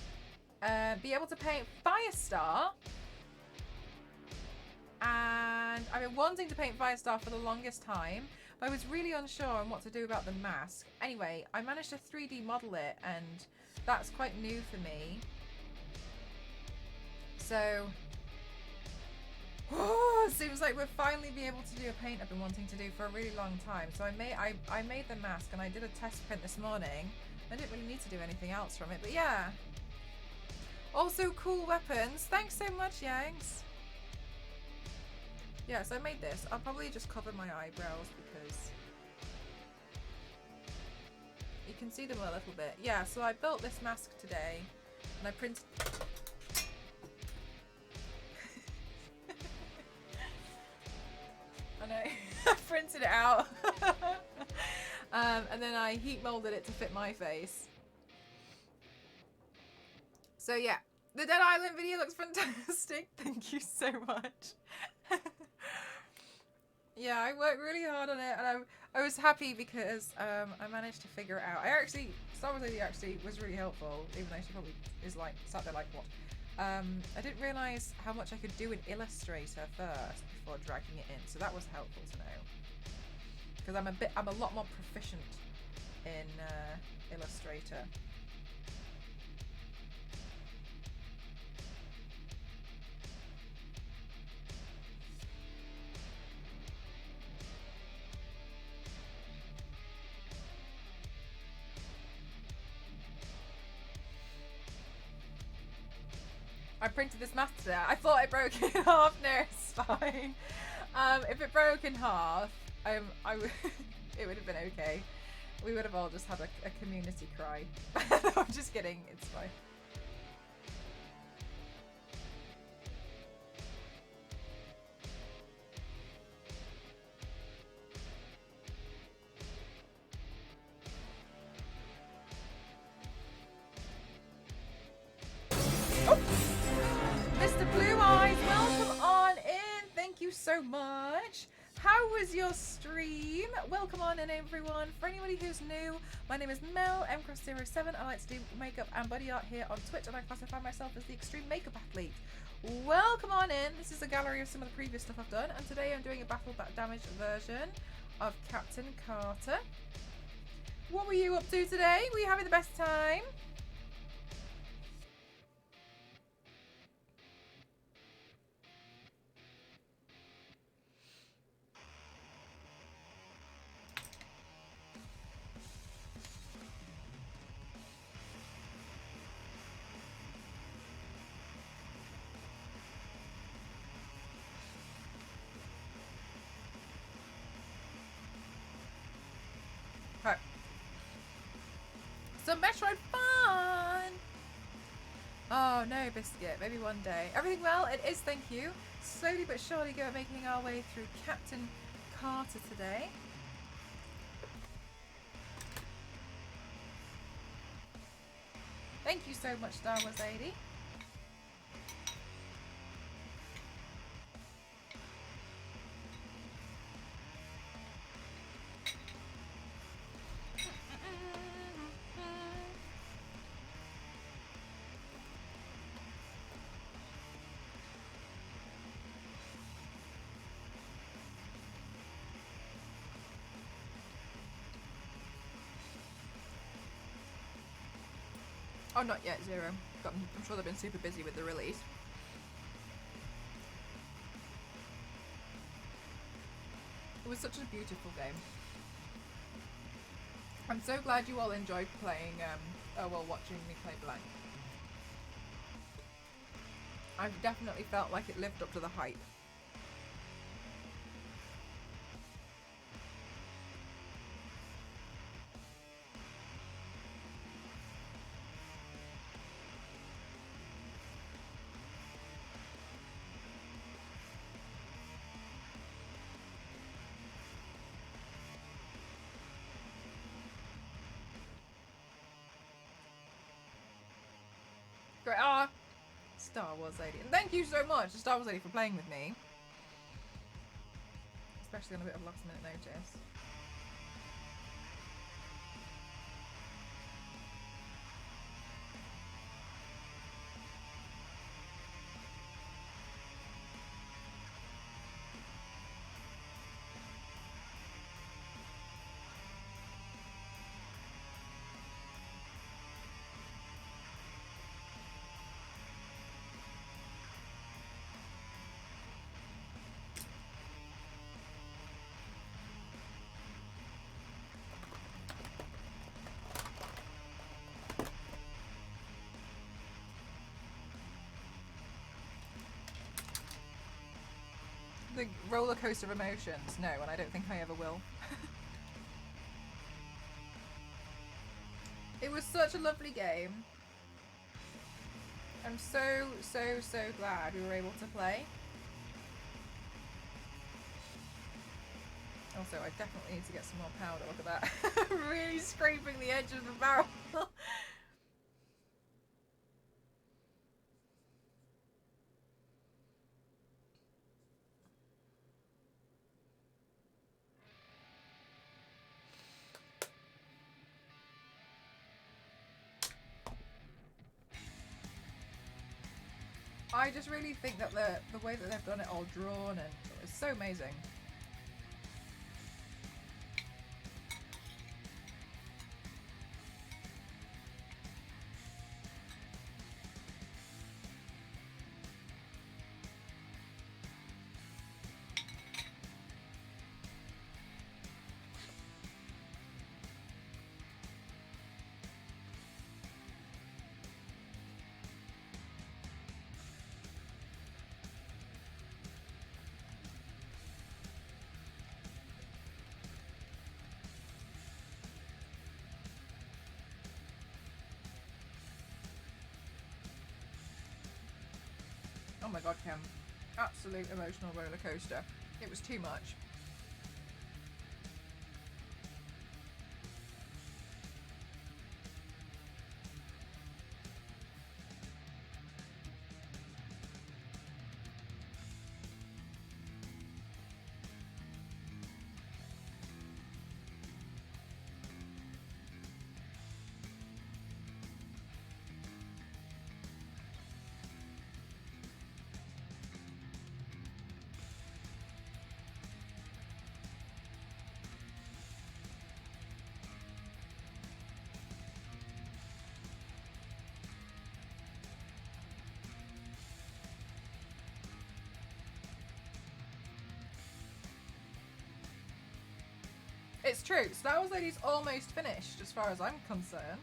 Be able to paint Firestar. And I've been wanting to paint Firestar for the longest time, but I was really unsure on what to do about the mask. Anyway, I managed to 3D model it, and that's quite new for me. So, seems like we'll finally be able to do a paint I've been wanting to do for a really long time. So I made the mask, and I did a test print this morning. I didn't really need to do anything else from it, but yeah. Also, cool weapons. Thanks so much, Yanks. Yeah, so I made this. I'll probably just cover my eyebrows because you can see them a little bit. Yeah, so I built this mask today and I printed... I know. I printed it out. And then I heat molded it to fit my face. So yeah, the Dead Island video looks fantastic. Thank you so much. Yeah, I worked really hard on it, and I was happy because I managed to figure it out. Star Wars Lady actually was really helpful, even though she probably is like sat there like, what? I didn't realise how much I could do in Illustrator first before dragging it in, so that was helpful to know. Because I'm a lot more proficient in Illustrator. I printed this mask today. I thought I broke it off. No, it's fine. If it broke in half, I would, it would have been okay. We would have all just had a community cry. No, I'm just kidding. It's fine. Oh! Mr. Blue Eyes, welcome on in. Thank you so much. How was your stream? Welcome on in, everyone. For anybody who's new, my name is Mel, mcross07. I like to do makeup and body art here on Twitch, and I classify myself as the Extreme Makeup Athlete. Welcome on in. This is a gallery of some of the previous stuff I've done, and today I'm doing a battle damaged version of Captain Carter. What were you up to today? Were you having the best time? Right. Some Metroid fun! Oh no, Biscuit. Maybe one day. Everything well? It is, thank you. Slowly but surely making our way through Captain Carter today. Thank you so much, Star Wars Lady. Oh, not yet, Zero. I'm sure they've been super busy with the release. It was such a beautiful game. I'm so glad you all enjoyed playing, watching me play Blank. I've definitely felt like it lived up to the hype. Great. Ah, Star Wars Lady. And thank you so much, Star Wars Lady, for playing with me. Especially on a bit of last minute notice. The roller coaster of emotions. No, and I don't think I ever will. It was such a lovely game. I'm so glad we were able to play. Also, I definitely need to get some more powder. Look at that. Really scraping the edge of the barrel. I just really think that the way that they've done it all drawn and it's so amazing. my god, Kim. Absolute emotional roller coaster. It was too much. It's true. Star Wars Lady's almost finished, as far as I'm concerned.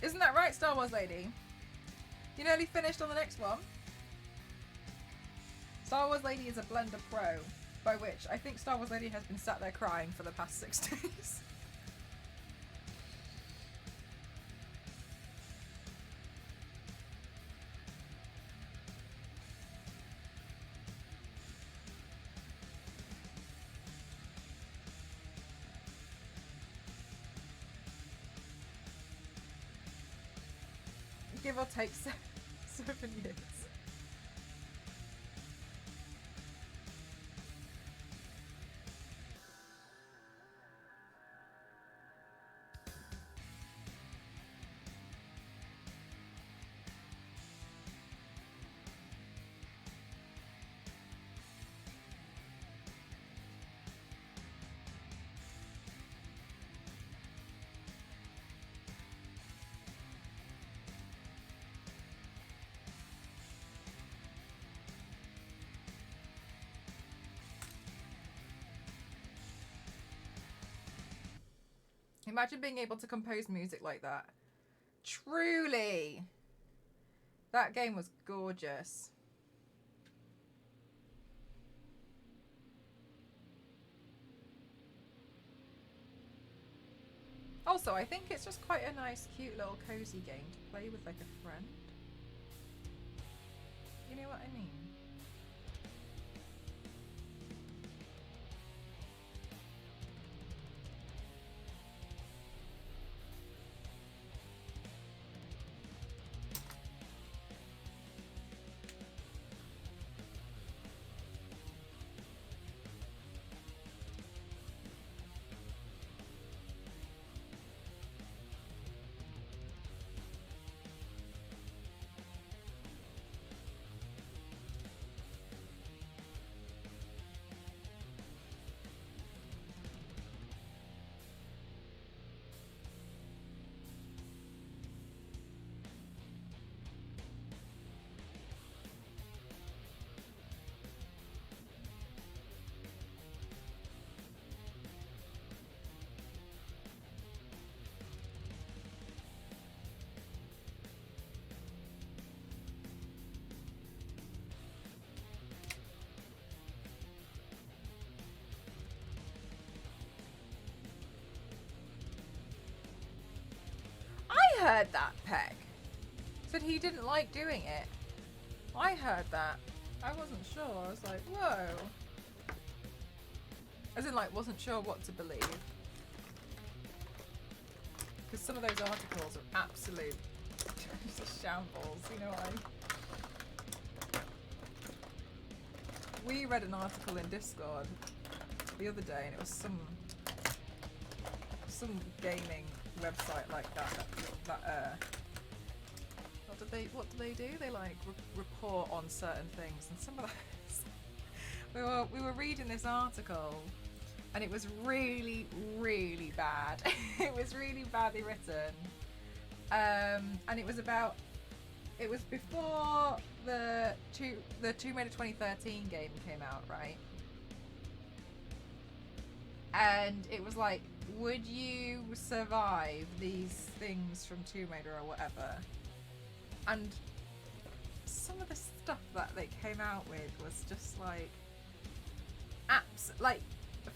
Isn't that right, Star Wars Lady? You nearly finished on the next one. Star Wars Lady is a Blender Pro, by which I think Star Wars Lady has been sat there crying for the past 6 days. Give or take 7 years. Imagine being able to compose music like that. Truly. That game was gorgeous. Also, I think it's just quite a nice, cute little cozy game to play with like a friend. You know what I mean? I heard that, Peg. Said he didn't like doing it. I heard that. I wasn't sure. I was like, whoa. As in, like, wasn't sure what to believe. Because some of those articles are absolute shambles, you know what We read an article in Discord the other day, and it was some gaming website like that what do they do? They like report on certain things, and some of those we were reading this article, and it was really, really bad. It was really badly written, and it was before the Tomb Raider 2013 game came out, right? And it was like, would you survive these things from Tomb Raider or whatever? And stuff that they came out with was just like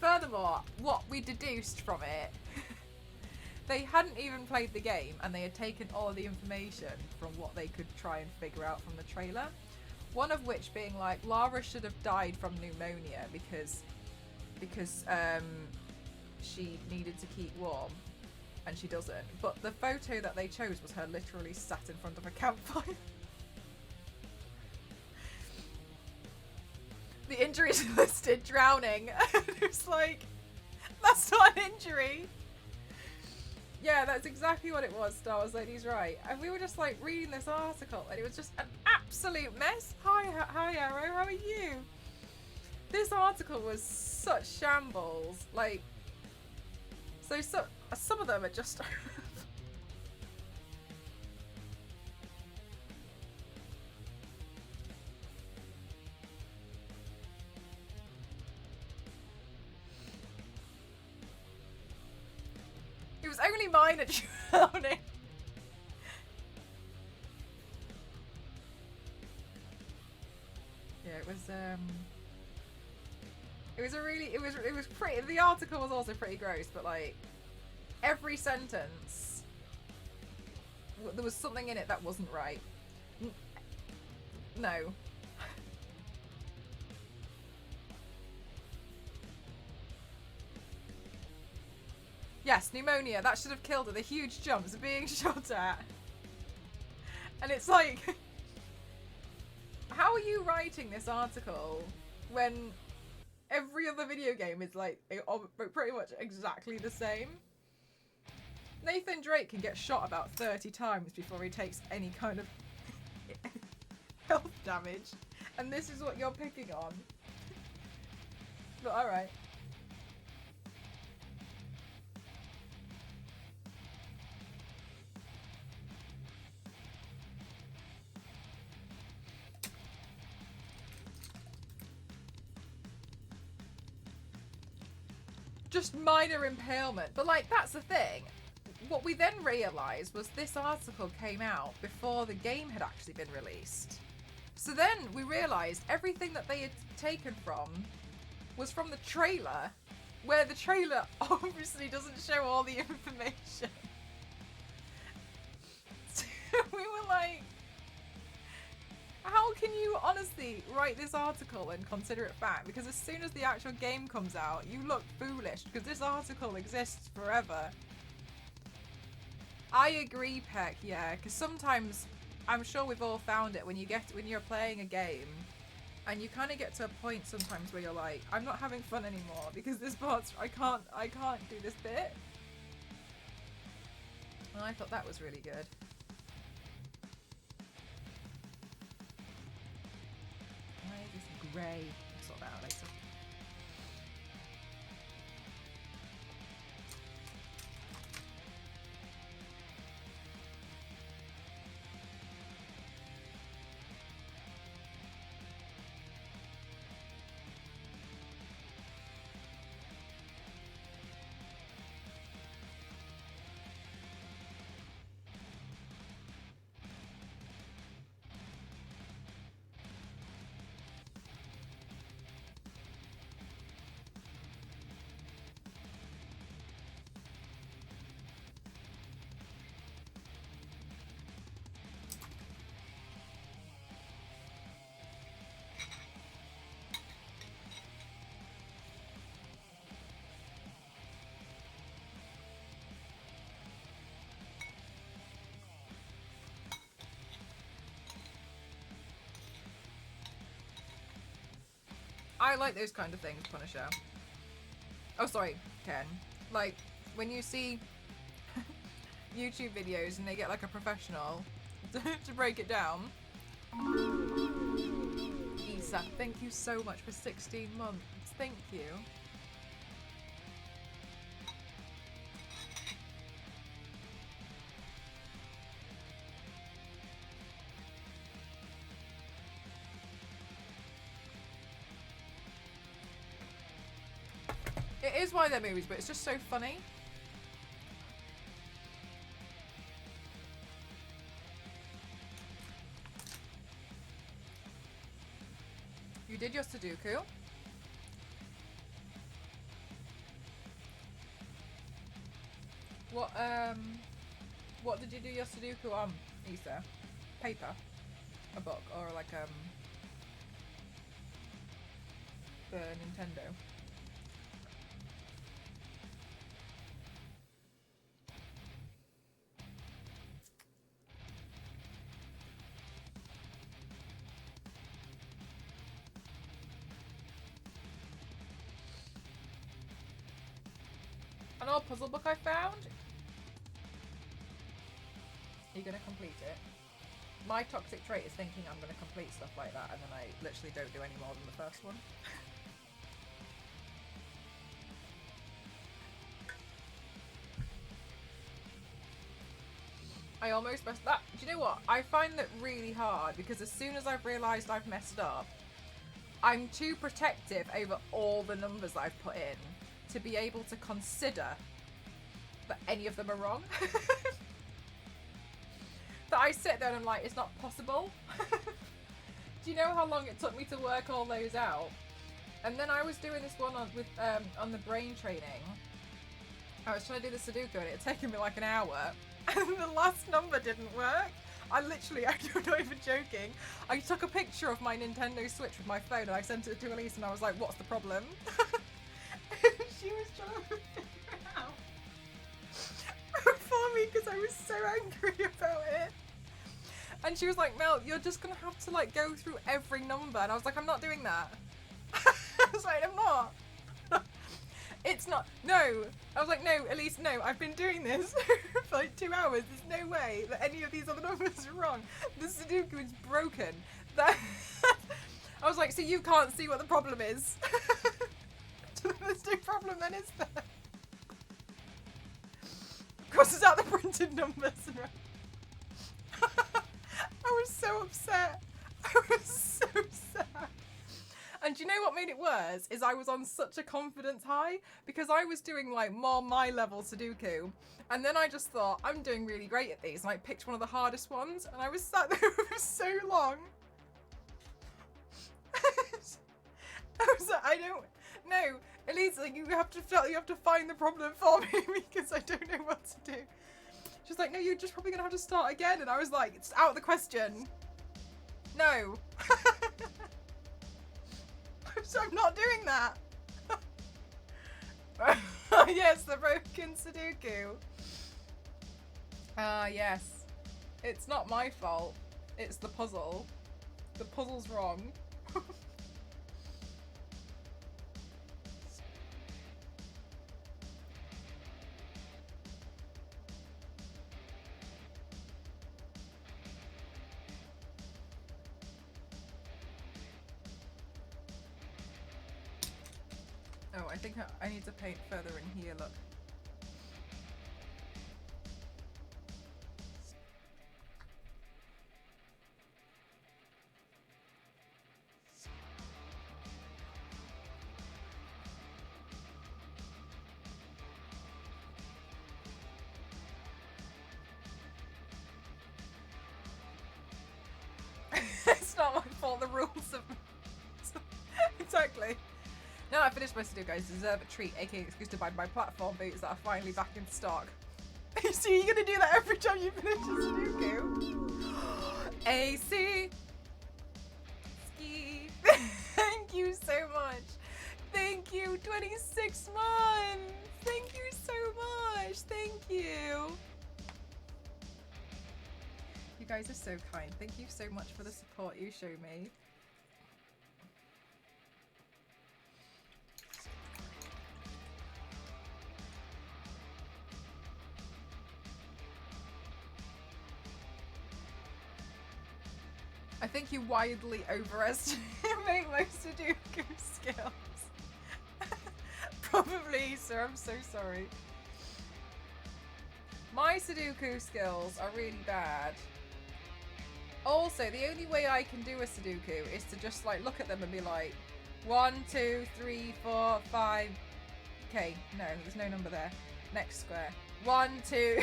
furthermore, what we deduced from it, they hadn't even played the game and they had taken all the information from what they could try and figure out from the trailer. One of which being like Lara should have died from pneumonia because she needed to keep warm, and she doesn't. But the photo that they chose was her literally sat in front of a campfire. The injuries listed: drowning. It's like, that's not an injury. Yeah, that's exactly what it was. Star Wars Lady's right. And we were just like reading this article and it was just an absolute mess. Hi Arrow, how are you? This article was such shambles. Like, so some of them are just it was only minor drowning. Yeah, it was pretty, the article was also pretty gross, but like every sentence there was something in it that wasn't right. No. Yes, pneumonia, that should have killed her. The huge jumps are being shot at. And it's like, how are you writing this article when every other video game is like pretty much exactly the same? Nathan Drake can get shot about 30 times before he takes any kind of health damage. And this is what you're picking on. But alright. Just minor impalement. But like, that's the thing. What we then realised was this article came out before the game had actually been released. So then we realised everything that they had taken from was from the trailer, where the trailer obviously doesn't show all the information. So we were like, how can you honestly write this article and consider it fact? Because as soon as the actual game comes out, you look foolish because this article exists forever. I agree, Peck, yeah, because sometimes, I'm sure we've all found it, when you're playing a game, and you kind of get to a point sometimes where you're like, I'm not having fun anymore, because this part's, I can't do this bit. And I thought that was really good. Why is this grey? I'll sort that out later. I like those kind of things, Punisher. Oh, sorry, Ken. Like, when you see YouTube videos and they get like a professional to break it down. Isa, thank you so much for 16 months. Thank you. It is why they're movies, but it's just so funny. You did your Sudoku. What did you do your Sudoku on, Issa? Paper? A book? Or like, the Nintendo? An old puzzle book I found. Are you going to complete it? My toxic trait is thinking I'm going to complete stuff like that, and then I literally don't do any more than the first one. I almost messed that. Do you know what? I find that really hard because as soon as I've realised I've messed up, I'm too protective over all the numbers I've put in to be able to consider that any of them are wrong. That I sit there and I'm like, it's not possible. Do you know how long it took me to work all those out? And then I was doing this one on the brain training. I was trying to do the Sudoku and it had taken me like an hour. And the last number didn't work. I'm not even joking. I took a picture of my Nintendo Switch with my phone and I sent it to Elise and I was like, what's the problem? She was trying to figure it out for me because I was so angry about it. And she was like, Mel, you're just going to have to like go through every number. And I was like, I'm not doing that. I was like, I'm not. It's not. No. I was like, no, Elise, no. I've been doing this for like 2 hours. There's no way that any of these other numbers are wrong. The Sudoku is broken. I was like, so you can't see what the problem is. There's no problem then, is there? Crosses out the printed numbers. I was so upset. I was so sad. And do you know what made it worse? Is I was on such a confidence high because I was doing like more my level Sudoku. And then I just thought, I'm doing really great at these. And I picked one of the hardest ones. And I was sat there for so long. I was like, I don't know. Elise, like, you have to find the problem for me because I don't know what to do. She's like, no, you're just probably gonna have to start again. And I was like, it's out of the question. No. So I'm not doing that. Yes, the broken Sudoku. Yes. It's not my fault. It's the puzzle. The puzzle's wrong. Oh, I think I need to paint further in here, look. It's not my fault, the rules of... Exactly. Now I finished my Sudoku, guys, deserve a treat, aka excuse to buy my platform boots that are finally back in stock. So you're gonna do that every time you finish a Sudoku? AC! Ski! Thank you so much! Thank you! 26 months! Thank you so much! Thank you! You guys are so kind. Thank you so much for the support you show me. I think you widely overestimate my Sudoku skills. Probably, sir. I'm so sorry. My Sudoku skills are really bad. Also, the only way I can do a Sudoku is to just like look at them and be like, 1, 2, 3, 4, 5. Okay, no, there's no number there. Next square. 1, 2.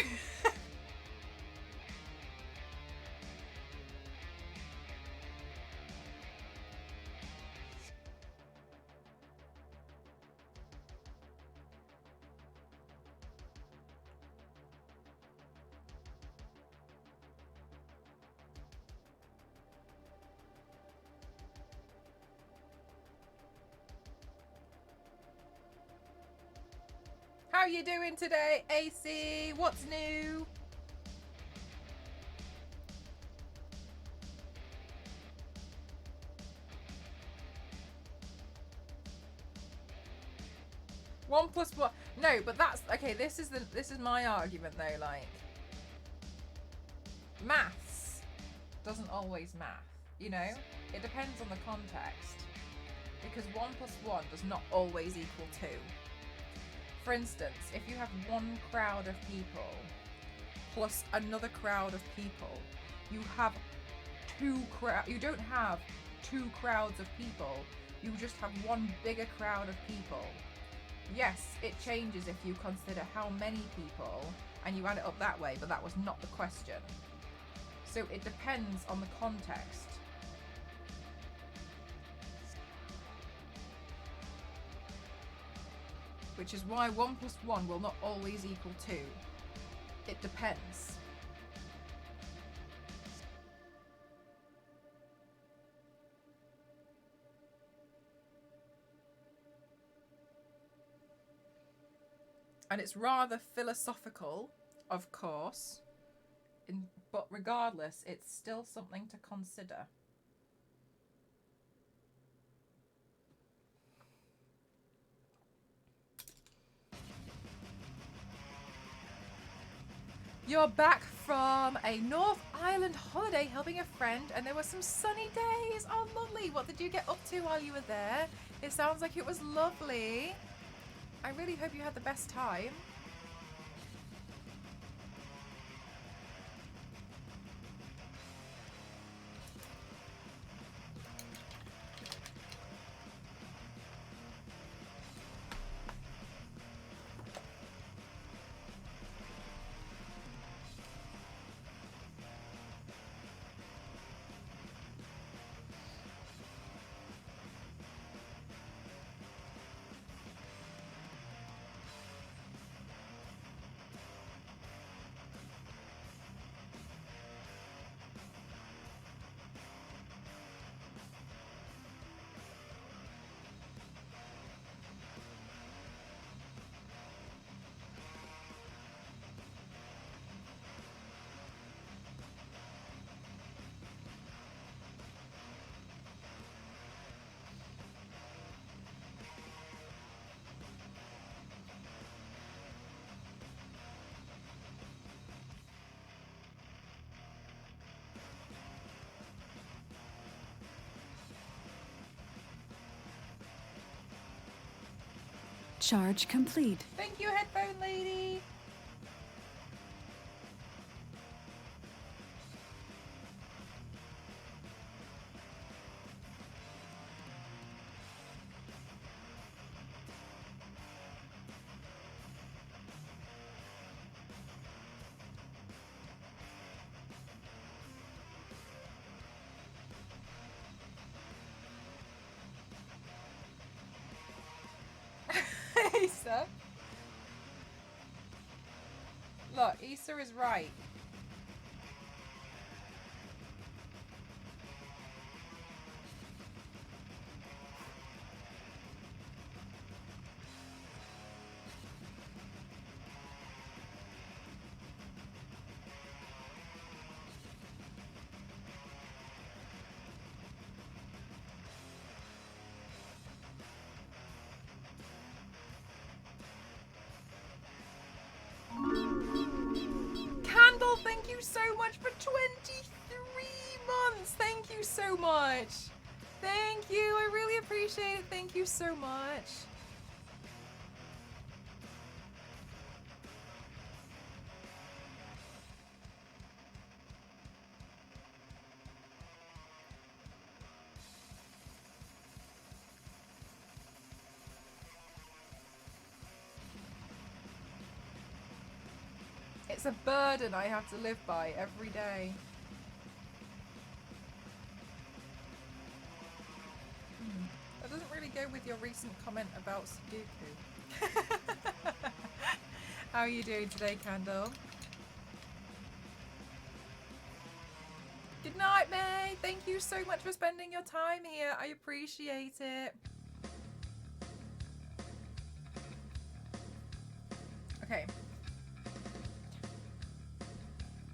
you doing today, AC? What's new? One plus one. No, but that's okay. This is my argument though. Like, maths doesn't always math. You know, it depends on the context. Because 1 plus 1 does not always equal 2. For instance, if you have one crowd of people plus another crowd of people, you have you don't have two crowds of people, you just have one bigger crowd of people. Yes, it changes if you consider how many people and you add it up that way, but that was not the question. So it depends on the context. Which is why 1 plus 1 will not always equal 2. It depends. And it's rather philosophical, of course, but regardless, it's still something to consider. You're back from a North Island holiday helping a friend, and there were some sunny days. Oh, lovely. What did you get up to while you were there? It sounds like it was lovely. I really hope you had the best time. Charge complete. Thank you, headphone lady. Issa. Look, Issa is right. Candle, thank you so much for 23 months. Thank you so much. Thank you. I really appreciate it. Thank you so much. It's a burden I have to live by every day. That doesn't really go with your recent comment about Sudoku. How are you doing today, Candle? Good night, May. Thank you so much for spending your time here. I appreciate it. Okay.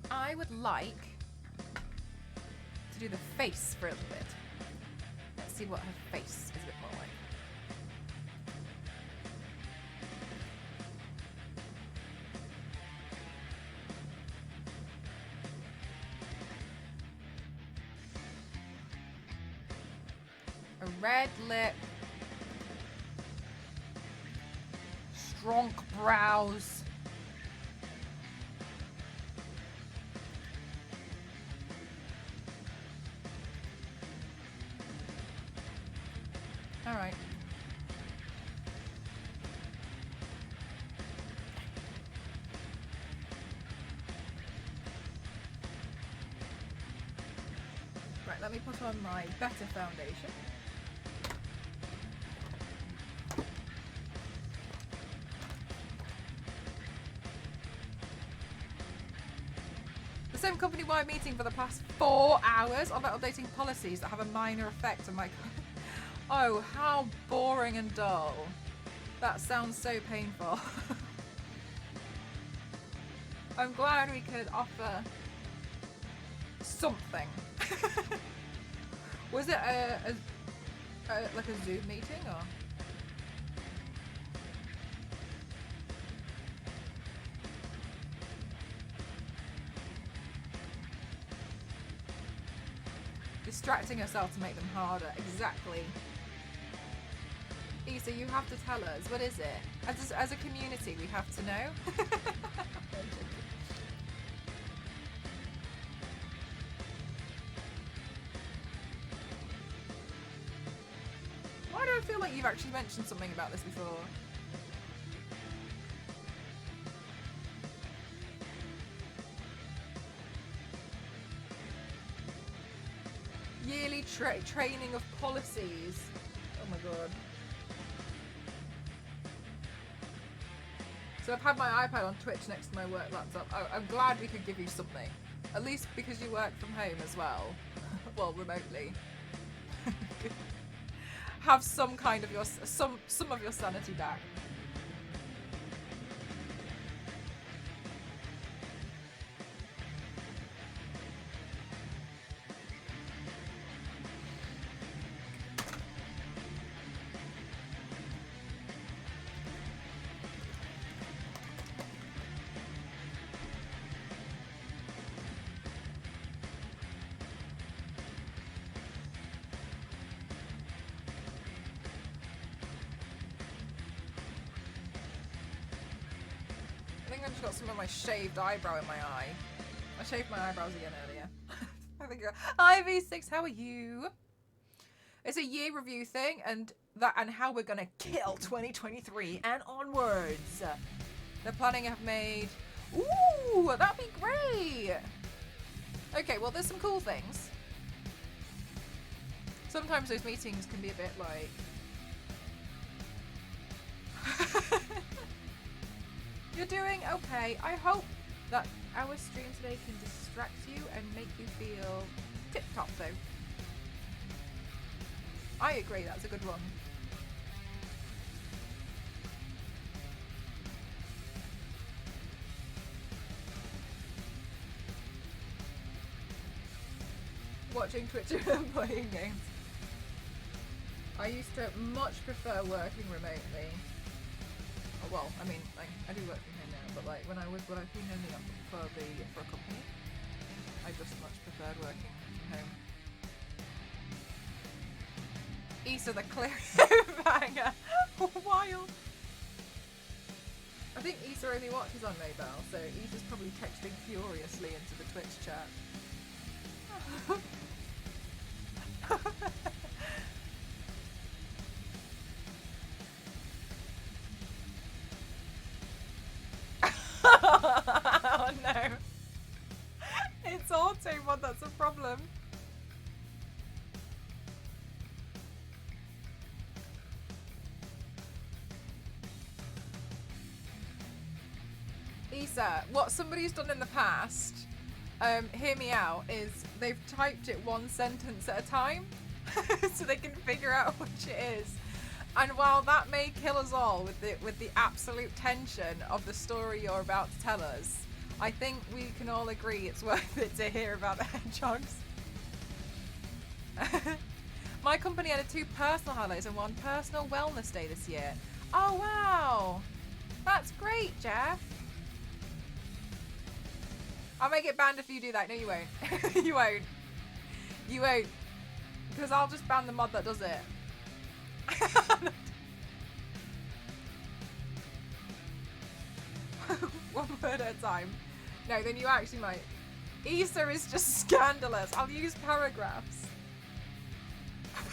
I would like to do the face for a little bit. Let's see what her face is a bit more like. A red lip. Strong brows. All right. Right, let me put on my better foundation. The same company-wide meeting for the past 4 hours about updating policies that have a minor effect on my... Oh, how boring and dull. That sounds so painful. I'm glad we could offer something. Was it like a Zoom meeting or? Distracting herself to make them harder. Exactly. Issa, you have to tell us. What is it? As a community, we have to know. Why do I feel like you've actually mentioned something about this before? Yearly training of policies. Oh my god. So I've had my iPad on Twitch next to my work laptop. I'm glad we could give you something. At least because you work from home as well. Well, remotely. Have some kind of your some of your sanity back. I just got some of my shaved eyebrow in my eye. I shaved my eyebrows again earlier. I think hi V6, how are you? It's a year review thing and how we're gonna kill 2023 and onwards. The planning I've made. Ooh, that'd be great. Okay, well there's some cool things. Sometimes those meetings can be a bit like You're doing okay. I hope that our stream today can distract you and make you feel tip-top though. I agree, that's a good one. Watching Twitch and playing games. I used to much prefer working remotely. Well, I mean, I do work from home now, but like when I was working only for a company, I just much preferred working from home. Issa the cliffhanger. Wild. I think Issa only watches on mobile, so Issa's probably texting furiously into the Twitch chat. Oh no. It's auto mod, that's a problem. Issa, what somebody's done in the past, hear me out, is they've typed it one sentence at a time so they can figure out which it is. And while that may kill us all with the absolute tension of the story you're about to tell us, I think we can all agree it's worth it to hear about the hedgehogs. My company had 2 personal holidays and 1 personal wellness day this year. Oh wow! That's great, Jeff. I'll make it banned if you do that. No, you won't. You won't. You won't. Because I'll just ban the mod that does it. One word at a time. No, then you actually might. Easter is just scandalous. I'll use paragraphs.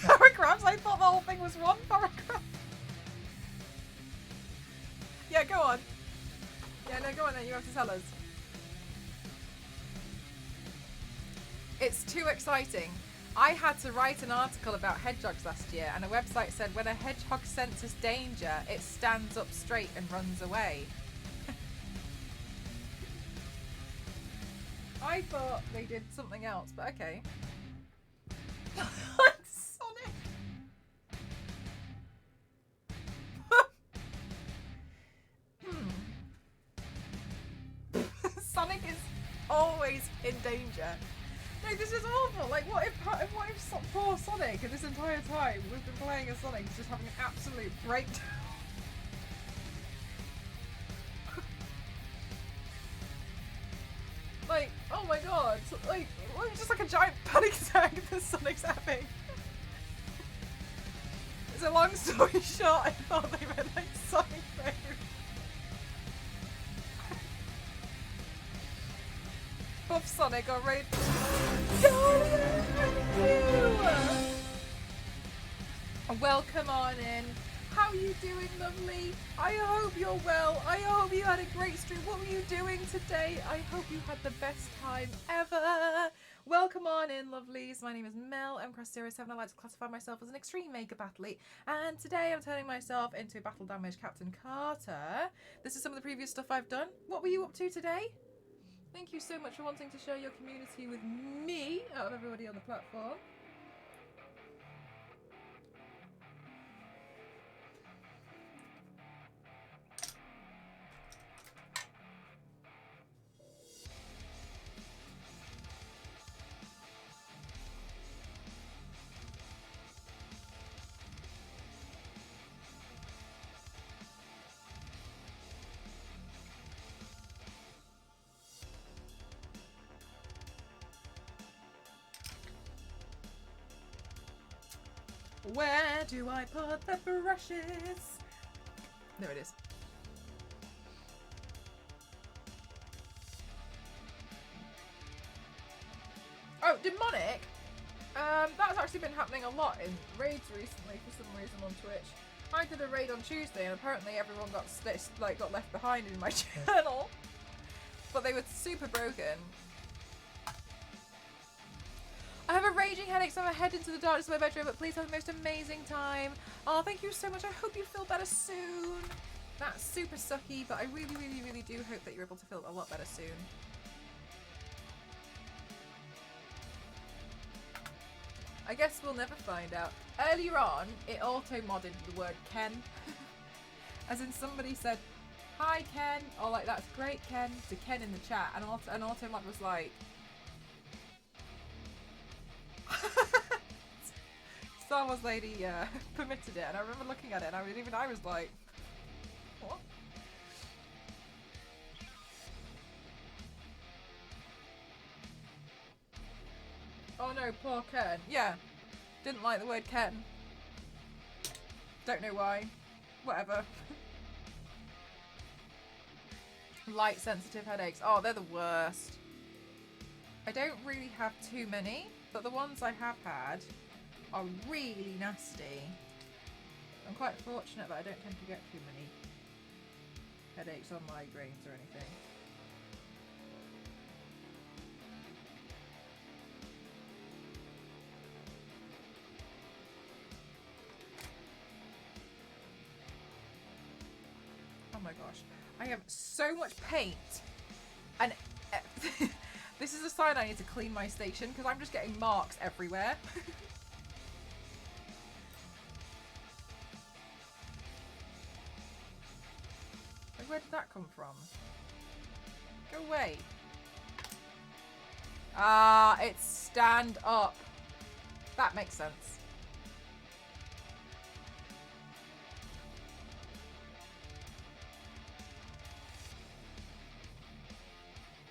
Paragraphs? I thought the whole thing was 1 paragraph. Yeah, go on. Yeah, no, go on then. You have to tell us. It's too exciting. I had to write an article about hedgehogs last year, and a website said when a hedgehog senses danger, it stands up straight and runs away. I thought they did something else, but okay. Sonic! Sonic is always in danger. No, this is awful. Like, what if poor Sonic, in this entire time we've been playing as Sonic, is just having an absolute breakdown? Like, oh my god, like, it's just like a giant panic attack that Sonic's having. It's a long story short, I thought they meant like Sonic food. Buff Sonic or Raid. Welcome on in. How are you doing, lovely? I hope you're well. I hope you had a great stream. What were you doing today? I hope you had the best time ever. Welcome on in, lovelies. My name is Mel. I'm Cross07. I like to classify myself as an extreme makeup athlete. And today I'm turning myself into Battle Damage Captain Carter. This is some of the previous stuff I've done. What were you up to today? Thank you so much for wanting to share your community with me out of everybody on the platform. Where do I put the brushes? There it is. Oh, Demonic? That's actually been happening a lot in raids recently for some reason on Twitch. I did a raid on Tuesday and apparently everyone got left behind in my channel. But they were super broken. I have a raging headache, so I'm head into the darkness of my bedroom, but please have the most amazing time. Oh, thank you so much. I hope you feel better soon. That's super sucky, but I really, really, really do hope that you're able to feel a lot better soon. I guess we'll never find out. Earlier on, it auto-modded the word Ken. As in somebody said, "Hi, Ken," or like, "That's great, Ken," to Ken in the chat, and auto-mod was like, Star Wars lady permitted it, and I remember looking at it, and I was like, what? Oh no, poor Ken. Yeah, didn't like the word Ken. Don't know why. Whatever. Light sensitive headaches. Oh, they're the worst. I don't really have too many, but the ones I have had are really nasty. I'm quite fortunate that I don't tend to get too many headaches or migraines or anything. Oh my gosh. I have so much paint and this is a sign I need to clean my station because I'm just getting marks everywhere. where did that come from? Go away. Ah, it's stand up. That makes sense.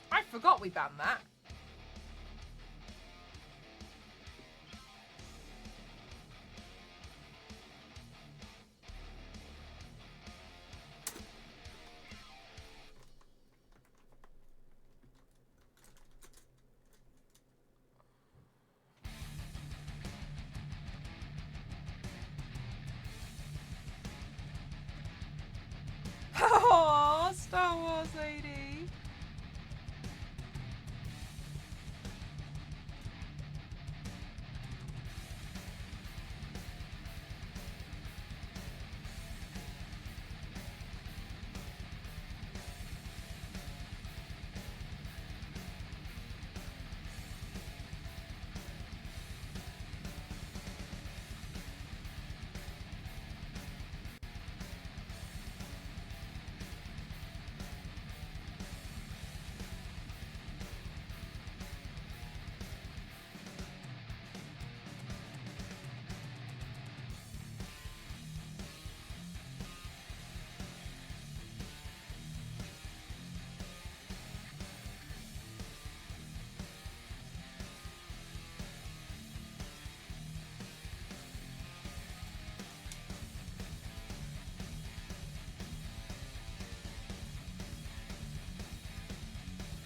I forgot we banned that. Oh, Star Wars lady.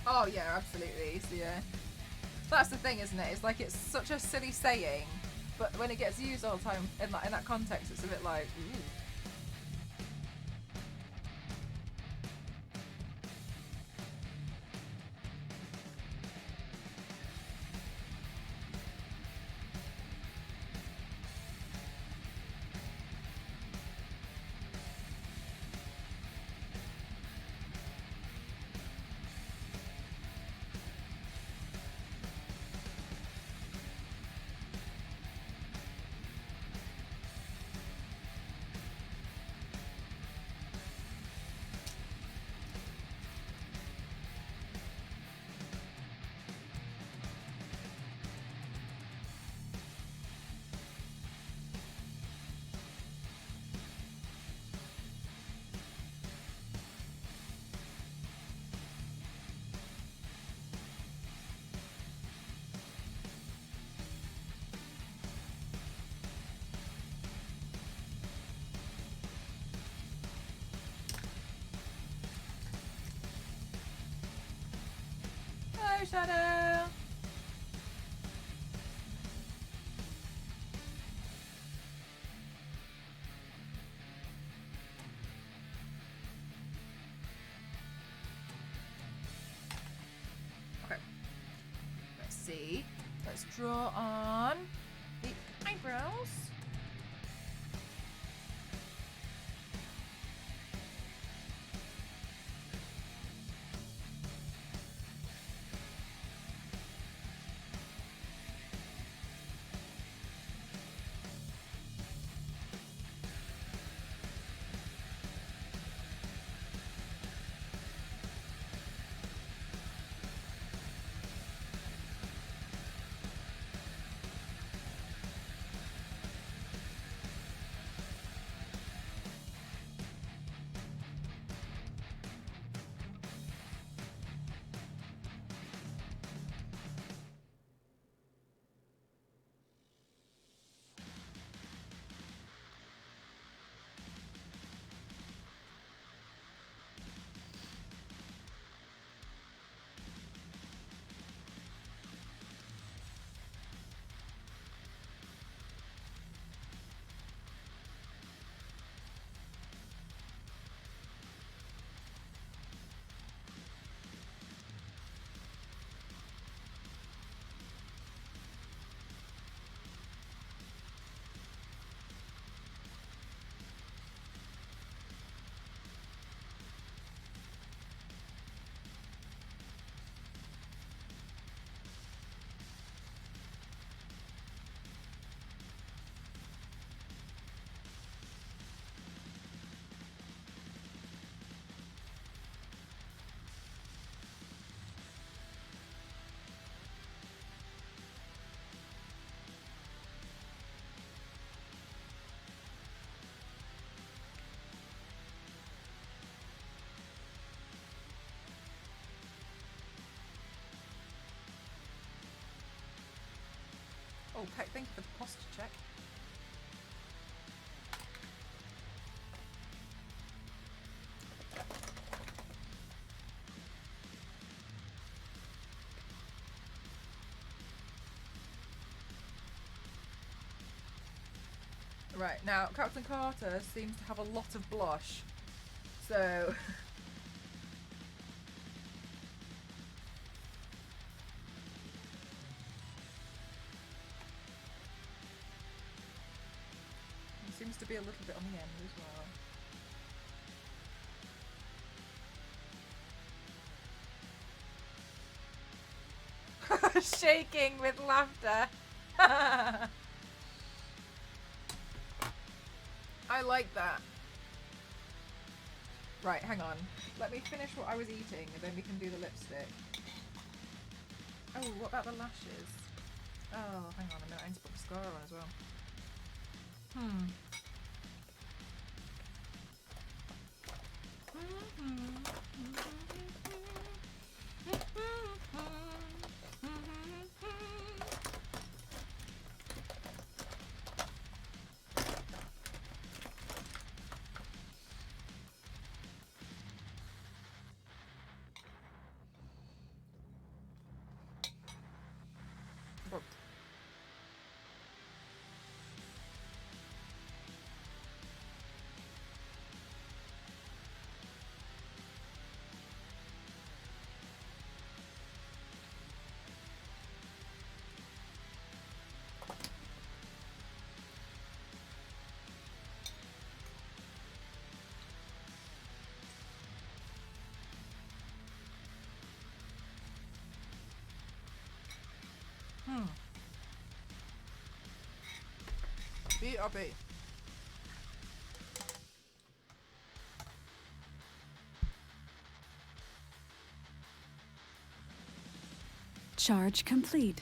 Oh yeah, absolutely. So yeah, that's the thing, isn't it? It's like it's such a silly saying, but when it gets used all the time in that context, it's a bit like, ooh. Hello, Shadow. Okay. Let's see. Let's draw on the eyebrows. Oh, Peck, thank you for the posture check. Right, now Captain Carter seems to have a lot of blush. So he seems to be a little bit on the end as well. Shaking with laughter. I like that. Right, hang on. Let me finish what I was eating and then we can do the lipstick. Oh, what about the lashes? Oh, hang on a minute. I need to put mascara on as well. B or B? Charge complete.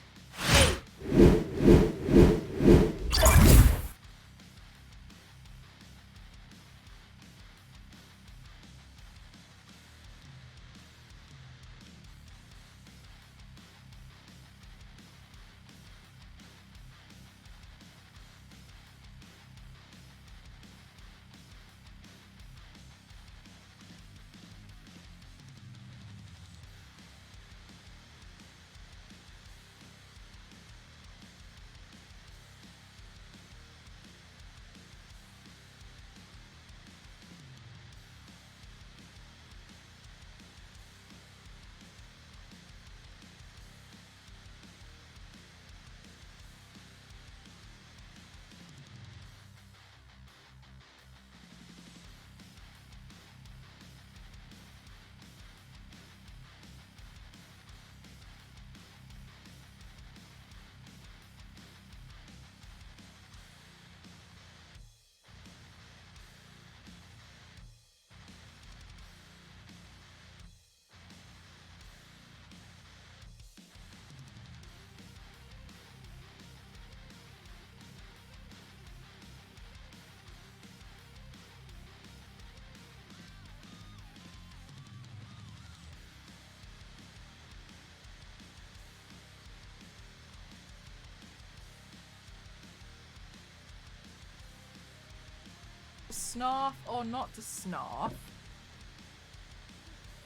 Snarf or not to snarf?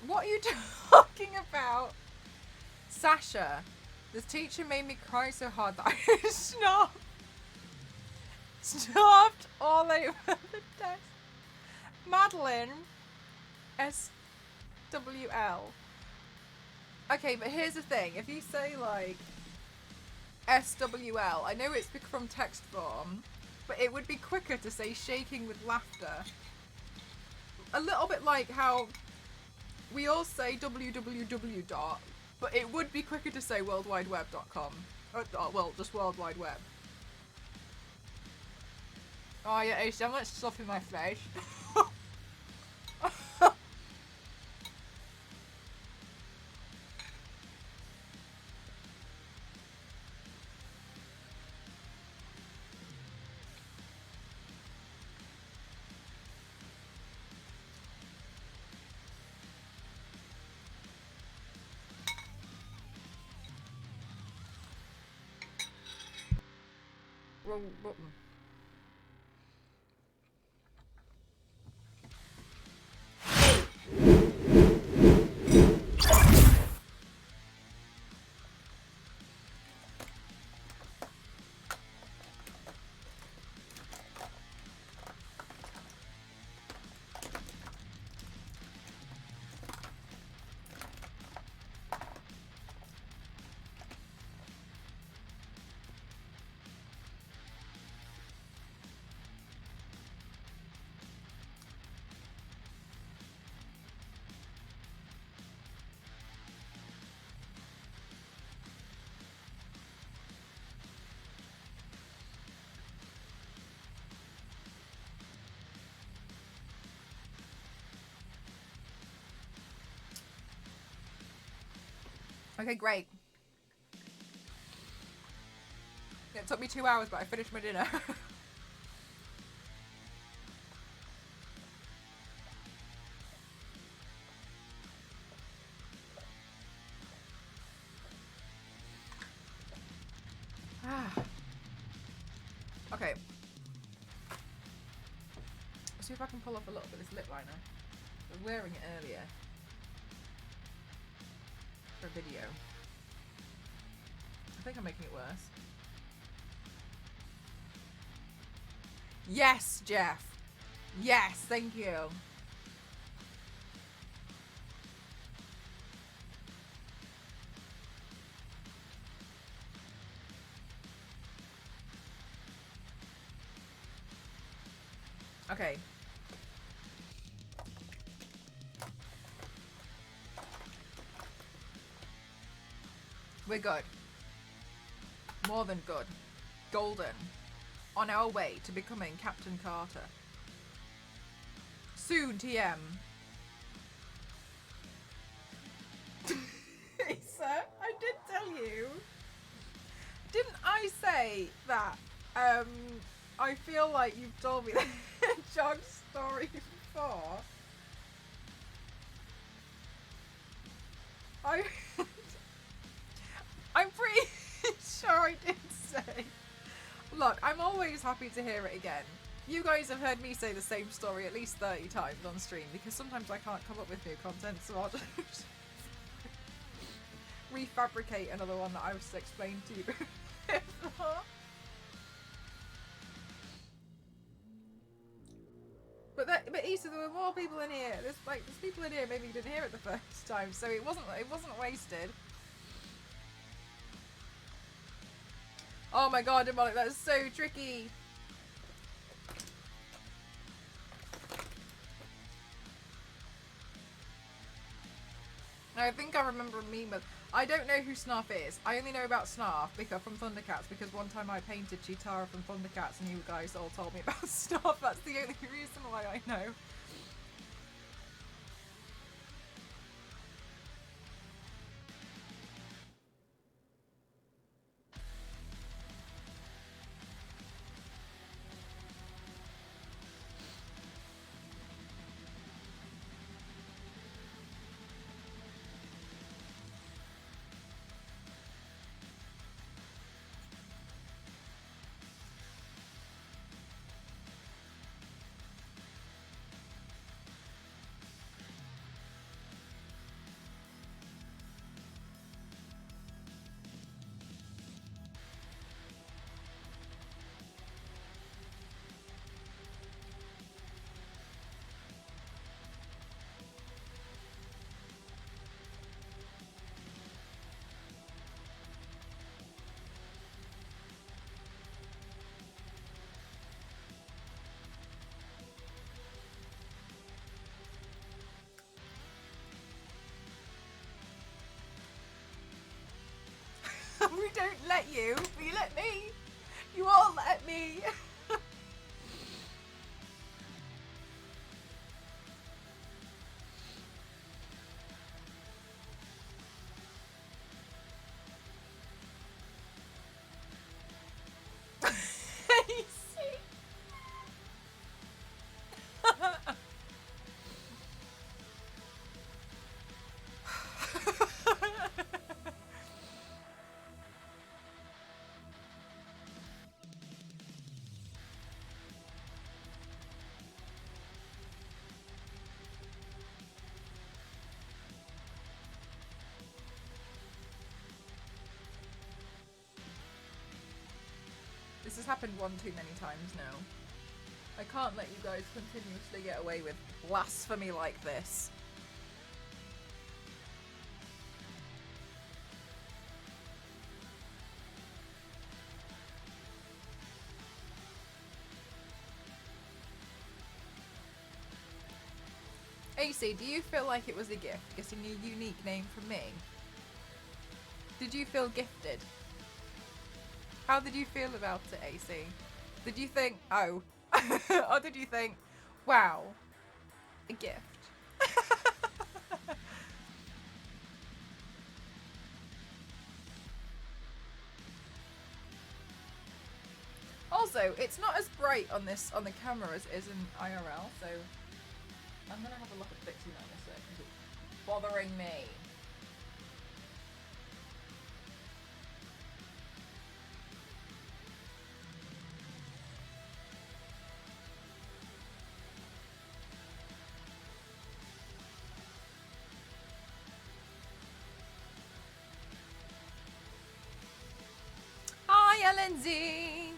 What are you talking about? Sasha, the teacher made me cry so hard that I snarfed all over the desk. Madeline, SWL. Okay, but here's the thing. If you say like SWL, I know it's from text form, but it would be quicker to say shaking with laughter. A little bit like how we all say www. But it would be quicker to say worldwideweb.com. Well, just World Wide Web. Oh yeah, there's so much stuff in my face. wrong button. Okay, great. It took me 2 hours, but I finished my dinner. Okay. Let's see if I can pull off a little bit of this lip liner. I was wearing it earlier for a video. I think I'm making it worse. Yes, Jeff. Yes, thank you. Okay. We're good. More than good. Golden. On our way to becoming Captain Carter. Soon, TM. Lisa, I did tell you. Didn't I say that I feel like you've told me that jog story before? I'm pretty sure I did say. Look, I'm always happy to hear it again. You guys have heard me say the same story at least 30 times on stream because sometimes I can't come up with new content, so I'll just refabricate another one that I was explained to you before. But Issa, there were more people in here. There's people in here maybe didn't hear it the first time, so it wasn't wasted. Oh my god, Demonic, that is so tricky. I think I remember a meme of, I don't know who Snarf is. I only know about Snarf because from Thundercats because one time I painted Cheetara from Thundercats and you guys all told me about Snarf. That's the only reason why I know. We don't let you. You let me. You all let me. This has happened one too many times now. I can't let you guys continuously get away with blasphemy like this. AC, do you feel like it was a gift, getting a unique name from me? Did you feel gifted? How did you feel about it, AC? Did you think, oh, or did you think, wow, a gift? Also, it's not as bright on the camera as it is in IRL, so I'm gonna have a look at fixing that in a sec because it's bothering me. Hi, LNZ.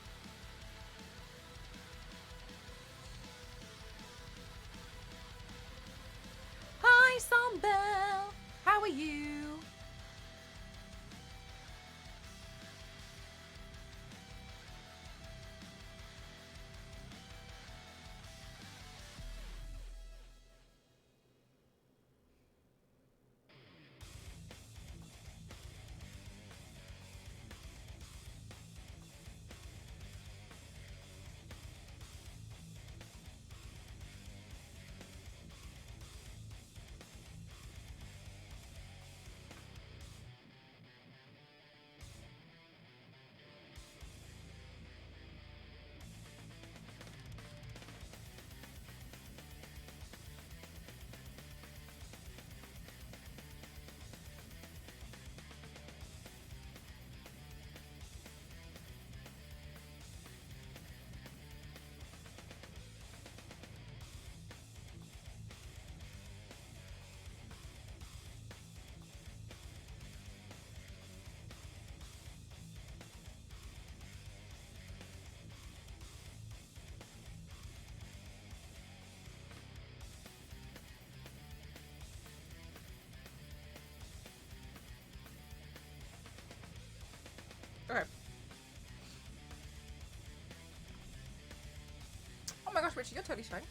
Hi, Sunbell. How are you? Okay. Oh my gosh, Richie, you're totally fine.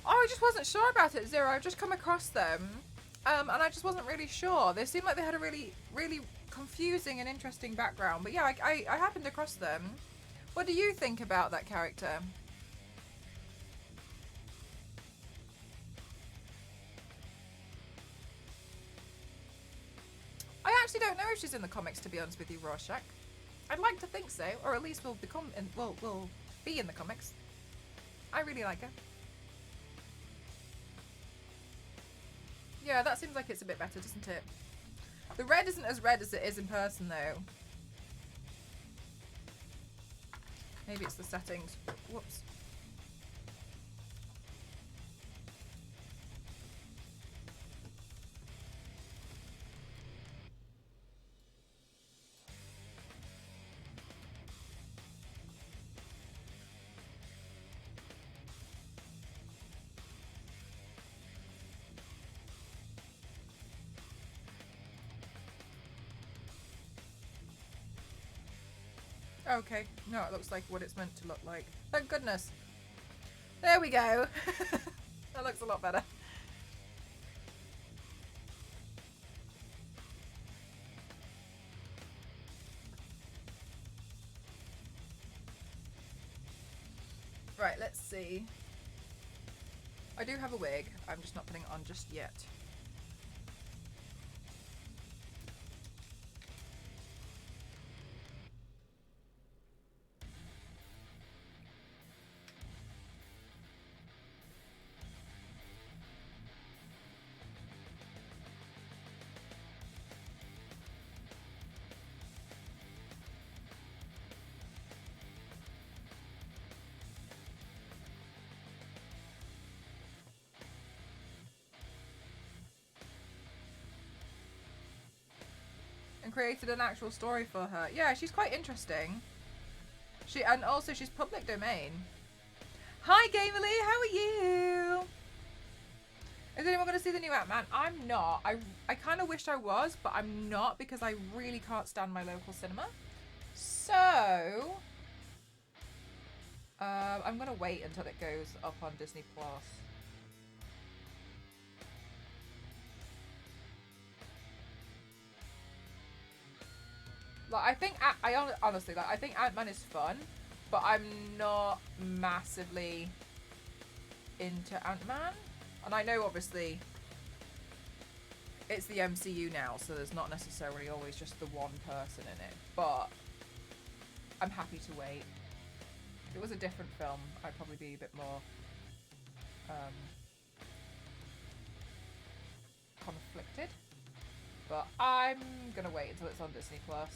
Oh, I just wasn't sure about it, Zero. I've just come across them, and I just wasn't really sure. They seemed like they had a really, really confusing and interesting background. But yeah, I happened across them. What do you think about that character? I actually don't know if she's in the comics, to be honest with you, Rorschach. I'd like to think so, or at least we'll be in the comics. I really like her. Yeah, that seems like it's a bit better, doesn't it? The red isn't as red as it is in person, though. Maybe it's the settings. Whoops. Okay, no, it looks like what it's meant to look like. Thank goodness. There we go. That looks a lot better. Right, let's see. I do have a wig. I'm just not putting it on just yet. created an actual story for her. Yeah, she's quite interesting. And also she's public domain. Hi, Gamerly, how are you? Is anyone going to see the new Ant-Man? I'm not. I kind of wish I was, but I'm not because I really can't stand my local cinema. So, I'm going to wait until it goes up on Disney Plus. Like, I think, honestly, like, I think Ant-Man is fun, but I'm not massively into Ant-Man. And I know, obviously, it's the MCU now, so there's not necessarily always just the one person in it. But I'm happy to wait. If it was a different film, I'd probably be a bit more conflicted. But I'm gonna wait until it's on Disney Plus.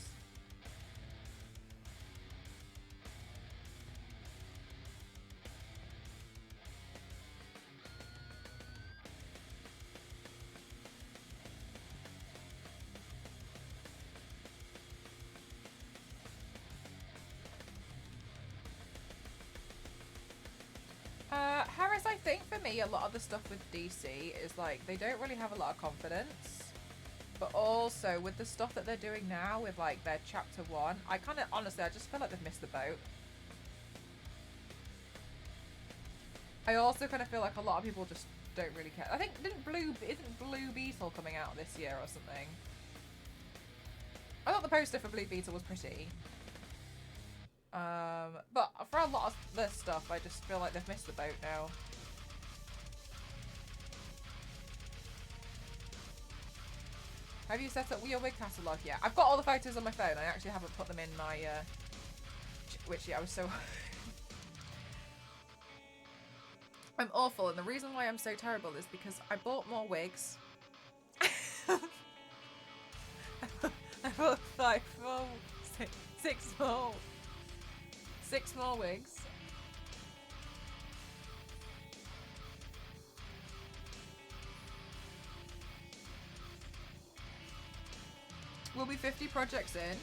Harris, I think for me, a lot of the stuff with DC is like, they don't really have a lot of confidence. But also, with the stuff that they're doing now with like their chapter 1, I kind of, honestly, I just feel like they've missed the boat. I also kind of feel like a lot of people just don't really care. I think, isn't Blue Beetle coming out this year or something? I thought the poster for Blue Beetle was pretty. But for a lot of this stuff, I just feel like they've missed the boat now. Have you set up your wig catalogue yet? I've got all the photos on my phone. I actually haven't put them in my, which, yeah, I was so... I'm awful, and the reason why I'm so terrible is because I bought more wigs. I bought 6 more wigs. Will be 50 projects in.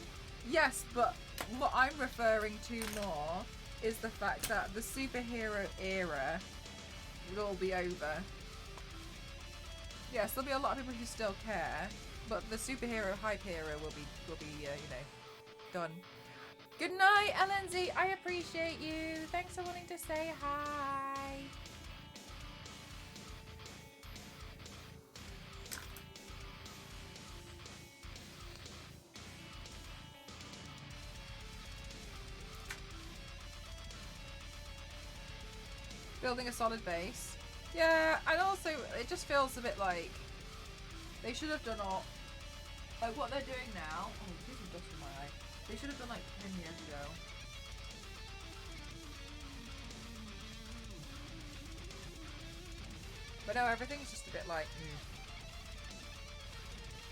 Yes, but what I'm referring to more is the fact that the superhero era will all be over. Yes, there'll be a lot of people who still care, but the superhero hype era will be you know, done. Good night, LNZ. I appreciate you. Thanks for wanting to say hi. Building a solid base. Yeah, and also it just feels a bit like they should have done all like what they're doing now. Oh, this is dust in my eye. They should have done like 10 years ago. But no, everything's just a bit like,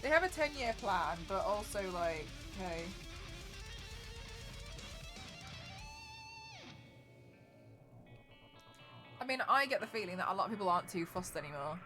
They have a 10-year plan, but also like, okay. I mean, I get the feeling that a lot of people aren't too fussed anymore.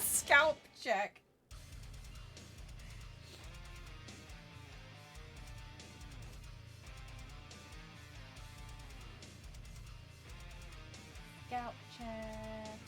Scalp check. Scalp check.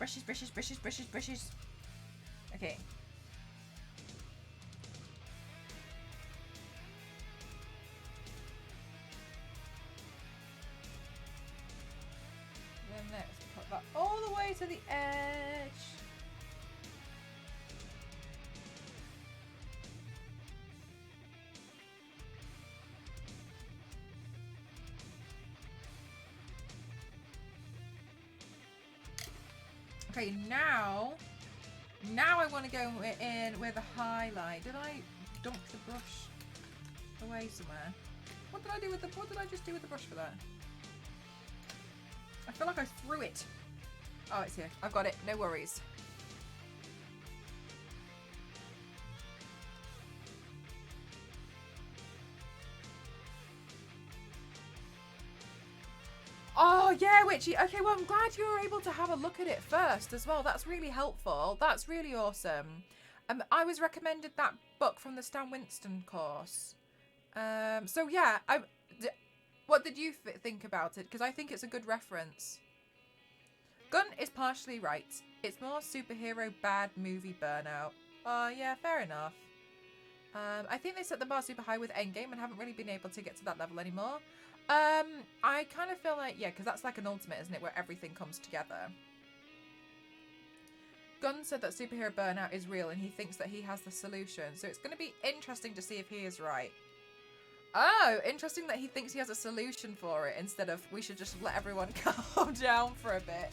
brushes, brushes, brushes, brushes, brushes. Okay. Then next, put that all the way to the edge. Okay, now I want to go in with a highlight. Did I dump the brush away somewhere? What did I just do with the brush for that? I feel like I threw it. Oh, it's here. I've got it. No worries. Oh, yeah, Witchy. Okay, well, I'm glad you were able to have a look at it first as well. That's really helpful. That's really awesome. I was recommended that book from the Stan Winston course. So, yeah, what did you think about it? Because I think it's a good reference. Gunn is partially right. It's more superhero bad movie burnout. Oh, yeah, fair enough. I think they set the bar super high with Endgame and haven't really been able to get to that level anymore. I kind of feel like, yeah, because that's like an ultimate, isn't it, where everything comes together. Gunn said that superhero burnout is real and he thinks that he has the solution. So it's going to be interesting to see if he is right. Oh, interesting that he thinks he has a solution for it instead of we should just let everyone calm down for a bit.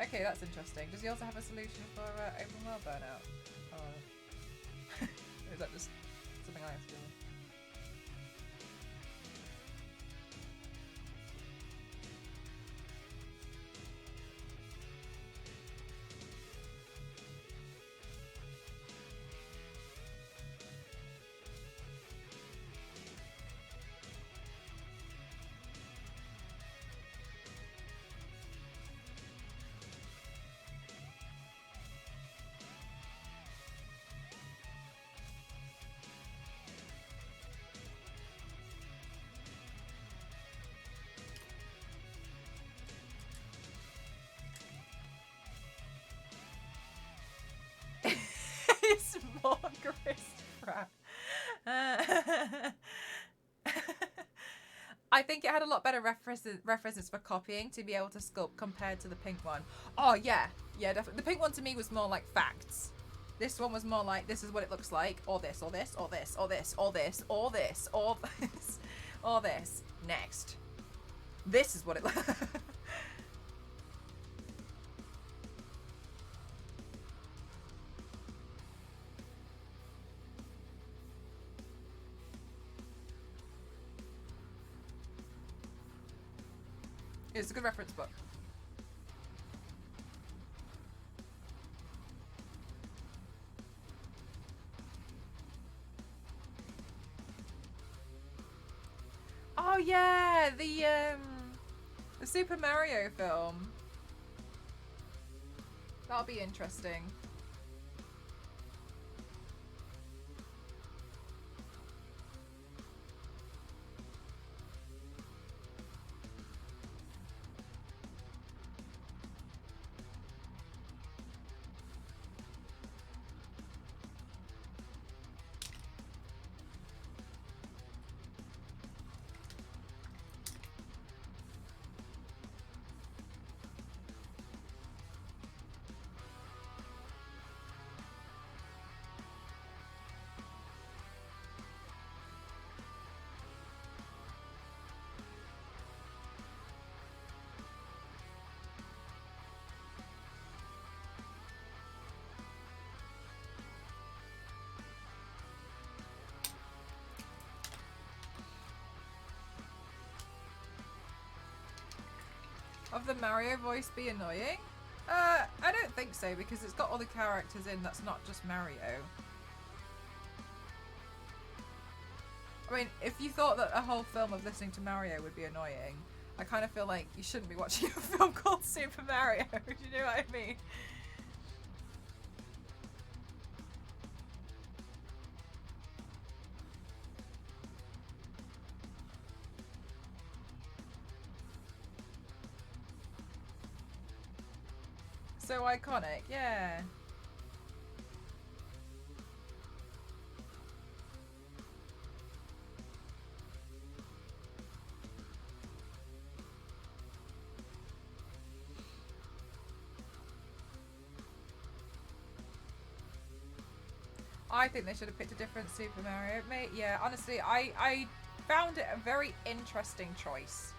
Okay, that's interesting. Does he also have a solution for open world burnout? Oh. Is that just something I have to do with? It's more Chris I think it had a lot better references for copying to be able to sculpt compared to the pink one. Oh, yeah. Yeah, definitely. The pink one to me was more like facts. This one was more like, this is what it looks like. Or this, or this, or this, or this, or this, or this, or this, or this. Next. This is what it looks like. It's a good reference book. Oh yeah, the Super Mario film. That'll be interesting. Of the Mario voice be annoying? I don't think so, because it's got all the characters in that's not just Mario. I mean, if you thought that a whole film of listening to Mario would be annoying, I kind of feel like you shouldn't be watching a film called Super Mario. Do you know what I mean? so iconic, yeah. I think they should have picked a different Super Mario. Mate, yeah, honestly, I found it a very interesting choice.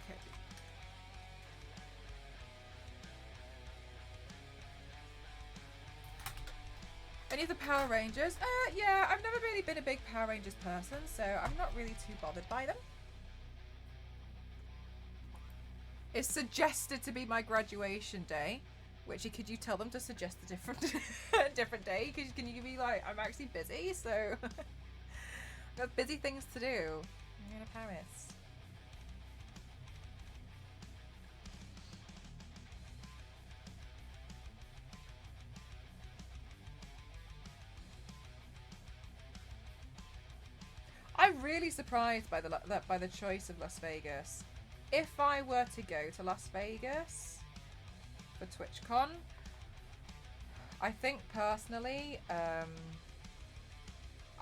Okay. Any of the Power Rangers? Yeah, I've never really been a big Power Rangers person, so I'm not really too bothered by them. It's suggested to be my graduation day, which could you tell them to suggest a different different day? Because can you be like, I'm actually busy, so I've got busy things to do. I'm going to Paris. I'm really surprised by the choice of Las Vegas. If I were to go to Las Vegas for TwitchCon, I think personally,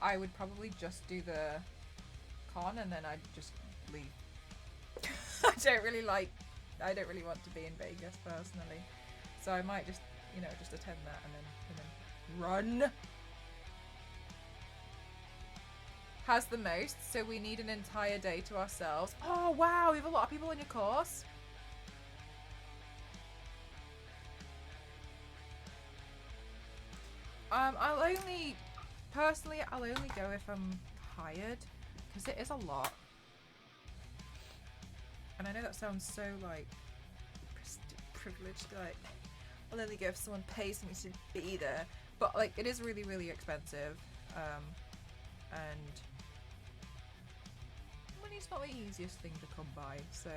I would probably just do the con and then I'd just leave. I don't really want to be in Vegas personally, so I might just, just attend that and then run. Has the most, so we need an entire day to ourselves. Oh wow, we have a lot of people in your course. I'll only go if I'm hired, because it is a lot. And I know that sounds so like privileged, like I'll only go if someone pays me to be there, but like it is really, really expensive. And Money's not the easiest thing to come by, so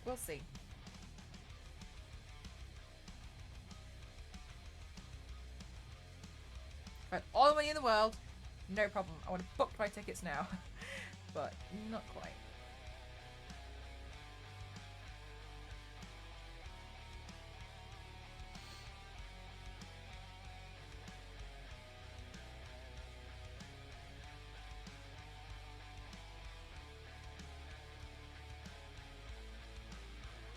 we'll see. Right, all the money in the world, no problem. I want to book my tickets now, but not quite.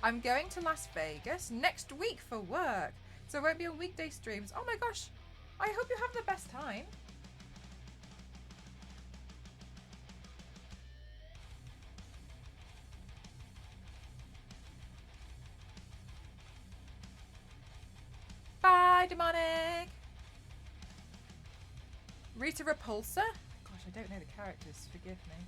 I'm going to Las Vegas next week for work, so it won't be on weekday streams. Oh my gosh, I hope you have the best time. Bye, Demonic. Rita Repulsa? Gosh, I don't know the characters, forgive me.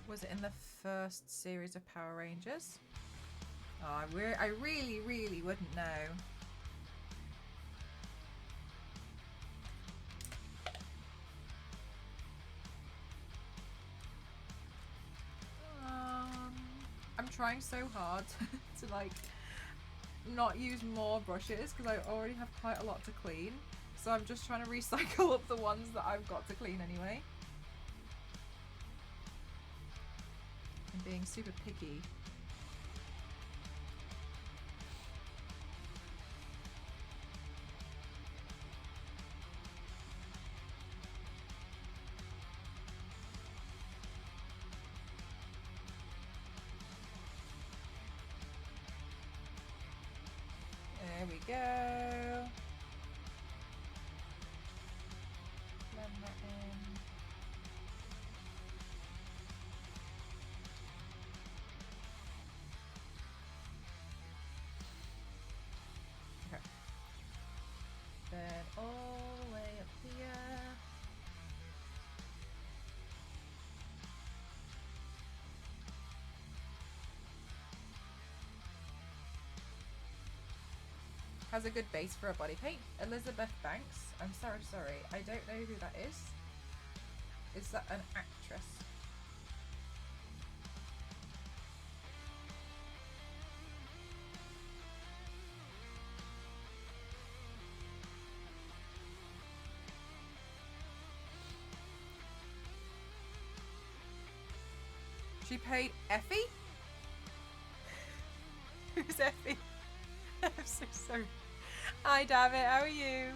Was it in the first series of Power Rangers? Oh, I really, really wouldn't know. I'm trying so hard to like not use more brushes because I already have quite a lot to clean. So I'm just trying to recycle up the ones that I've got to clean anyway. I'm being super picky. There we go. Blend that in. Okay. Then all the way up here. Has a good base for a body paint. Elizabeth Banks. I'm sorry. I don't know who that is. Is that an actress? She played Effie? Who's Effie? I'm so sorry. Hi, David. How are you?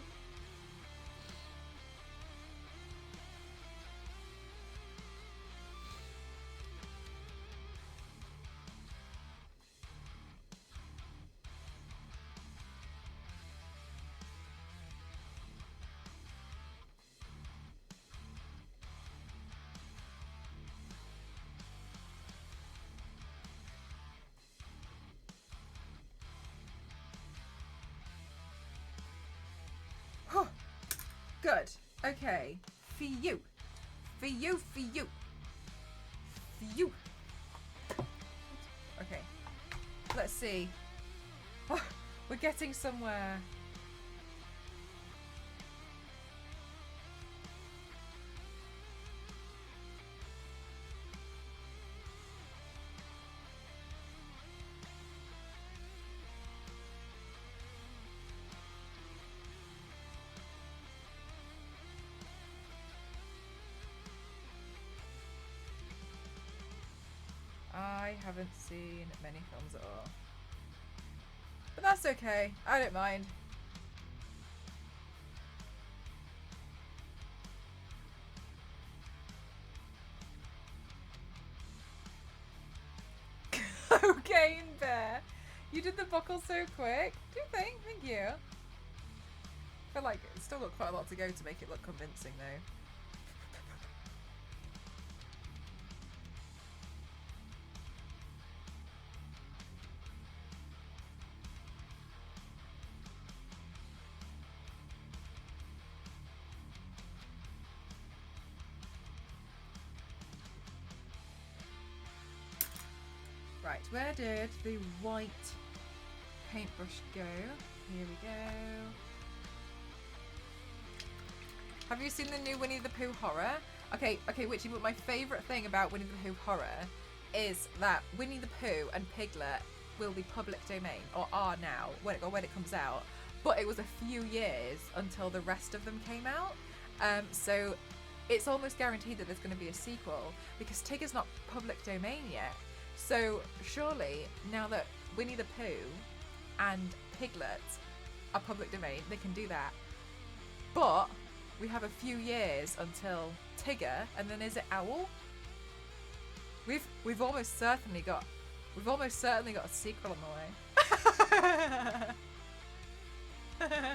Good. Okay. For you. For you, for you. For you. Okay. Let's see. Oh, we're getting somewhere. I haven't seen many films at all. But that's okay. I don't mind. Cocaine Bear. You did the buckle so quick. Do you think? Thank you. I feel like it's still got quite a lot to go to make it look convincing though. Right, where did the white paintbrush go? Here we go. Have you seen the new Winnie the Pooh horror? Okay, Witchy, but my favourite thing about Winnie the Pooh horror is that Winnie the Pooh and Piglet will be public domain, or are now, when it comes out. But it was a few years until the rest of them came out. So it's almost guaranteed that there's going to be a sequel, because Tigger's not public domain yet. So surely, now that Winnie the Pooh and Piglet are public domain, they can do that. But we have a few years until Tigger, and then is it Owl? We've almost certainly got a sequel on the way.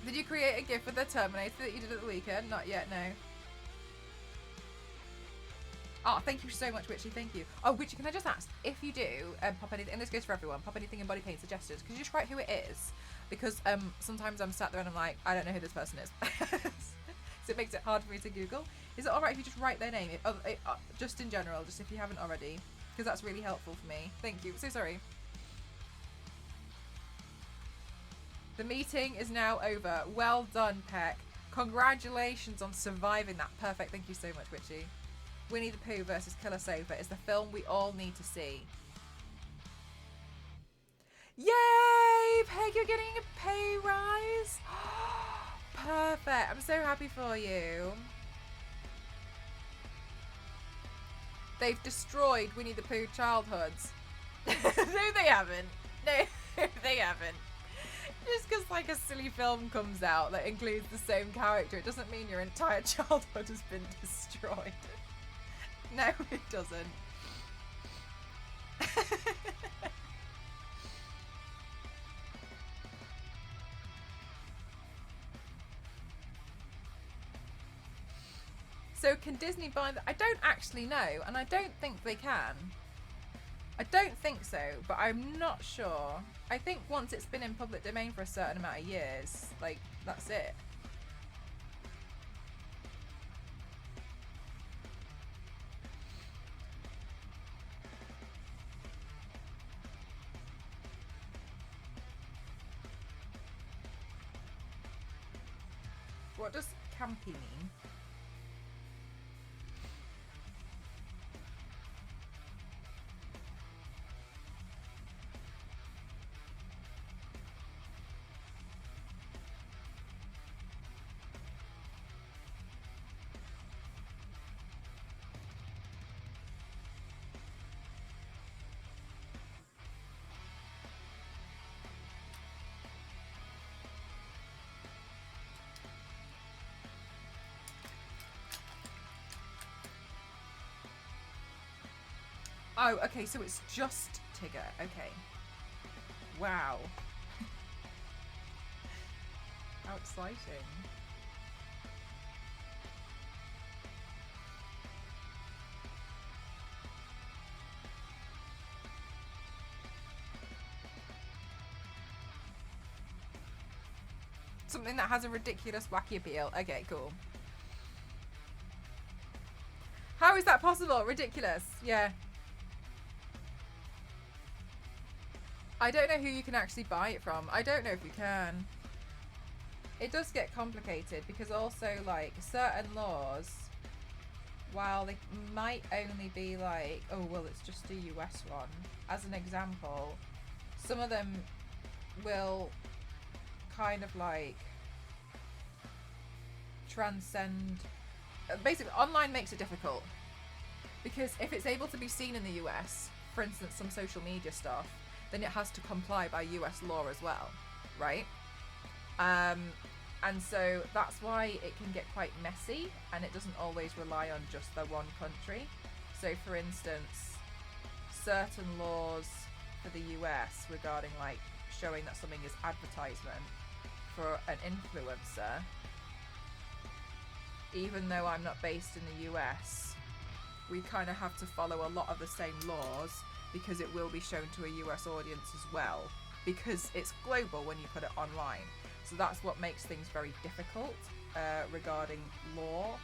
Did you create a GIF with the Terminator that you did at the weekend? Not yet, no. Oh, thank you so much, Witchy. Thank you. Oh, Witchy, can I just ask, if you do pop anything, and this goes for everyone, pop anything in body paint suggestions, could you just write who it is? Because sometimes I'm sat there and I'm like, I don't know who this person is. So it makes it hard for me to Google. Is it alright if you just write their name? Just in general, just if you haven't already. Because that's really helpful for me. Thank you. So sorry. The meeting is now over. Well done, Peck. Congratulations on surviving that. Perfect. Thank you so much, Witchy. Winnie the Pooh versus Killer Sofa is the film we all need to see. Yay! Peg, you're getting a pay rise. Perfect. I'm so happy for you. They've destroyed Winnie the Pooh childhoods. No, they haven't. No, they haven't. Just because like a silly film comes out that includes the same character, it doesn't mean your entire childhood has been destroyed. No, it doesn't. So can Disney buy that? I don't actually know, and I don't think they can. I don't think so, but I'm not sure. I think once it's been in public domain for a certain amount of years, like, that's it. What does campy mean? Oh, okay, so it's just Tigger. Okay. Wow. How exciting. Something that has a ridiculous, wacky appeal. Okay, cool. How is that possible? Ridiculous. Yeah. I don't know who you can actually buy it from. I don't know if you can. It does get complicated because also like certain laws, while they might only be like, oh well it's just a US one, as an example, some of them will kind of like transcend. Basically online makes it difficult. Because if it's able to be seen in the US, for instance, some social media stuff, then it has to comply by US law as well, right? And so that's why it can get quite messy, and it doesn't always rely on just the one country. So for instance, certain laws for the US regarding like showing that something is advertisement for an influencer, even though I'm not based in the US, we kind of have to follow a lot of the same laws because it will be shown to a US audience as well, because it's global when you put it online. So that's what makes things very difficult regarding law.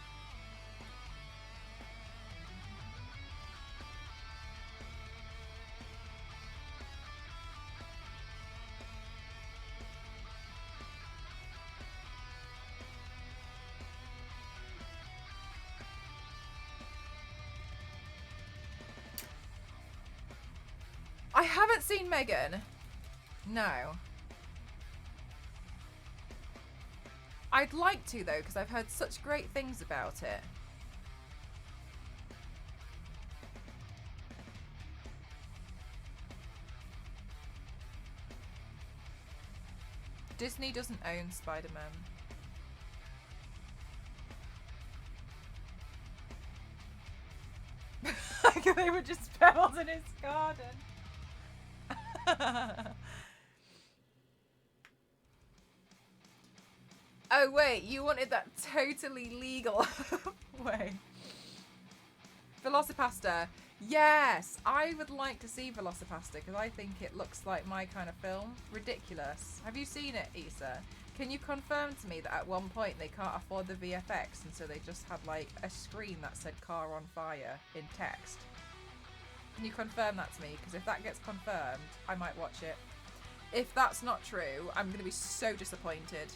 I haven't seen Megan. No. I'd like to though, because I've heard such great things about it. Disney doesn't own Spider-Man. They were just pebbles in his garden. Oh wait, you wanted that totally legal way. Velocipasta. Yes, I would like to see Velocipasta because I think it looks like my kind of film. Ridiculous. Have you seen it, Issa? Can you confirm to me that at one point they can't afford the VFX and so they just had like a screen that said car on fire in text? Can you confirm that to me? Because if that gets confirmed, I might watch it. If that's not true, I'm going to be so disappointed.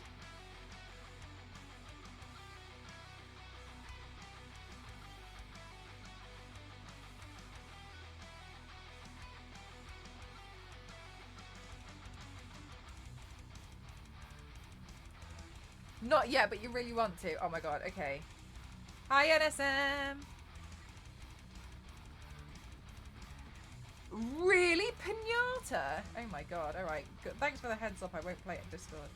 Not yet, but you really want to. Oh my god, okay. Hi, NSM! Really? Pinata? Oh my god, alright. Thanks for the heads up, I won't play it in Discord.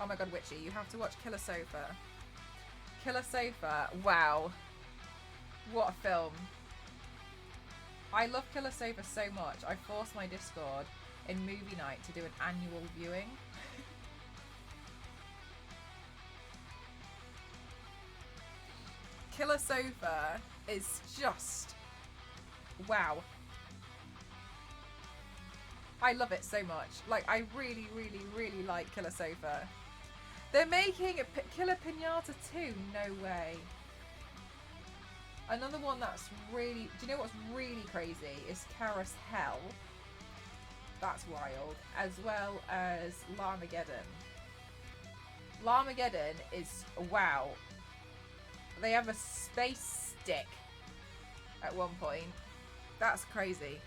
Oh my god, Witchy, you have to watch Killer Sofa. Killer Sofa, wow. What a film. I love Killer Sofa so much, I forced my Discord in movie night to do an annual viewing. Killer Sofa is just... wow. I love it so much. Like, I really, really, really like Killer Sofa. They're making a Killer Pinata 2? No way. Another one that's really... do you know what's really crazy? Is Karis Hell. That's wild. As well as Larmageddon. Larmageddon is... wow. They have a space stick at one point. That's crazy.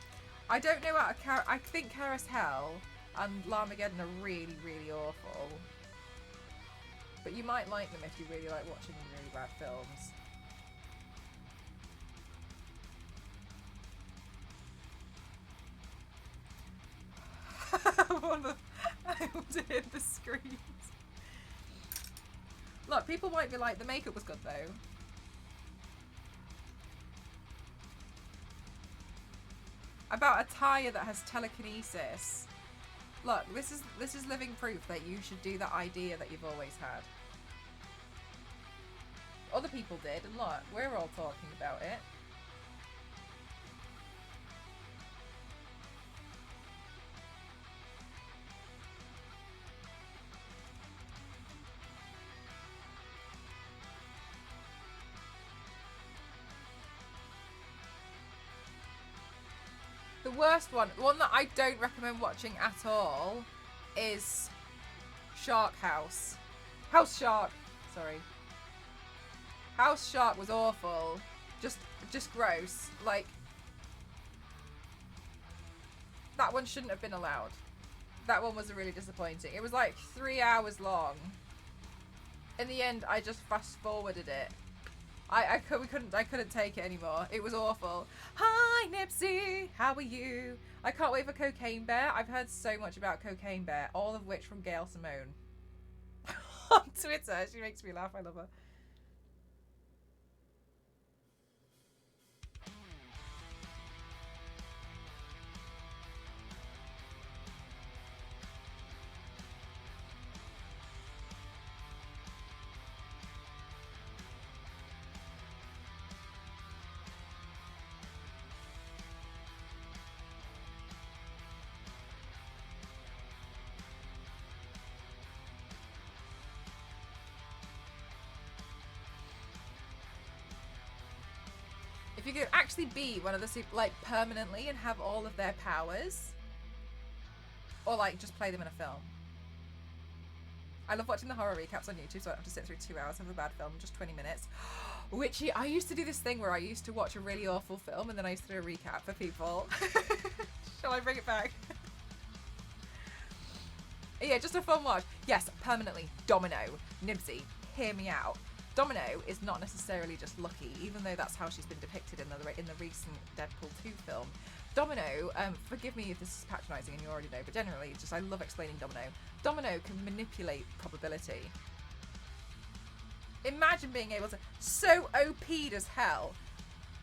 I don't know how to... I think Karis Hell and Larmageddon are really, really awful. But you might like them if you really like watching really bad films. I want to hit the screens. Look, people might be like, the makeup was good though. About a tyre that has telekinesis. Look, this is living proof that you should do that idea that you've always had. Other people did, and look, we're all talking about it. The worst one, the one that I don't recommend watching at all, is Shark House. House Shark, sorry. House Shark was awful. Just gross. Like, that one shouldn't have been allowed. That one was really disappointing. It was like 3 hours long. In the end, I just fast forwarded it. We couldn't take it anymore. It was awful. Hi Nipsey, how are you? I can't wait for Cocaine Bear. I've heard so much about Cocaine Bear, all of which from Gail Simone. On Twitter, she makes me laugh. I love her. If you could actually be one of the super, like, permanently and have all of their powers, or like just play them in a film. I love watching the horror recaps on YouTube, so I don't have to sit through 2 hours of a bad film, just 20 minutes. Which I used to do this thing where I used to watch a really awful film and then I used to do a recap for people. Shall I bring it back? Yeah, just a fun watch. Yes, permanently. Domino. Nibsy, hear me out. Domino is not necessarily just lucky, even though that's how she's been depicted in the recent Deadpool 2 film. Domino, forgive me if this is patronising and you already know, but generally, just I love explaining Domino. Domino can manipulate probability. Imagine being able to, so OP'd as hell,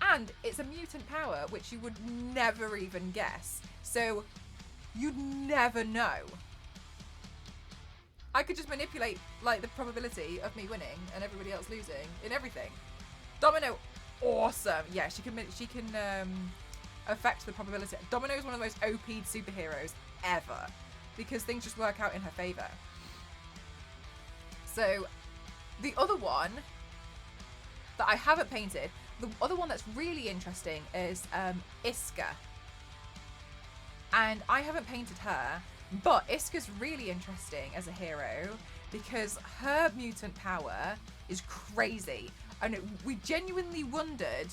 and it's a mutant power which you would never even guess. So you'd never know. I could just manipulate like the probability of me winning and everybody else losing in everything. Domino, awesome. Yeah, she can affect the probability. Domino is one of the most OP'd superheroes ever because things just work out in her favor. So the other one that I haven't painted, the other one that's really interesting is Iska. And I haven't painted her, but Iska's really interesting as a hero because her mutant power is crazy. And we genuinely wondered,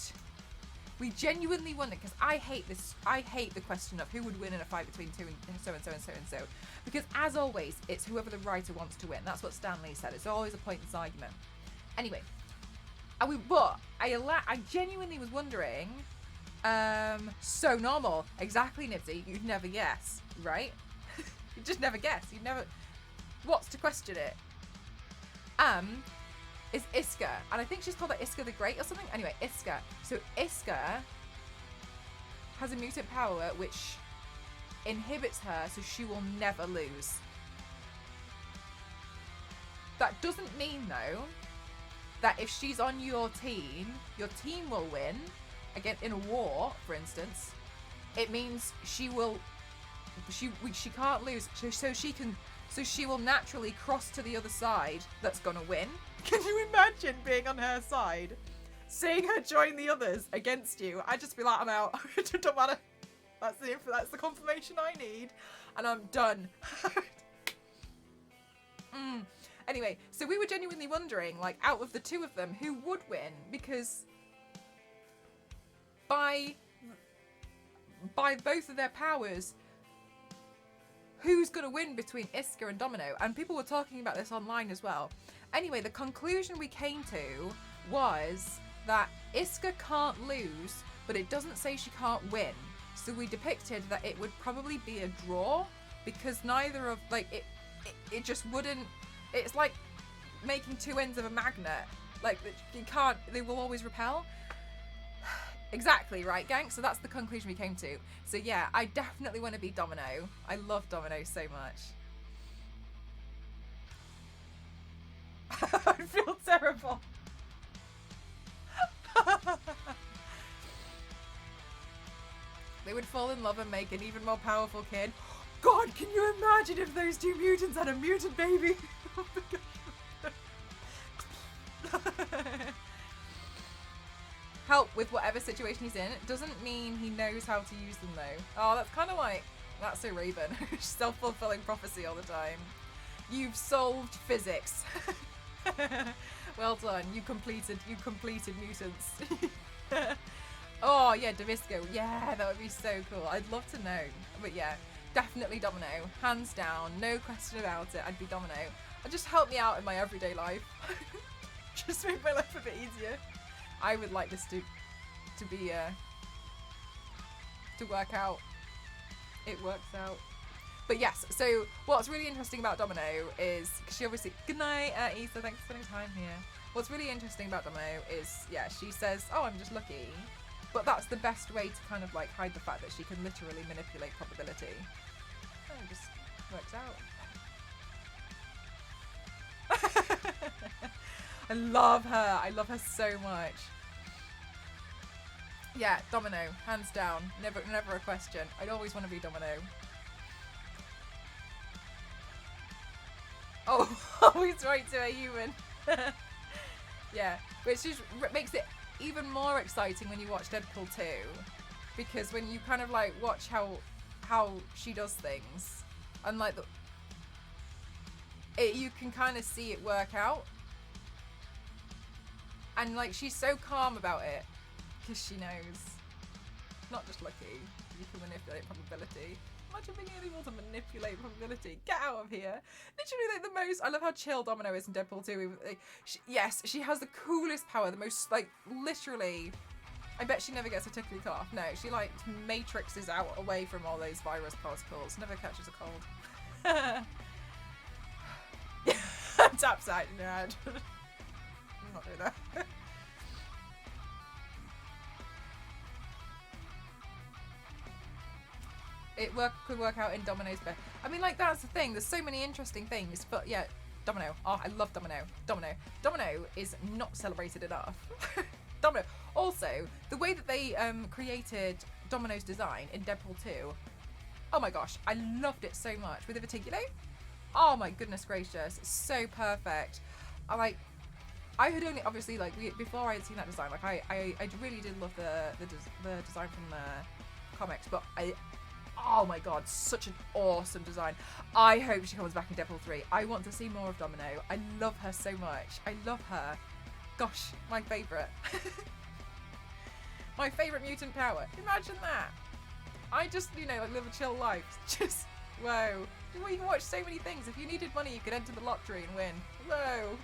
because I hate the question of who would win in a fight between two and so and so and so and so. Because as always, it's whoever the writer wants to win. That's what Stan Lee said. It's always a pointless argument. Anyway, I genuinely was wondering, so normal. Exactly, Nibsy. You'd never guess, right? You'd just never guess. You'd never. What's to question it? Is Iska, and I think she's called like Iska the Great or something. Anyway, Iska. So Iska has a mutant power which inhibits her, so she will never lose. That doesn't mean though that if she's on your team will win. Again, in a war, for instance, it means she can't lose. So she will naturally cross to the other side that's gonna win. Can you imagine being on her side? Seeing her join the others against you? I'd just be like, I'm out. It don't matter. That's the confirmation I need. And I'm done. Anyway, so we were genuinely wondering, like, out of the two of them, who would win? Because by both of their powers, who's going to win between Iska and Domino? And people were talking about this online as well. Anyway, the conclusion we came to was that Iska can't lose, but it doesn't say she can't win. So we depicted that it would probably be a draw because neither of, like, it just wouldn't, it's like making two ends of a magnet. Like, you can't, they will always repel. Exactly, right, gang? So that's the conclusion we came to. So yeah, I definitely want to be Domino. I love Domino so much. I feel terrible. They would fall in love and make an even more powerful kid. God, can you imagine if those two mutants had a mutant baby? Oh my God. Help with whatever situation he's in. It doesn't mean he knows how to use them though. Oh, that's kind of like, that's so Raven. Self-fulfilling prophecy all the time. You've solved physics. Well done. You completed mutants. Oh yeah, Davisco. Yeah, that would be so cool. I'd love to know. But yeah, definitely Domino. Hands down. No question about it. I'd be Domino. Just help me out in my everyday life. Just make my life a bit easier. I would like this to be to work out. It works out. But yes, so what's really interesting about Domino is, because she obviously, good night, Issa, thanks for spending time here. What's really interesting about Domino is, yeah, she says, oh, I'm just lucky. But that's the best way to kind of like hide the fact that she can literally manipulate probability. Oh, it just works out. I love her. I love her so much. Yeah, Domino, hands down. Never a question. I'd always want to be Domino. Oh, always right to a human. Yeah, which just makes it even more exciting when you watch Deadpool 2, because when you kind of like watch how she does things, and like you can kind of see it work out, and like she's so calm about it because she knows. Not just lucky, you can manipulate probability. Imagine being able to manipulate probability. Get out of here. Literally like the most, I love how chill Domino is in Deadpool 2. Like, yes, she has the coolest power, the most, like, literally, I bet she never gets a tickly cough. No, she like matrixes out away from all those virus particles. Never catches a cold. Taps out in her head. I'm not doing that. Could work out in Domino's bed. I mean, like, that's the thing. There's so many interesting things. But yeah, Domino. Oh, I love Domino. Domino is not celebrated enough. Domino. Also, the way that they created Domino's design in Deadpool 2. Oh my gosh, I loved it so much. With the Verticulate. Oh my goodness gracious. It's so perfect. I had only, obviously, like, before I had seen that design, like, I really did love the design from the comics, but oh my god, such an awesome design. I hope she comes back in Deadpool 3. I want to see more of Domino. I love her so much. I love her. Gosh, my favourite. My favourite mutant power. Imagine that. I just, like, live a chill life. Just, whoa. Well, you can watch so many things. If you needed money, you could enter the lottery and win. Whoa.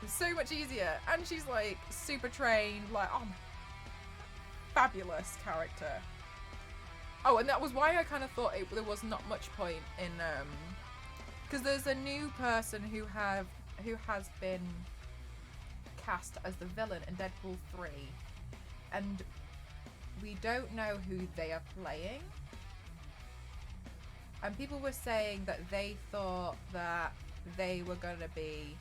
It's so much easier. And she's, like, super trained. Like, oh my, fabulous character. Oh, and that was why I kind of thought there was not much point in, because there's a new person who has been cast as the villain in Deadpool 3, and we don't know who they are playing. And people were saying that they thought that they were going to be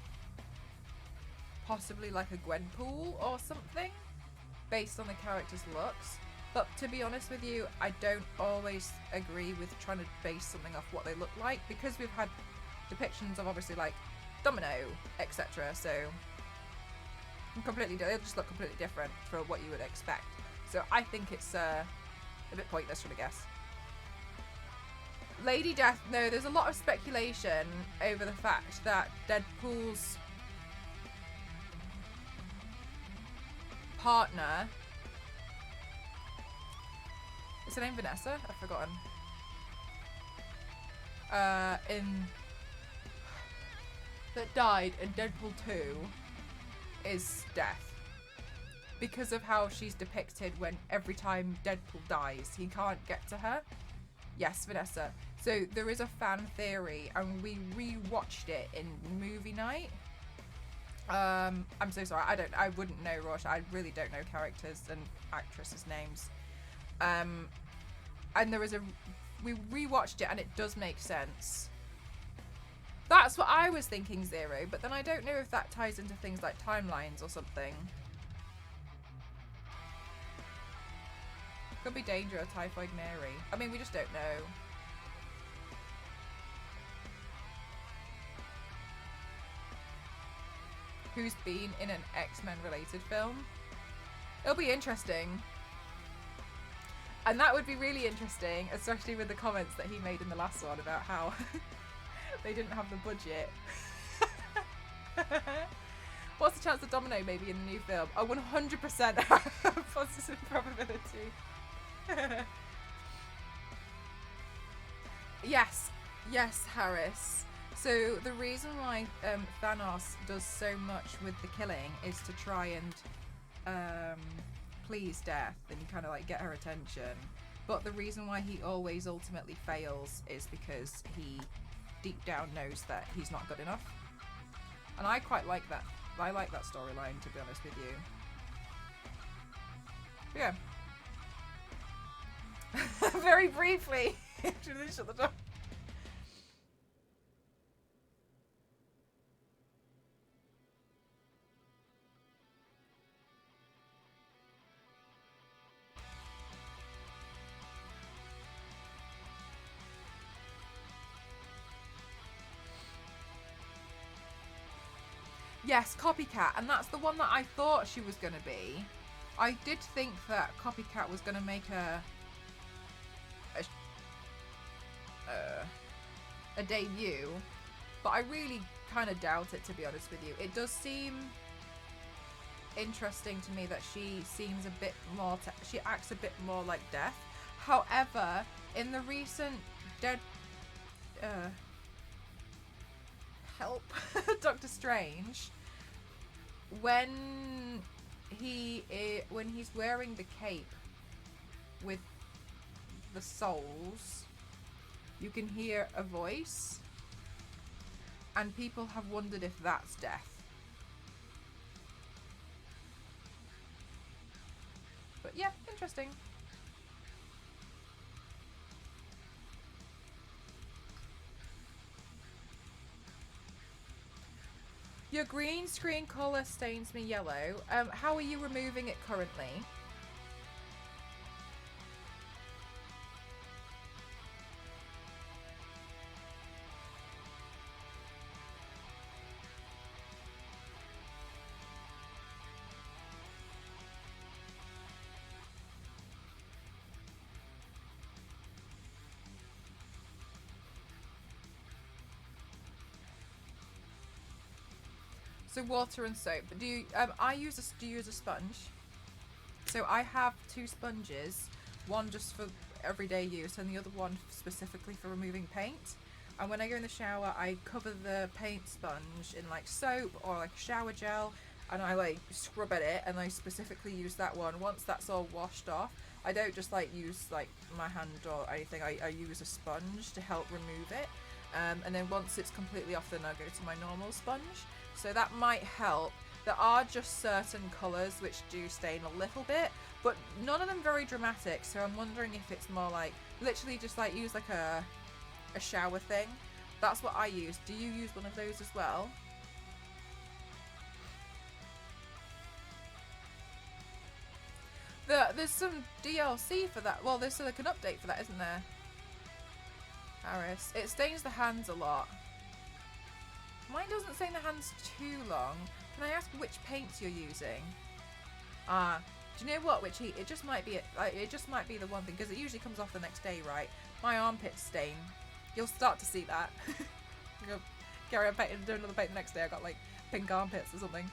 possibly like a Gwenpool or something, based on the character's looks. But to be honest with you, I don't always agree with trying to base something off what they look like, because we've had depictions of obviously like Domino, etc. So they'll just look completely different for what you would expect. So I think it's a bit pointless from a guess. Lady Death, no, there's a lot of speculation over the fact that Deadpool's partner, is her name Vanessa? I've forgotten. That died in Deadpool 2 is Death. Because of how she's depicted when every time Deadpool dies, he can't get to her. Yes, Vanessa. So there is a fan theory, and we re-watched it in movie night. I'm so sorry. I wouldn't know, Rosh. I really don't know characters and actresses' names. And we rewatched it, and it does make sense. That's what I was thinking, Zero, but then I don't know if that ties into things like timelines or something. Could be Danger or Typhoid Mary. I mean, we just don't know. Who's been in an X-Men related film? It'll be interesting. And that would be really interesting, especially with the comments that he made in the last one about how they didn't have the budget. What's the chance of Domino maybe in the new film? Oh, 100% positive probability. Yes, Yes, Harris. So the reason why Thanos does so much with the killing is to try and please Death and kind of like get her attention. But the reason why he always ultimately fails is because he deep down knows that he's not good enough. And I quite like that. I like that storyline, to be honest with you. But yeah. Very briefly. Shut the door. Yes, Copycat, and that's the one that I thought she was going to be. I did think that Copycat was going to make a debut, but I really kind of doubt it, to be honest with you. It does seem interesting to me that she seems a bit more, she acts a bit more like Death. However, in the recent help Doctor Strange, when he's wearing the cape with the souls, you can hear a voice, and people have wondered if that's Death. But yeah, interesting. Your green screen colour stains me yellow. How are you removing it currently? So water and soap. Do you? Do you use a sponge? So I have 2 sponges, one just for everyday use, and the other one specifically for removing paint. And when I go in the shower, I cover the paint sponge in like soap or like shower gel, and I like scrub at it, and I specifically use that one. Once that's all washed off, I don't just like use like my hand or anything. I use a sponge to help remove it. And then once it's completely off, then I go to my normal sponge. So that might help. There are just certain colours which do stain a little bit, but none of them very dramatic. So I'm wondering if it's more like literally just like use like a shower thing. That's what I use. Do you use one of those as well? There's some DLC for that. Well, there's like an update for that, isn't there? Harris. It stains the hands a lot. Mine doesn't stain the hands too long. Can I ask which paints you're using? Do you know what? It just might be it just might be the one thing, because it usually comes off the next day, right? My armpits stain. You'll start to see that. Go carry on painting, do another paint the next day. I got like pink armpits or something.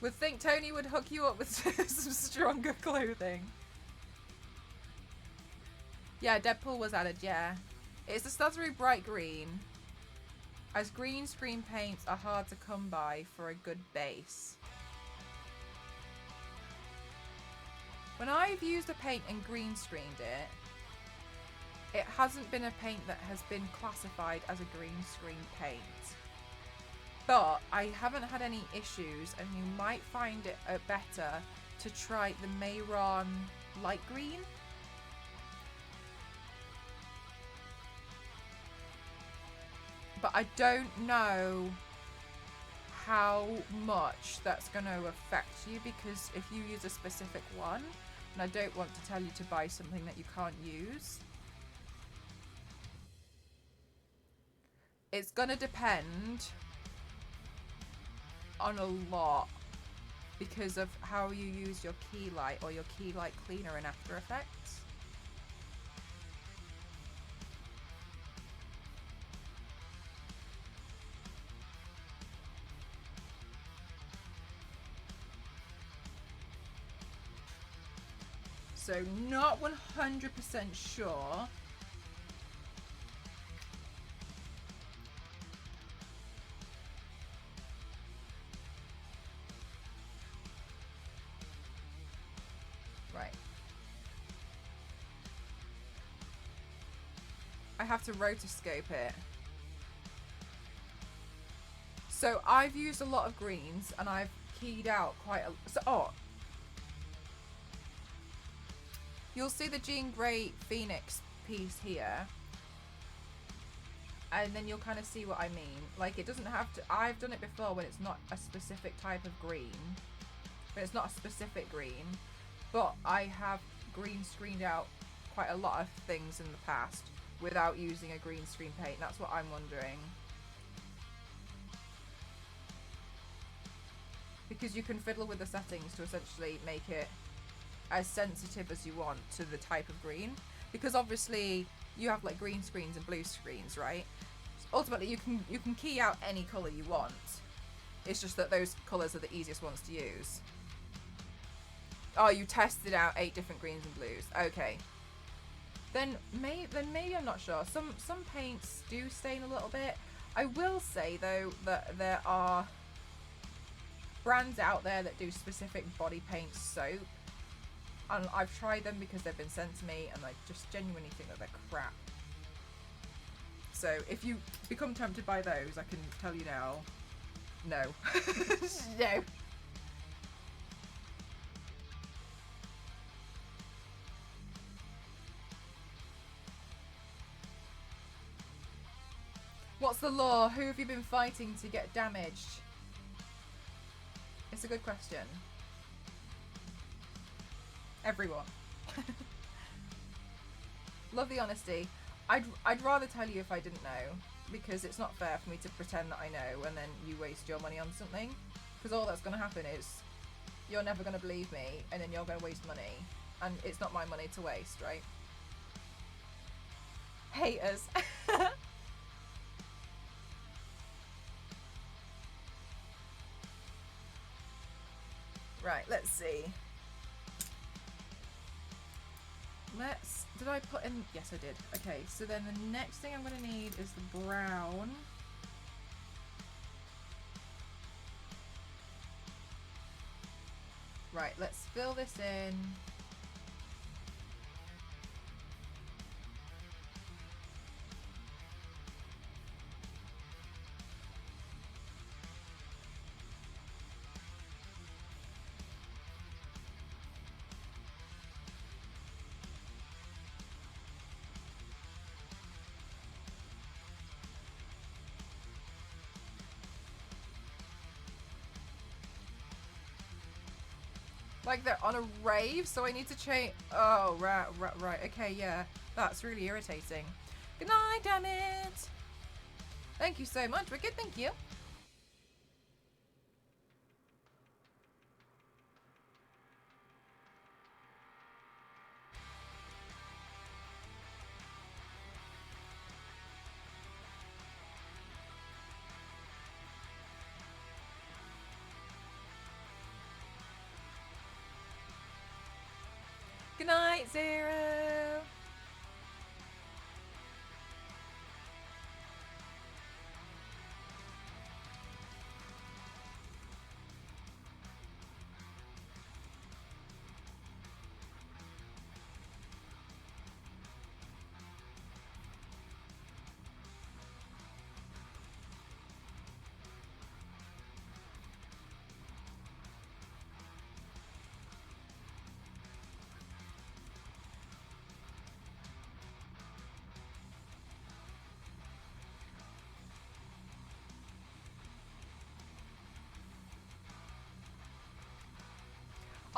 Would think Tony would hook you up with some stronger clothing. Yeah, Deadpool was added, yeah. It's the stuttery bright green, as green screen paints are hard to come by for a good base. When I've used a paint and green screened it, it hasn't been a paint that has been classified as a green screen paint. But I haven't had any issues, and you might find it better to try the Mayron light green. But I don't know how much that's going to affect you, because if you use a specific one, and I don't want to tell you to buy something that you can't use. It's going to depend on a lot because of how you use your key light or your key light cleaner in After Effects. So not 100% sure. Right. I have to rotoscope it. So I've used a lot of greens and I've keyed out quite a... So, oh. You'll see the Jean Grey Phoenix piece here. And then you'll kind of see what I mean. Like, it doesn't have to... I've done it before when it's not a specific type of green. But it's not a specific green. But I have green screened out quite a lot of things in the past without using a green screen paint. That's what I'm wondering. Because you can fiddle with the settings to essentially make it as sensitive as you want to the type of green. Because obviously you have like green screens and blue screens, right? So ultimately you can key out any colour you want. It's just that those colours are the easiest ones to use. Oh, you tested out 8 different greens and blues. Okay. Then maybe I'm not sure. Some paints do stain a little bit. I will say though that there are brands out there that do specific body paint soap, and I've tried them because they've been sent to me, and I just genuinely think that they're crap. So if you become tempted by those, I can tell you now, no. No. What's the law? Who have you been fighting to get damaged? It's a good question. Everyone. Love the honesty. I'd rather tell you if I didn't know, because it's not fair for me to pretend that I know and then you waste your money on something. Because all that's going to happen is you're never going to believe me, and then you're going to waste money, and it's not my money to waste, right? Haters. Right, let's see. Did I put in? Yes, I did. Okay, so then the next thing I'm going to need is the brown. Right, let's fill this in. Like they're on a rave, so I need to change. Oh, right. Okay, yeah. That's really irritating. Good night, damn it. Thank you so much. We're good, thank you. Good night, Zero.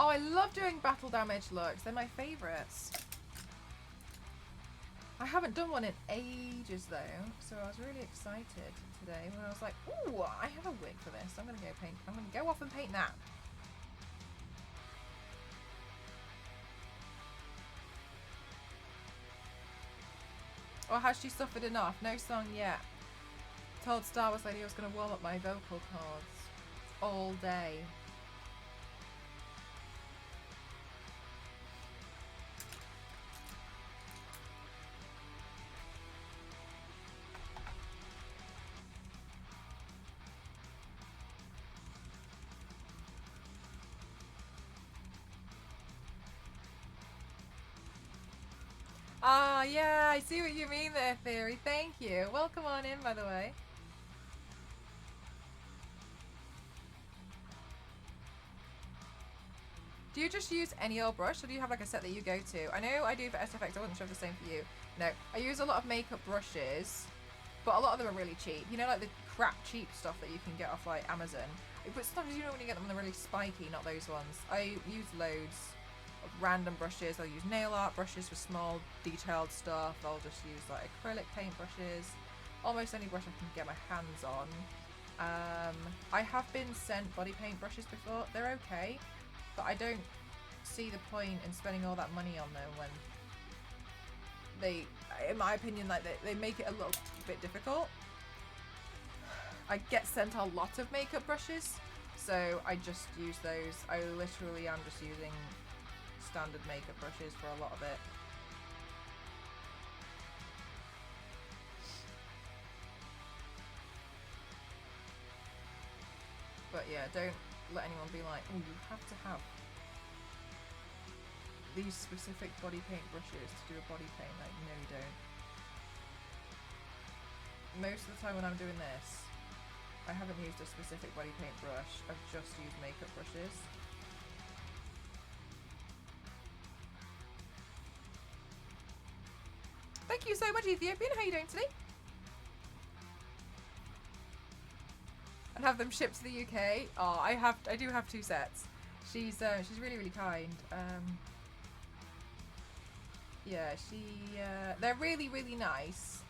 Oh, I love doing battle damage looks. They're my favourites. I haven't done one in ages though, so I was really excited today when I was like, ooh, I have a wig for this. I'm gonna go off and paint that. Or has she suffered enough? No song yet. Told Star Wars Lady I was gonna warm up my vocal cords all day. Ah, yeah, I see what you mean there, Theory. Thank you. Welcome on in, by the way. Do you just use any old brush, or do you have like a set that you go to? I know I do for SFX. I wasn't sure if the same for you. No, I use a lot of makeup brushes, but a lot of them are really cheap. You know, like the crap cheap stuff that you can get off like Amazon. But sometimes you know when you get them, they're really spiky, not those ones. I use loads of random brushes. I'll use nail art brushes for small detailed stuff. I'll just use like acrylic paint brushes. Almost any brush I can get my hands on. I have been sent body paint brushes before. They're okay, but I don't see the point in spending all that money on them when they, in my opinion, like they make it a little bit difficult. I get sent a lot of makeup brushes, so I just use those. I literally am just using standard makeup brushes for a lot of it. But yeah, don't let anyone be like, oh, you have to have these specific body paint brushes to do a body paint. Like, no, you don't. Most of the time when I'm doing this, I haven't used a specific body paint brush. I've just used makeup brushes. Thank you so much, Ethiopian. How are you doing today? And have them shipped to the UK. Oh, I do have 2 sets. She's really, really kind. Yeah, they're really, really nice.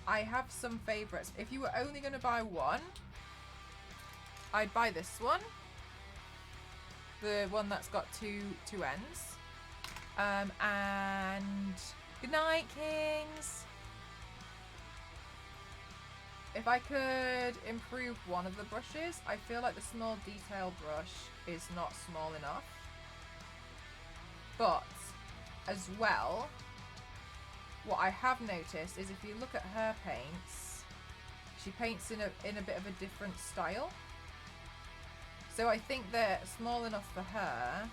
I have some favourites. If you were only going to buy one, I'd buy this one. The one that's got two ends. And good night, Kings. If I could improve one of the brushes, I feel like the small detail brush is not small enough. But as well, what I have noticed is if you look at her paints, she paints in a bit of a different style. So I think they're small enough for her,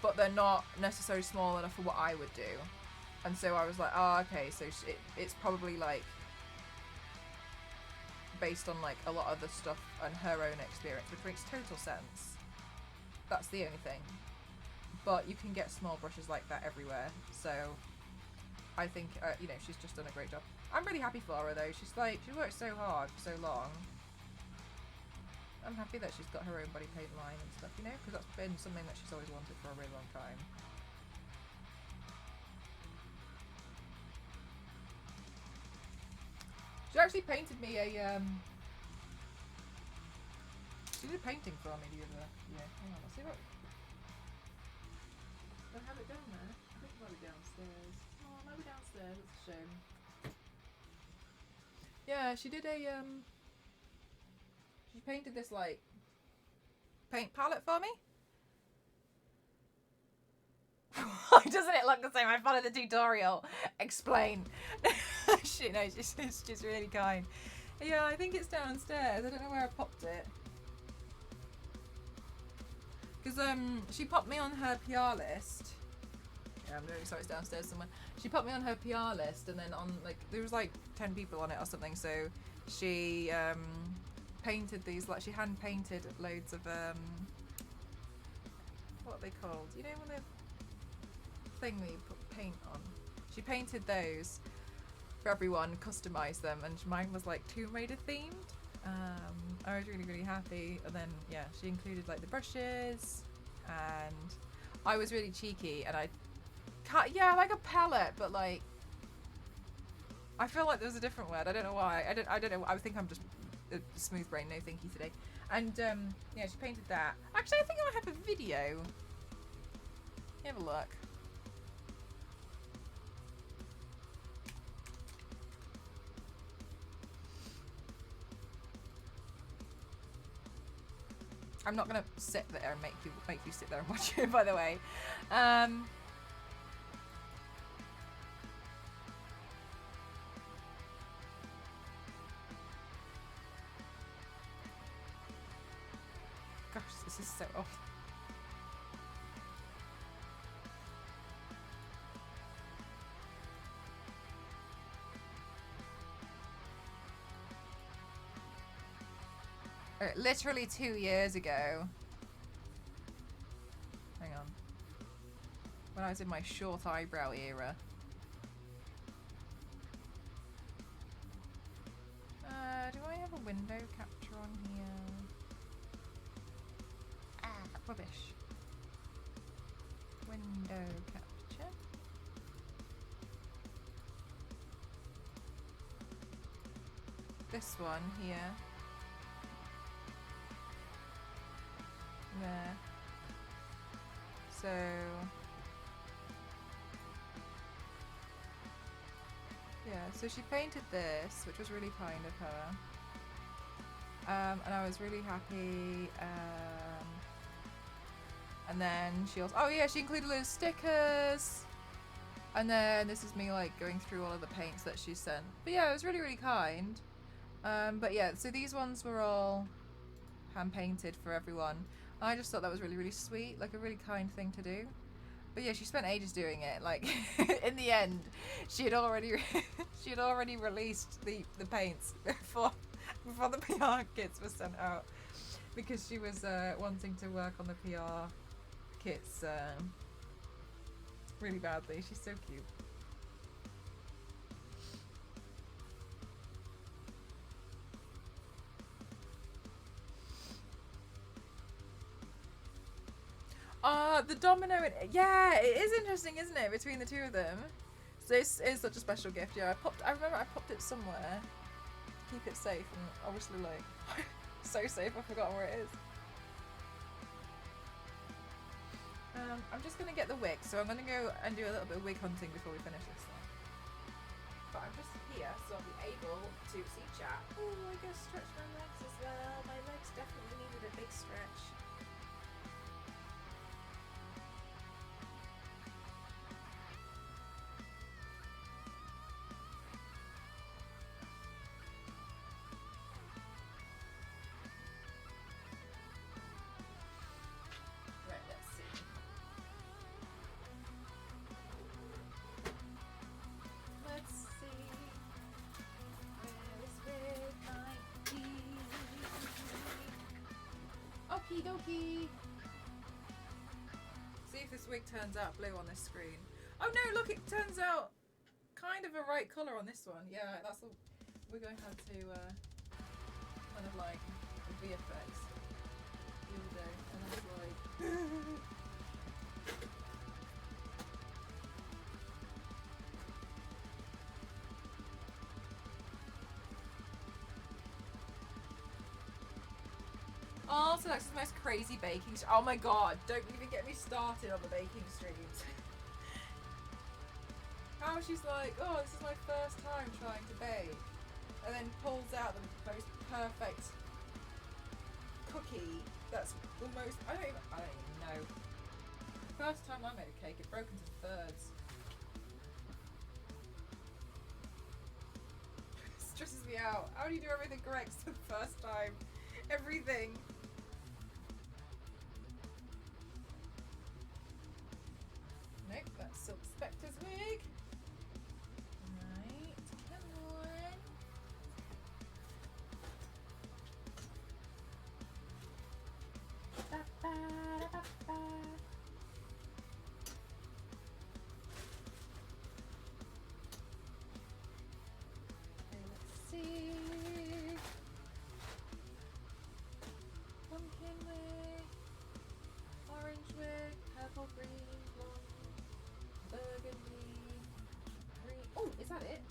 but they're not necessarily small enough for what I would do. And so I was like, oh, okay, so it's probably like based on like a lot of the stuff and her own experience, which makes total sense. That's the only thing. But you can get small brushes like that everywhere, so I think you know, she's just done a great job. I'm really happy for her though. She worked so hard for so long. I'm happy that she's got her own body paint line and stuff, you know, because that's been something that she's always wanted for a really long time. She actually painted me a she did a painting for me the other year. Hang on, let's see what. Do I have it down there? I think it might be downstairs. Oh, it might be downstairs. That's a shame. Yeah, she did a she painted this like paint palette for me. Why doesn't it look the same? I followed the tutorial. Explain. She knows. She's just really kind. Yeah, I think it's downstairs. I don't know where I popped it. Because she popped me on her PR list. Yeah, I'm really sorry, it's downstairs somewhere. She put me on her PR list, and then on like there was like 10 people on it or something. So she painted these, like she hand painted loads of what are they called? You know when the thing that you put paint on. She painted those for everyone, customized them, and mine was like Tomb Raider themed. I was really, really happy. And then yeah, she included like the brushes, and I was really cheeky, and I like a palette, but like I feel like there was a different word. I don't know why. I don't know. I think I'm just a smooth brain, no thinky today. And yeah, she painted that. Actually, I think I might have a video. Have a look. I'm not gonna sit there and make you sit there and watch it, by the way. Gosh, this is so old. Literally 2 years ago. Hang on. When I was in my short eyebrow era. Do I have a window capture on here? Ah, rubbish. Window capture. This one here. There. So yeah, so she painted this, which was really kind of her. And I was really happy. And then she also, oh yeah, she included those stickers. And then this is me like going through all of the paints that she sent. But yeah, it was really, really kind. But yeah, so these ones were all hand painted for everyone. I just thought that was really, really sweet, like a really kind thing to do. But yeah, she spent ages doing it. Like in the end, she had already released the paints before the PR kits were sent out, because she was wanting to work on the PR kits really badly. She's so cute. The domino, yeah, it is interesting, isn't it, between the two of them? So this is such a special gift. Yeah, I remember I popped it somewhere to keep it safe, and obviously like so safe I've forgotten where it is. I'm just gonna get the wig, so I'm gonna go and do a little bit of wig hunting before we finish this thing. But I'm just here, so I'll be able to see chat. Oh, I gotta stretch my legs as well. My legs definitely needed a big stretch. Okie dokie. See if this wig turns out blue on this screen. Oh no, look, it turns out kind of a right colour on this one. Yeah, that's all. We're going to have to kind of like VFX the other day, and I was like oh, so that's the most crazy baking. Oh my god, don't even get me started on the baking streams. How she's like, oh, this is my first time trying to bake, and then pulls out the most perfect cookie. That's the most. I don't even know. The first time I made a cake, it broke into thirds. It stresses me out. How do you do everything correct the first time? Everything. Nope, that's Silk Spectre's wig. Right, come on. Ba, ba, da, ba, ba. Okay, let's see. Pumpkin wig, orange wig, purple, green, blonde, burgundy, green. Oh, is that it?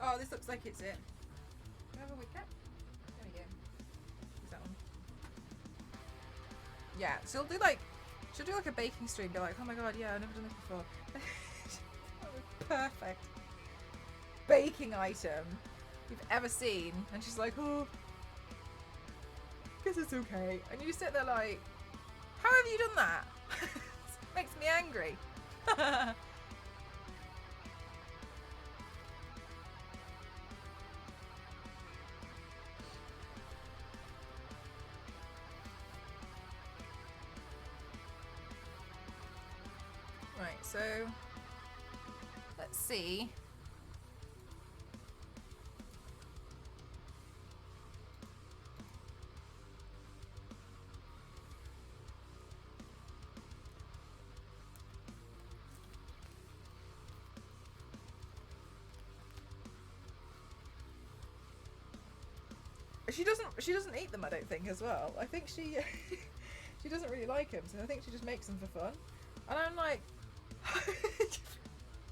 Oh, this looks like it's it. Do I have a wig cap? There we go. Is that one? Yeah, she'll do like a baking stream, be like, oh my god, yeah, I've never done this before. Perfect baking item you've ever seen, and she's like, oh, guess it's okay. And you sit there like, how have you done that? Makes me angry. Right, so let's see. She doesn't eat them, I don't think, as well. I think she she doesn't really like them, so I think she just makes them for fun. And I'm like,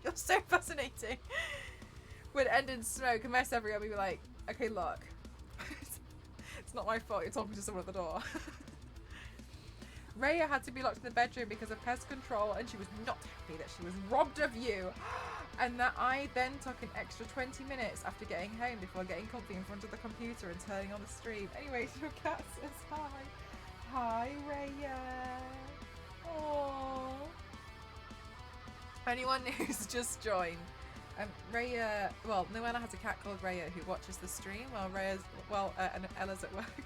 you're so fascinating. Would end in smoke and mess everyone. We'd be like, okay, look, it's not my fault. You're talking to someone at the door. Raya had to be locked in the bedroom because of pest control, and she was not happy that she was robbed of you, and that I then took an extra 20 minutes after getting home before getting comfy in front of the computer and turning on the stream. Anyways, your cat says hi. Hi, Raya. Aww. Anyone who's just joined, Raya, well, Noella has a cat called Raya who watches the stream while and Ella's at work.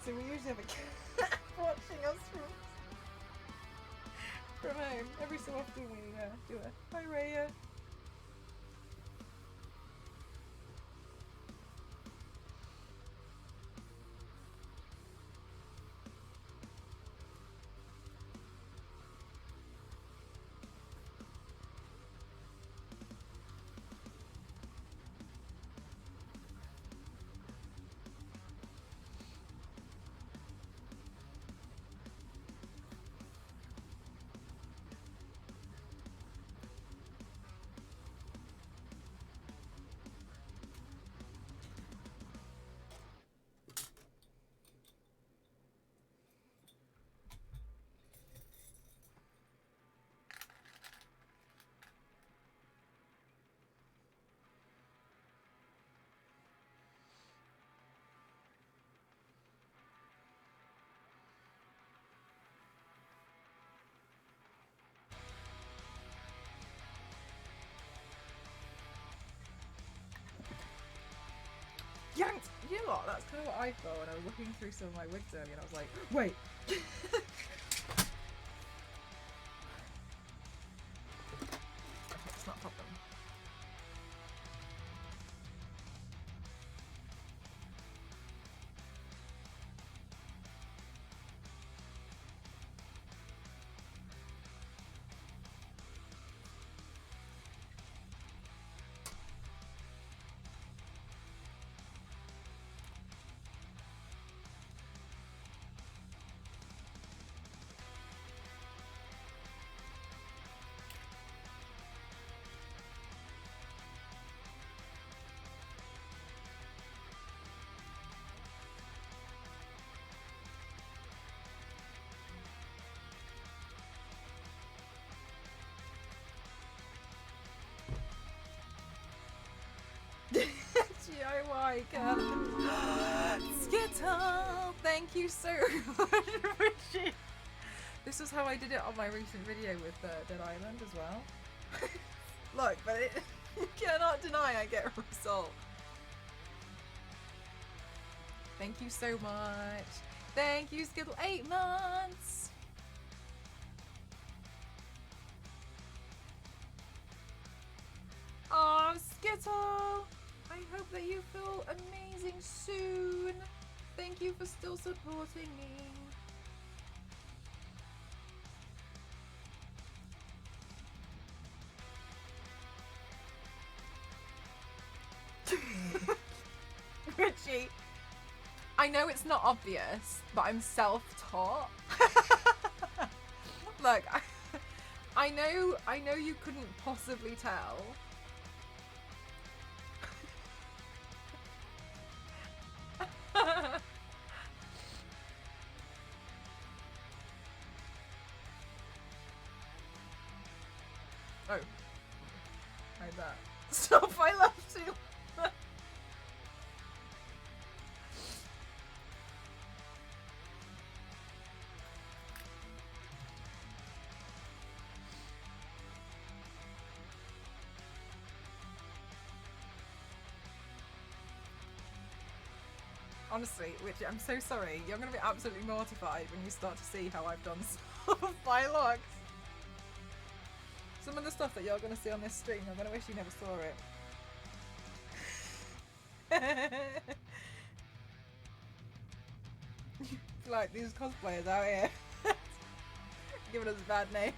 So we usually have a cat watching us from home. Every so often we do a hi Raya. Yanked! You know what? That's kind of what I thought when I was looking through some of my wigs earlier, and I was like, wait! It's not a problem. DIY cat. Skittle! Thank you so much, Richie. This is how I did it on my recent video with Dead Island as well. Look, but you cannot deny I get a result. Thank you so much. Thank you, Skittle. 8 months. Aw, Skittle. I hope that you feel amazing soon. Thank you for still supporting me. Richie, I know it's not obvious, but I'm self-taught. Look, I know you couldn't possibly tell. Oh. Like that. Stop, I love to. Honestly, which I'm so sorry. You're going to be absolutely mortified when you start to see how I've done some of my looks. Some of the stuff that you're going to see on this stream, I'm going to wish you never saw it. Like these cosplayers out here. Giving us a bad name.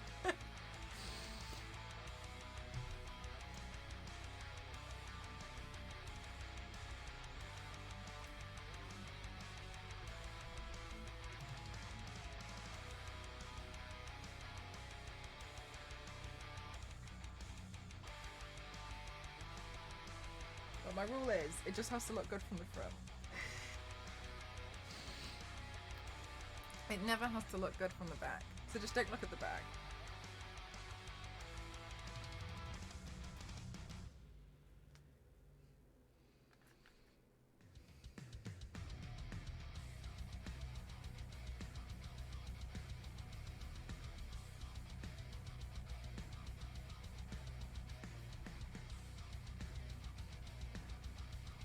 But my rule is, it just has to look good from the front. It never has to look good from the back. So just don't look at the back.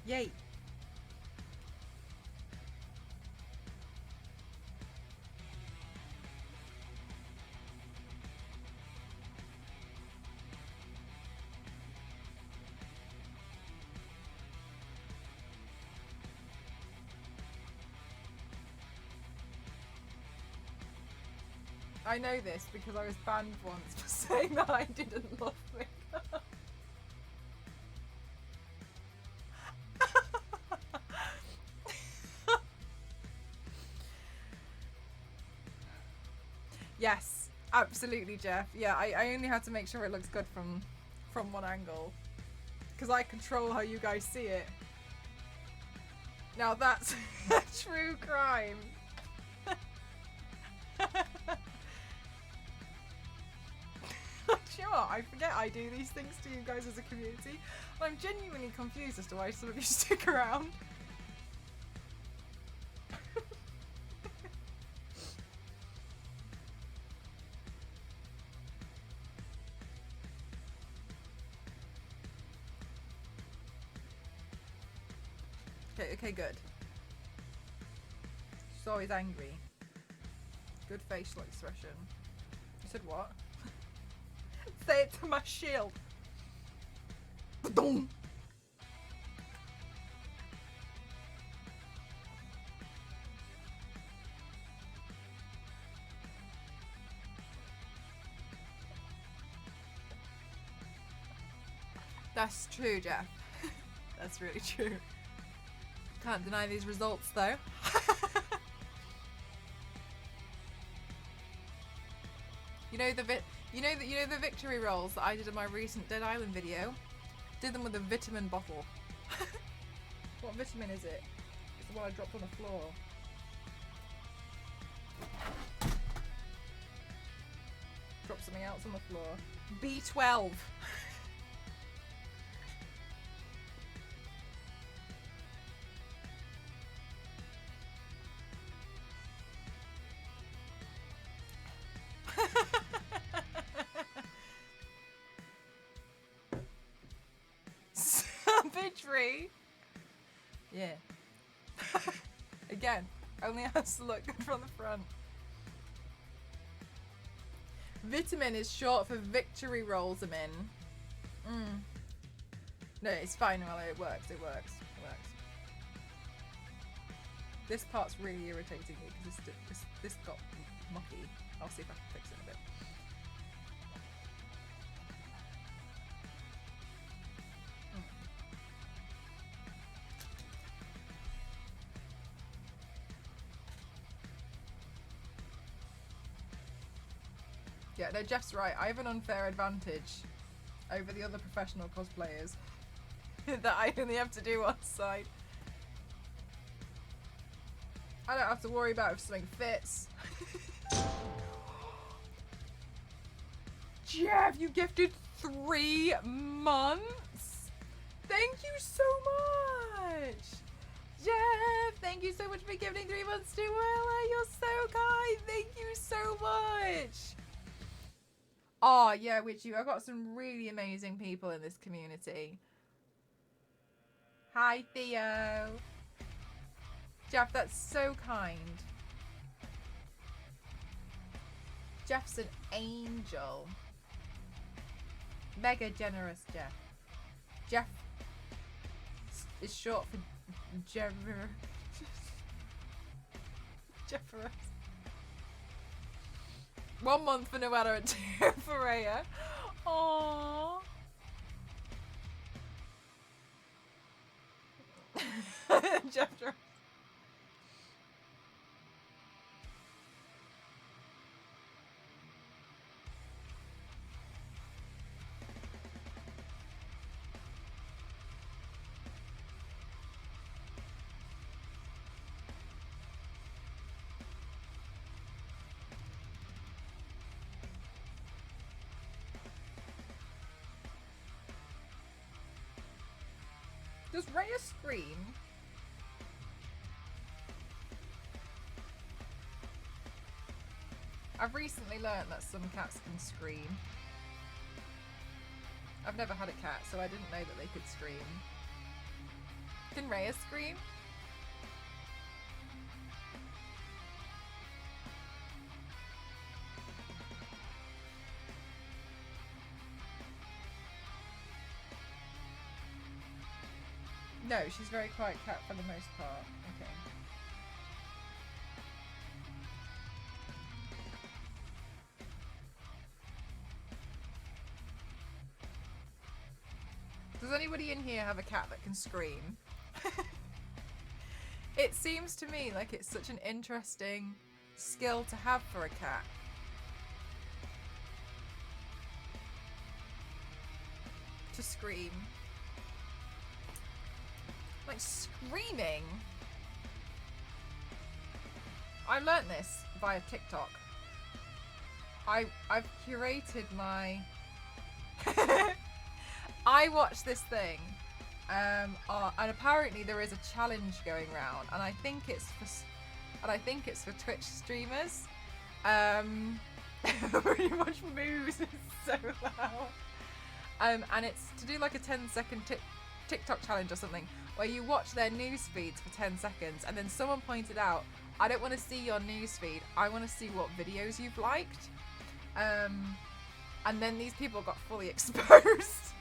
Yay! I know this because I was banned once for saying that I didn't love makeup. Yes, absolutely, Jeff. Yeah, I only had to make sure it looks good from one angle. Because I control how you guys see it. Now that's a true crime. Do you know what? I forget I do these things to you guys as a community. I'm genuinely confused as to why some of you stick around. Okay, good. She's always angry. Good facial expression. You said what? Say it to my shield. Ba-dum. That's true, Jeff. That's really true. Can't deny these results, though. You know the victory rolls that I did in my recent Dead Island video? Did them with a vitamin bottle. What vitamin is it? It's the one I dropped on the floor. Drop something else on the floor. B12. Savagery. Yeah. Again, only has to look good from the front. Vitamin is short for victory rolls them in. No, it's fine, Noella. It works. It works. It works. This part's really irritating me because this got mucky. I'll see if I can fix it in a bit. Yeah, no, Jeff's right. I have an unfair advantage over the other professional cosplayers that I only have to do one side. I don't have to worry about if something fits. Jeff, you gifted 3 months? Thank you so much! Jeff, thank you so much for gifting 3 months to Willa. You're so kind. Thank you so much. Oh, yeah, Witchy, I've got some really amazing people in this community. Hi, Theo. Jeff, that's so kind. Jeff's an angel. Mega generous, Jeff. Jeff is short for Jefferus. Jefferus. 1 month for Noella and 2 for Rhea. Aww. Jefferus. Does Rhea scream? I've recently learned that some cats can scream. I've never had a cat, so I didn't know that they could scream. Can Rhea scream? No, she's a very quiet cat for the most part. Okay. Does anybody in here have a cat that can scream? It seems to me like it's such an interesting skill to have for a cat. To scream. Like screaming. I learnt this via TikTok. I've curated my I watched this thing, and apparently there is a challenge going around, and I think it's for Twitch streamers. Pretty much moves is so loud. And it's to do like a 10-second TikTok challenge or something, where you watch their news feeds for 10 seconds, and then someone pointed out, I don't want to see your news feed. I want to see what videos you've liked. And then these people got fully exposed.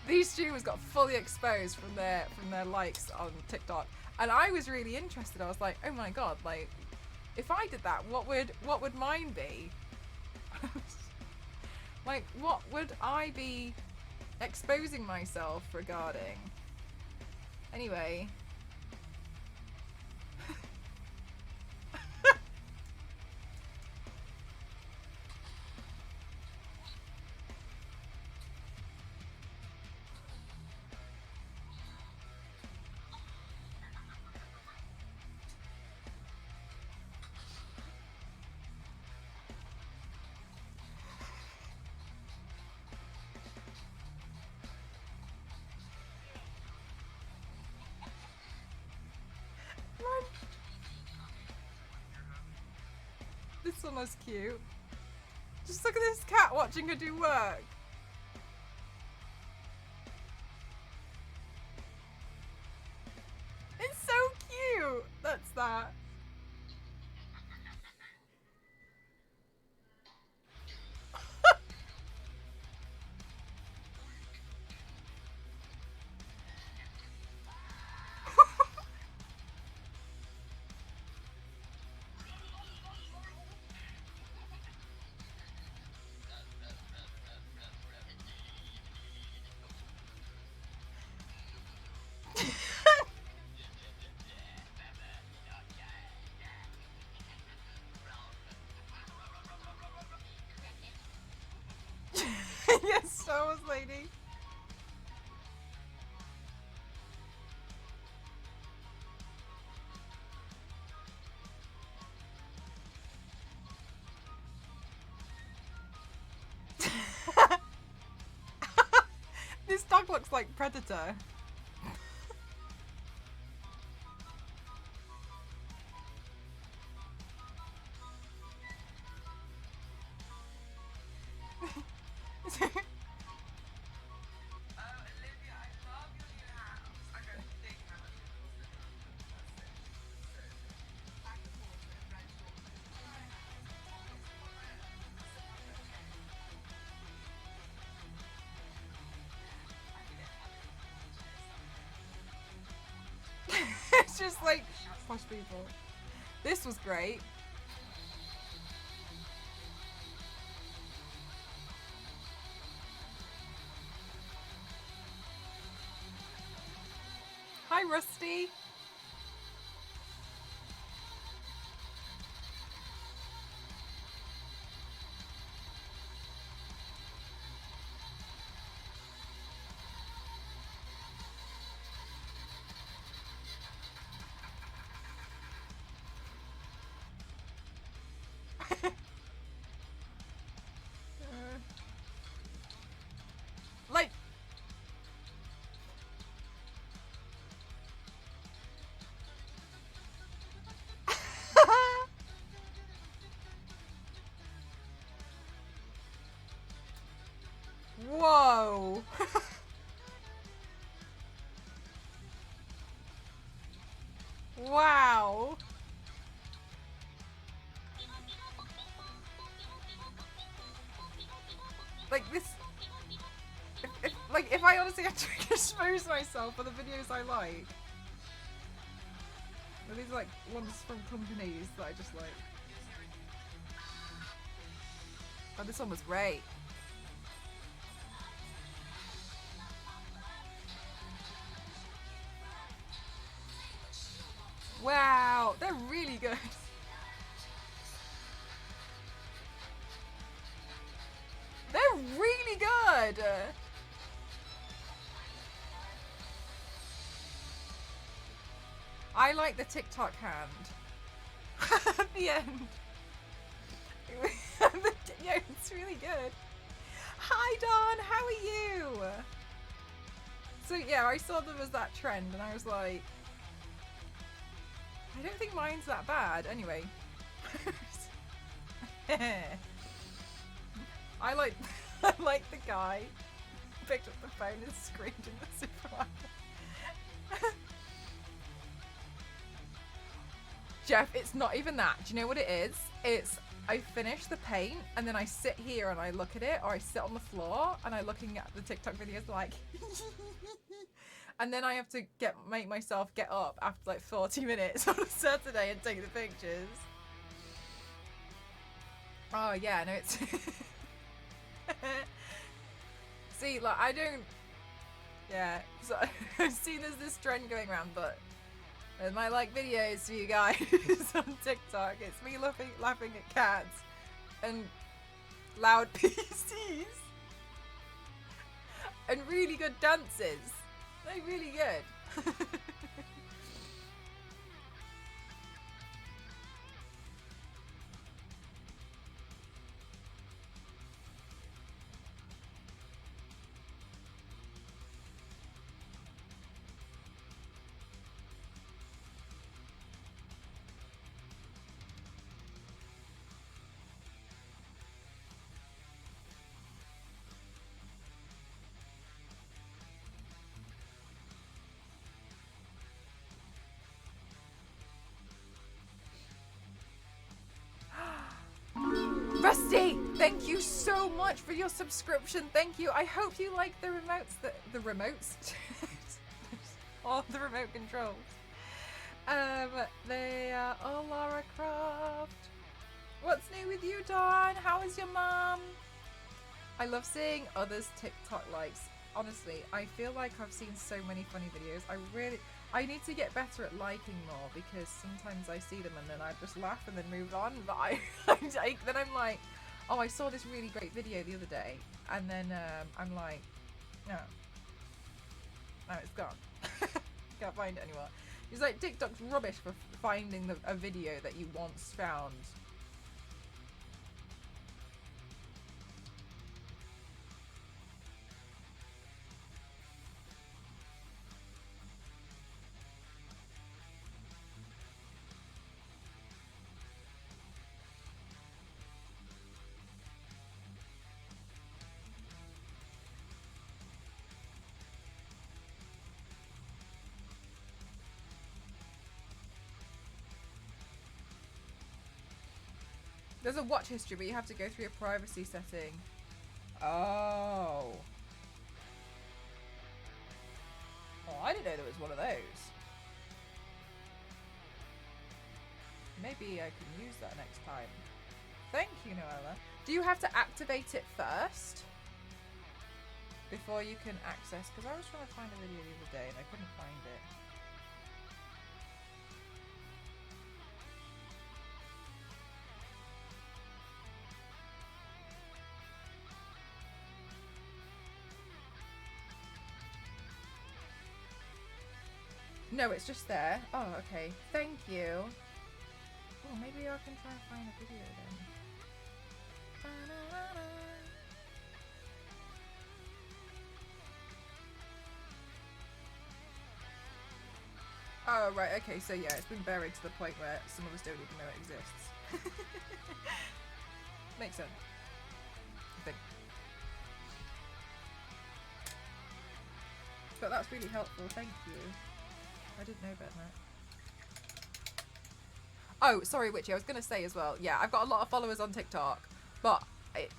These streamers got fully exposed from their likes on TikTok, and I was really interested. I was like, oh my god, like if I did that, what would mine be? Like, what would I be exposing myself regarding? Anyway. This one was cute. Just look at this cat watching her do work. It's so cute. That's that. Yes, Star Wars lady. This dog looks like Predator. It's just like posh people. This was great. Hi, Rusty. Like, Whoa. Wow. Like this, if I honestly have to expose myself for the videos I like. Are these like ones from companies that I just like? Oh, this one was great. Wow, they're really good. They're really good. I like the TikTok hand. At the end. Yeah, it's really good. Hi Don, how are you? So yeah, I saw there was that trend and I was like, I don't think mine's that bad. Anyway. I like the guy who picked up the phone and screamed in the supermarket. Jeff, it's not even that. Do you know what it is? It's I finish the paint and then I sit here and I look at it, or I sit on the floor and I'm looking at the TikTok videos like and then I have to make myself get up after like 40 minutes on a Saturday and take the pictures. Oh yeah, no, it's see, like I don't, yeah, so I've seen there's this trend going around, but my like videos for you guys on TikTok, it's me laughing at cats and loud PCs and really good dances. They're really good. Rusty, thank you so much for your subscription. Thank you. I hope you like the remotes. The remotes? Oh, the remote controls. They are all Lara Croft. What's new with you, Dawn? How is your mom? I love seeing others' TikTok likes. Honestly, I feel like I've seen so many funny videos. I need to get better at liking more, because sometimes I see them and then I just laugh and then move on. But then I'm like, oh, I saw this really great video the other day, and then I'm like, no, it's gone. Can't find it anymore. It's like TikTok's rubbish for finding a video that you once found. There's a watch history, but you have to go through a privacy setting. Oh. Oh, I didn't know there was one of those. Maybe I can use that next time. Thank you, Noella. Do you have to activate it first before you can access? Because I was trying to find a video the other day and I couldn't find it. No, it's just there. Oh, okay. Thank you. Oh, maybe I can try and find a video then. Oh, right, okay, so yeah, it's been buried to the point where some of us don't even know it exists. Makes sense, I think. But that's really helpful, thank you. I didn't know about that. Oh, sorry, Witchy, I was going to say as well, yeah, I've got a lot of followers on TikTok, but it,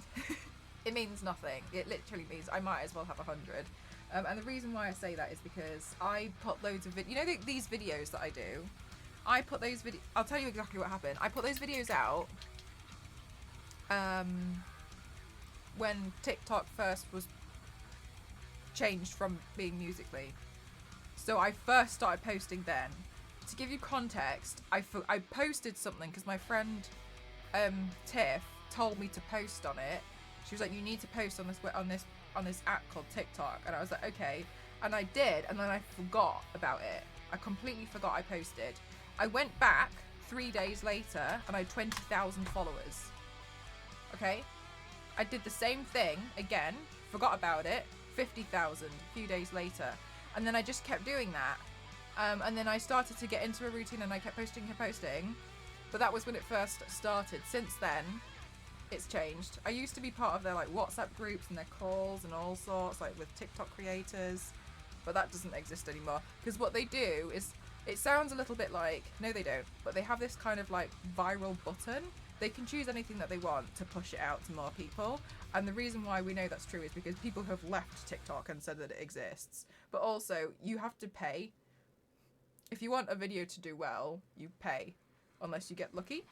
it means nothing. It literally means I might as well have 100. And the reason why I say that is because I put loads of you know these videos that I do? I put those videos, I'll tell you exactly what happened. I put those videos out when TikTok first was changed from being Musical.ly. So I first started posting then. To give you context, I posted something because my friend Tiff told me to post on it. She was like, "You need to post on this app called TikTok," and I was like, "Okay," and I did, and then I forgot about it. I completely forgot I posted. I went back 3 days later, and I had 20,000 followers. Okay, I did the same thing again, forgot about it, 50,000 a few days later, and then I just kept doing that. And then I started to get into a routine and I kept posting. But that was when it first started. Since then, it's changed. I used to be part of their like WhatsApp groups and their calls and all sorts, like with TikTok creators. But that doesn't exist anymore. Because what they do is, it sounds a little bit like, no they don't, but they have this kind of like viral button. They can choose anything that they want to push it out to more people. And the reason why we know that's true is because people have left TikTok and said that it exists. But also, you have to pay. If you want a video to do well, you pay, unless you get lucky.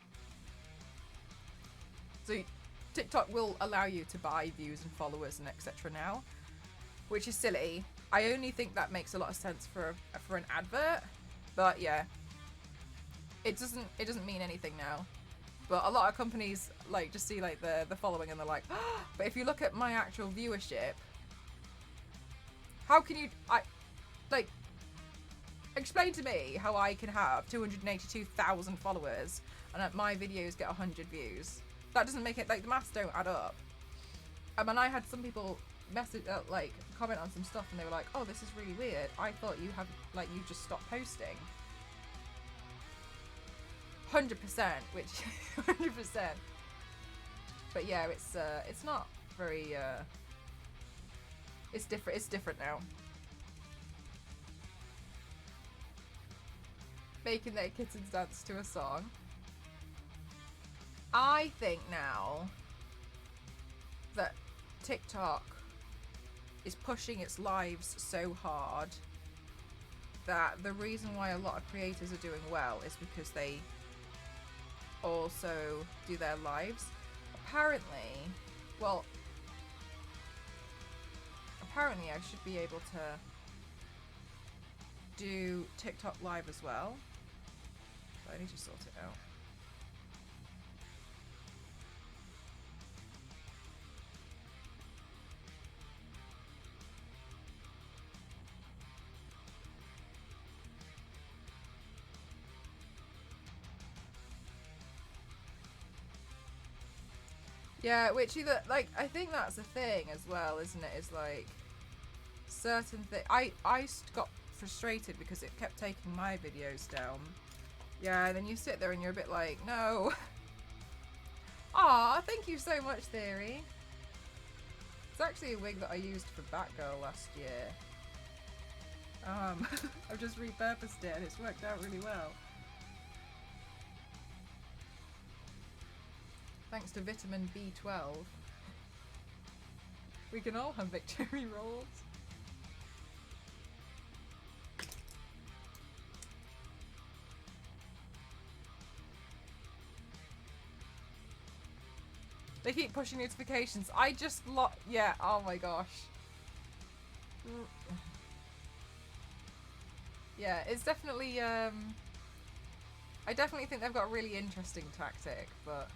So TikTok will allow you to buy views and followers and etc. now, which is silly. I only think that makes a lot of sense for an advert, but yeah, it doesn't mean anything now. But a lot of companies like just see like the following and they're like, oh, but if you look at my actual viewership, how can you explain to me how I can have 282,000 followers and my videos get 100 views. That doesn't make it, like, the maths don't add up. And I had some people message, like, comment on some stuff and they were like, oh, this is really weird. I thought you have, like, you just stopped posting. 100%, which, 100%. But yeah, it's not very, it's different now. Making their kittens dance to a song. I think now that TikTok is pushing its lives so hard that the reason why a lot of creators are doing well is because they also do their lives. Apparently I should be able to do TikTok live as well. But I need to sort it out. Yeah, which either, like, I think that's the thing as well, isn't it? Is like certain things. I got frustrated because it kept taking my videos down. Yeah, and then you sit there and you're a bit like, no. Aw, thank you so much, Theory. It's actually a wig that I used for Batgirl last year. I've just repurposed it and it's worked out really well. Thanks to vitamin B12. We can all have victory rolls. They keep pushing notifications. I just yeah, oh my gosh. Yeah, it's definitely, I definitely think they've got a really interesting tactic, but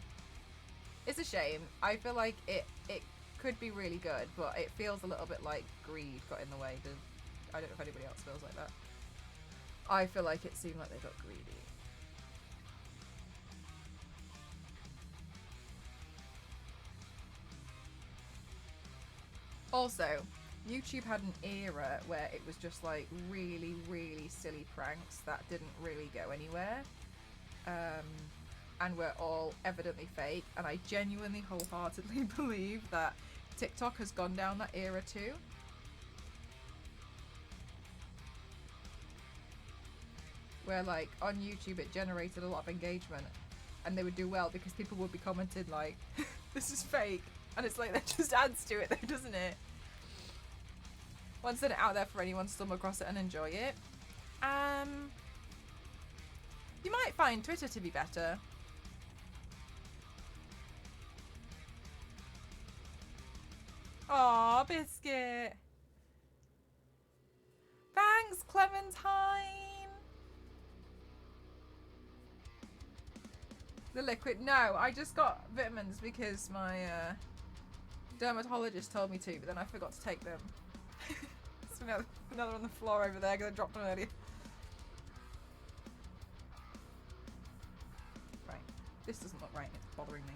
it's a shame. I feel like it could be really good, but it feels a little bit like greed got in the way. I don't know if anybody else feels like that. I feel like it seemed like they got greedy. Also, YouTube had an era where it was just like really, really silly pranks that didn't really go anywhere. And were all evidently fake. And I genuinely, wholeheartedly believe that TikTok has gone down that era too. where like on YouTube it generated a lot of engagement and they would do well because people would be commenting like, this is fake. And it's like, that just adds to it though, doesn't it? Once then out there for anyone to stumble across it and enjoy it. You might find Twitter to be better. Aw, Biscuit. Thanks, Clementine. The liquid. No, I just got vitamins because my dermatologist told me to, but then I forgot to take them. So another on the floor over there because I dropped them earlier. Right. This doesn't look right. It's bothering me.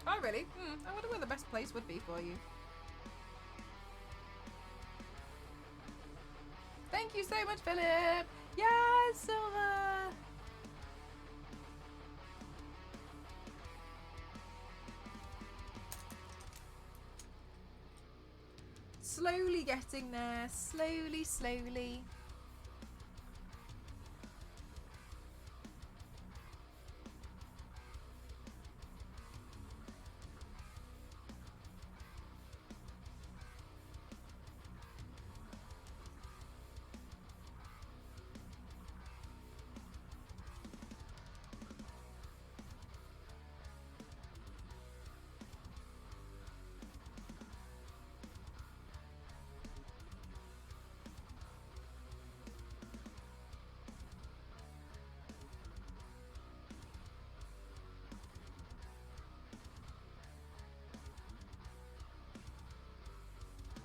Oh, really? I wonder where the best place would be for you. Thank you so much, Philip! Yes, Silver! Slowly getting there. Slowly, slowly.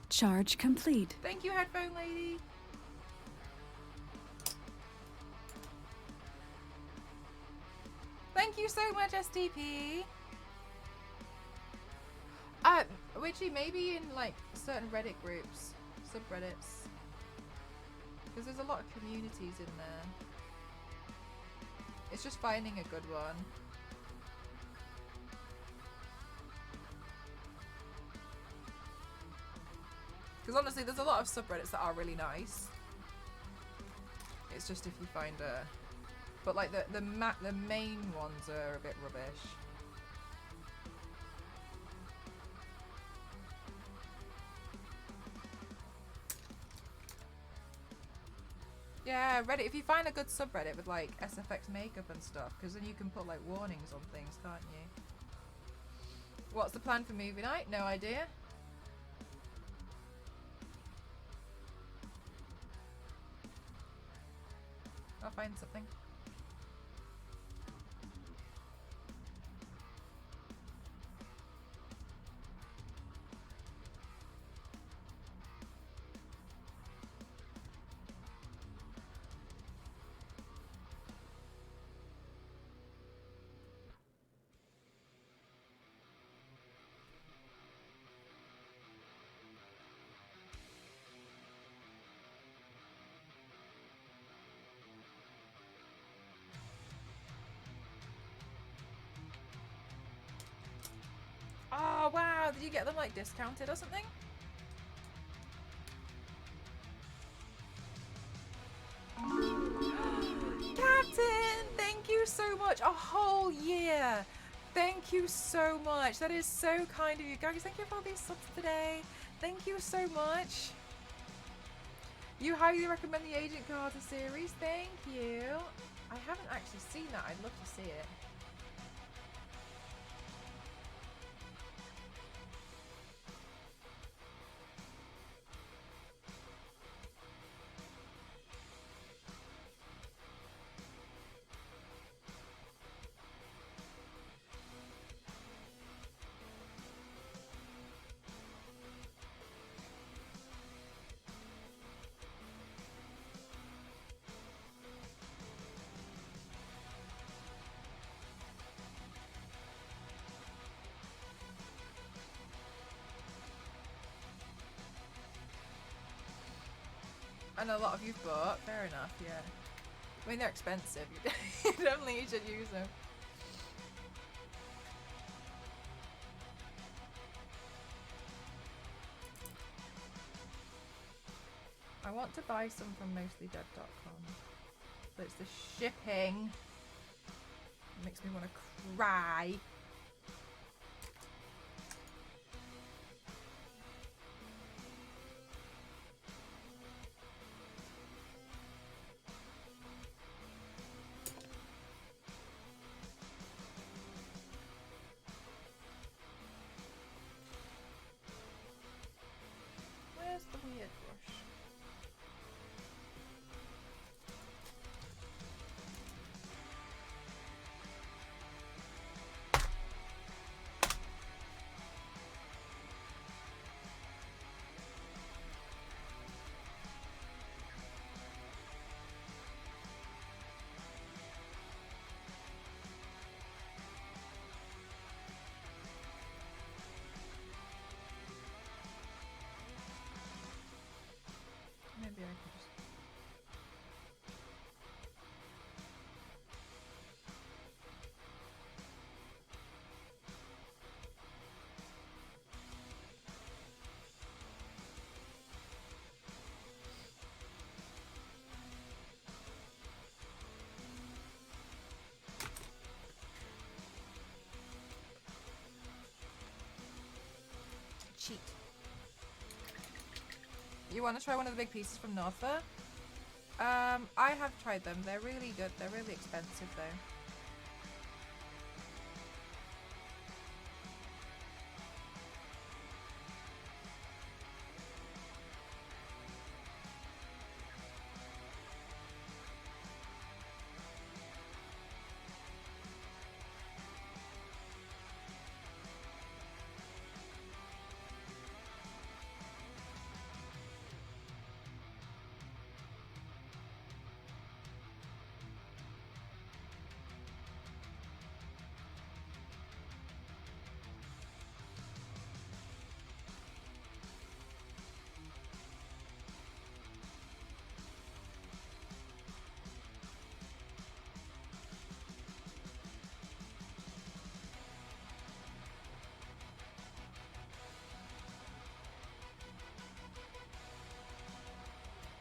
Charge complete. Thank you, headphone lady. Thank you so much, STP. Witchy, maybe in like certain Reddit groups, subreddits, because there's a lot of communities in there. It's just finding a good one. Because honestly, there's a lot of subreddits that are really nice. It's just if you find a... But like the main ones are a bit rubbish. Yeah, Reddit, if you find a good subreddit with like SFX makeup and stuff, because then you can put like warnings on things, can't you? What's the plan for movie night? No idea. I'll find something. Oh wow, did you get them like discounted or something? Captain, thank you so much. A whole year. Thank you so much. That is so kind of you guys. Thank you for all these subs today. Thank you so much. You highly recommend the Agent Carter series. Thank you. I haven't actually seen that. I'd love to see it. And a lot of you've bought. Fair enough, yeah. I mean, they're expensive. You definitely should use them. I want to buy some from mostlydead.com, but it's the shipping. It makes me want to cry. Where's the weird brush? Maybe I can just... Cheat. You want to try one of the big pieces from Northa? I have tried them. They're really good. They're really expensive though.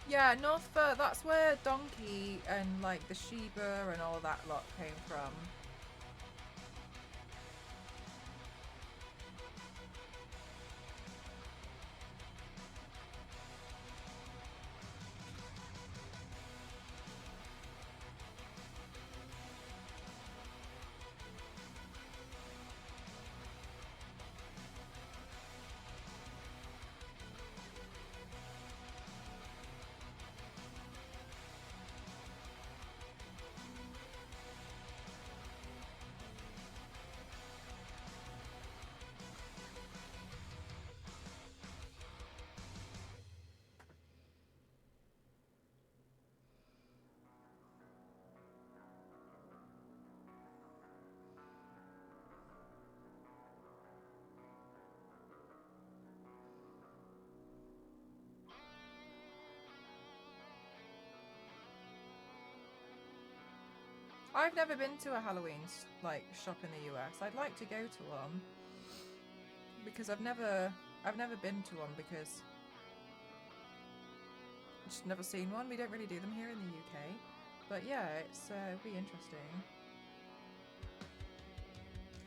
Yeah, Northfur, that's where Donkey and like the Sheba and all that lot came from. I've never been to a Halloween like shop in the US. I'd like to go to one because I've never been to one because I've just never seen one. We don't really do them here in the UK, but yeah, it's it'd be interesting.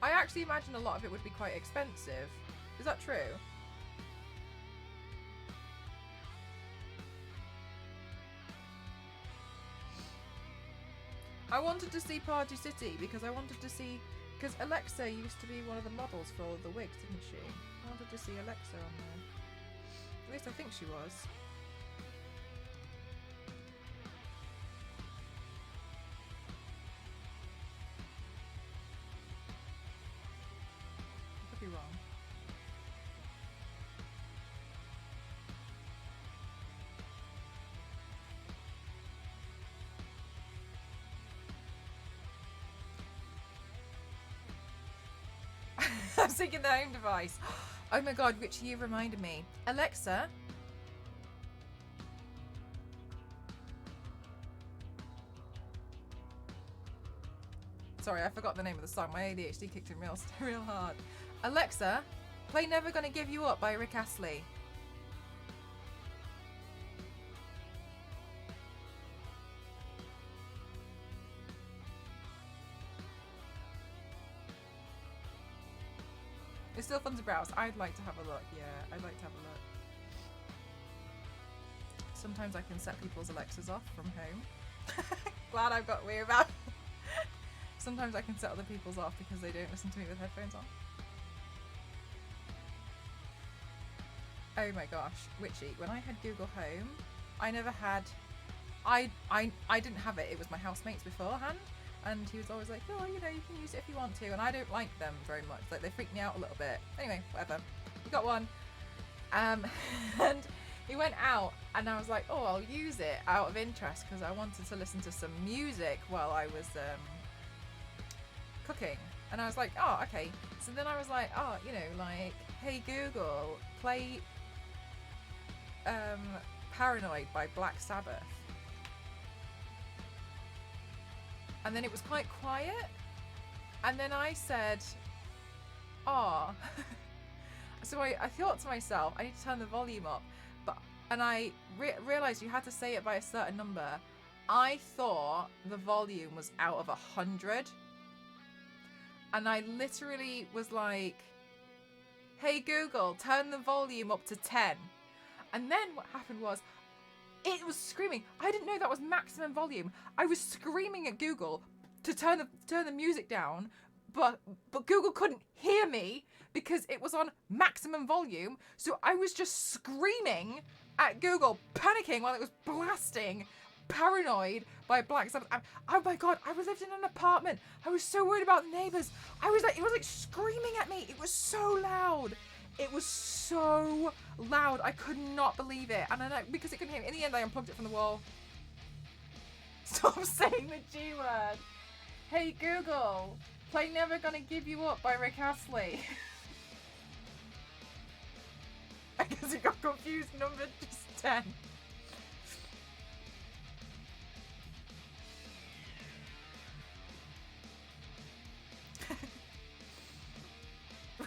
I actually imagine a lot of it would be quite expensive. Is that true? I wanted to see Party City because I wanted to see... Because Alexa used to be one of the models for all the wigs, didn't she? I wanted to see Alexa on there. At least I think she was. I could be wrong. I was thinking the home device. Oh my god, Richie, you reminded me. Alexa, Sorry, I forgot the name of the song. My ADHD kicked in real hard. Alexa, play Never Gonna Give You Up by Rick Astley. It's still fun to browse. I'd like to have a look. Yeah, I'd like to have a look. Sometimes I can set people's Alexas off from home. Glad I've got weird about. Sometimes I can set other people's off because they don't listen to me with headphones on. Oh my gosh, Witchy. When I had Google Home, I never had. I didn't have it. It was my housemates beforehand, and he was always like, "Oh, you know, you can use it if you want to." And I don't like them very much. Like they freak me out a little bit. Anyway, whatever. We got one, and he went out, and I was like, "Oh, I'll use it out of interest because I wanted to listen to some music while I was cooking." And I was like, "Oh, okay." So then I was like, "Oh, you know, like, hey Google, play Paranoid by Black Sabbath." And then it was quite quiet, and then I said, "Oh." So I thought to myself, I need to turn the volume up, and I realized you had to say it by a certain number. I thought the volume was out of 100, and I literally was like, "Hey Google, turn the volume up to 10." And then what happened was, it was screaming. I didn't know that was maximum volume. I was screaming at Google to turn the music down, but Google couldn't hear me because it was on maximum volume. So I was just screaming at Google, panicking while it was blasting Paranoid by Black Sabbath. Oh my god, I lived in an apartment. I was so worried about the neighbors. It was like screaming at me. It was so loud. It was so loud. I could not believe it. And because it couldn't hear me, in the end I unplugged it from the wall. Stop saying the G word. Hey Google, play Never Gonna Give You Up by Rick Astley. I guess it got confused, number just 10.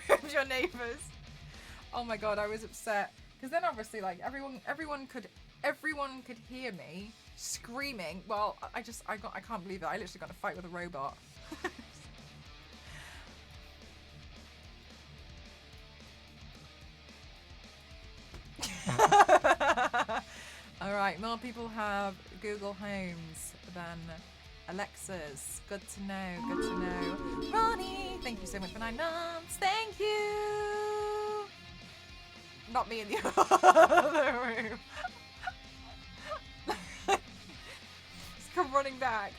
With your neighbours. Oh my god, I was upset because then obviously like everyone could hear me screaming. Well, I can't believe it. I literally got in a fight with a robot. All right, more people have Google Homes than Alexas. Good to know. Good to know. Ronnie, thank you so much for 9 months. Thank you. Not me in the other room. Just come running back.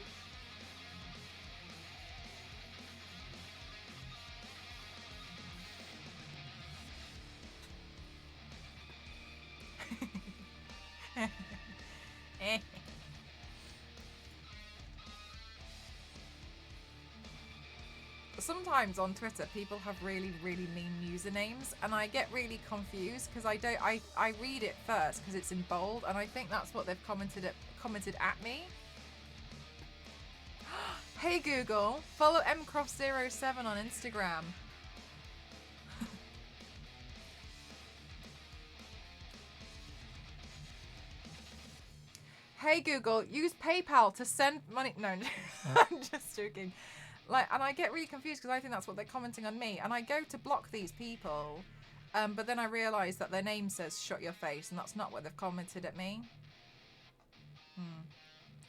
Sometimes on Twitter people have really mean usernames and I get really confused because I read it first because it's in bold and I think that's what they've commented at me. Hey Google, follow mcroft07 on Instagram. Hey Google, use PayPal to send money. No, I'm just joking. Like, and I get really confused because I think that's what they're commenting on me, and I go to block these people, but then I realise that their name says "shut your face," and that's not what they've commented at me.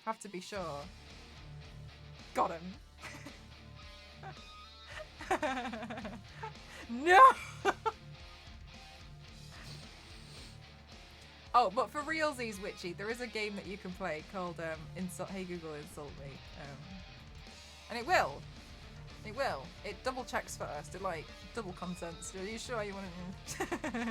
Have to be sure. Got him. No. Oh, but for realsies, Witchy, there is a game that you can play called Insult. Hey Google, insult me. And it will. It will. It double checks first. It like double consents. Are you sure you want to?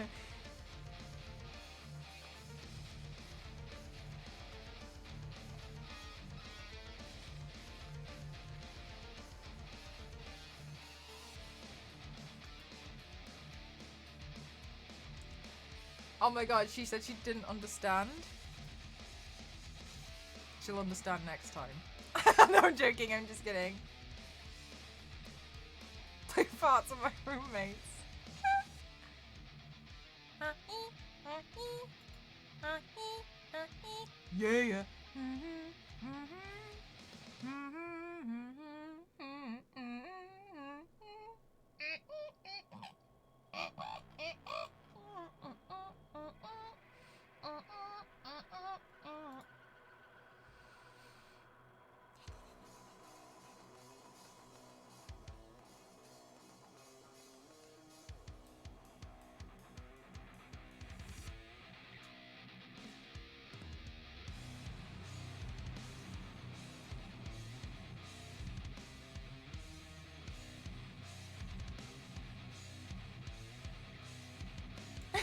Oh my god, she said she didn't understand. She'll understand next time. No, I'm joking. I'm just kidding. play parts of my roommates. Yeah.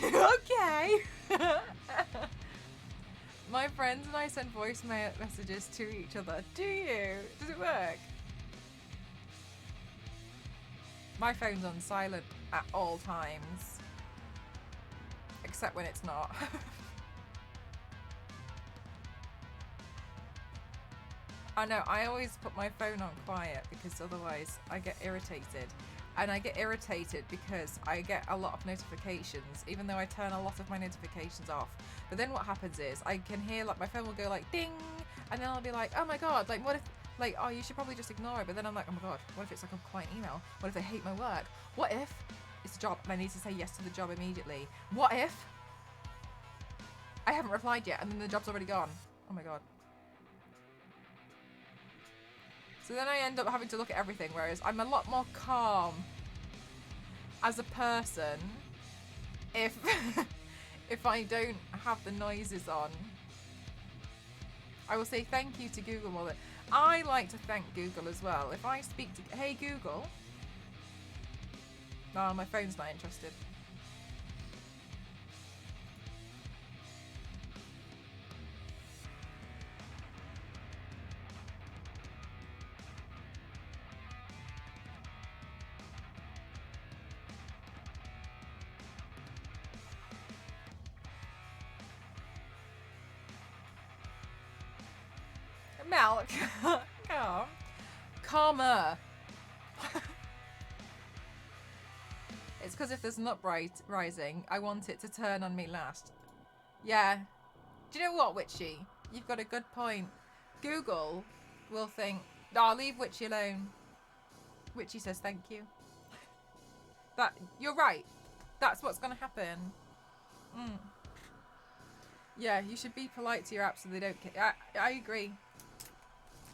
Okay. My friends and I send voice messages to each other. Do you? Does it work? My phone's on silent at all times. Except when it's not. I know, I always put my phone on quiet because otherwise I get irritated. And I get irritated because I get a lot of notifications, even though I turn a lot of my notifications off. But then what happens is I can hear, like, my phone will go like ding, and then I'll be like, oh my god, like, what if, like, oh, you should probably just ignore it. But then I'm like, oh my god, what if it's like a quiet email? What if they hate my work? What if it's a job and I need to say yes to the job immediately? What if I haven't replied yet and then the job's already gone? Oh my god. So then I end up having to look at everything, whereas I'm a lot more calm as a person if if I don't have the noises on. I will say thank you to Google more than I like to thank Google as well. If I speak to, hey Google, no, my phone's not interested. Milk. Calm. Calmer. It's because if there's an uprising, I want it to turn on me last. Yeah. Do you know what, Witchy? You've got a good point. Google will think, oh, leave Witchy alone. Witchy says thank you. That, you're right. That's what's going to happen. Mm. Yeah, you should be polite to your apps so they don't... I agree.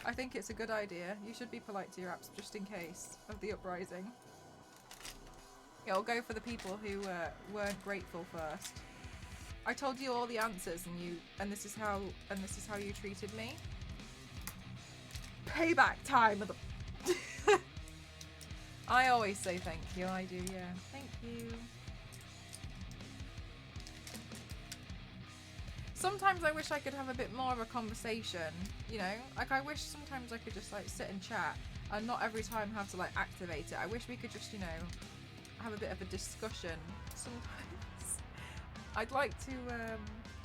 I think it's a good idea. You should be polite to your apps just in case of the uprising. It'll go for the people who weren't grateful first. I told you all the answers and this is how you treated me. Payback time of the I always say thank you, I do, yeah. Thank you. Sometimes I wish I could have a bit more of a conversation, you know? Like, I wish sometimes I could just, like, sit and chat and not every time have to, like, activate it. I wish we could just, you know, have a bit of a discussion sometimes. I'd like to,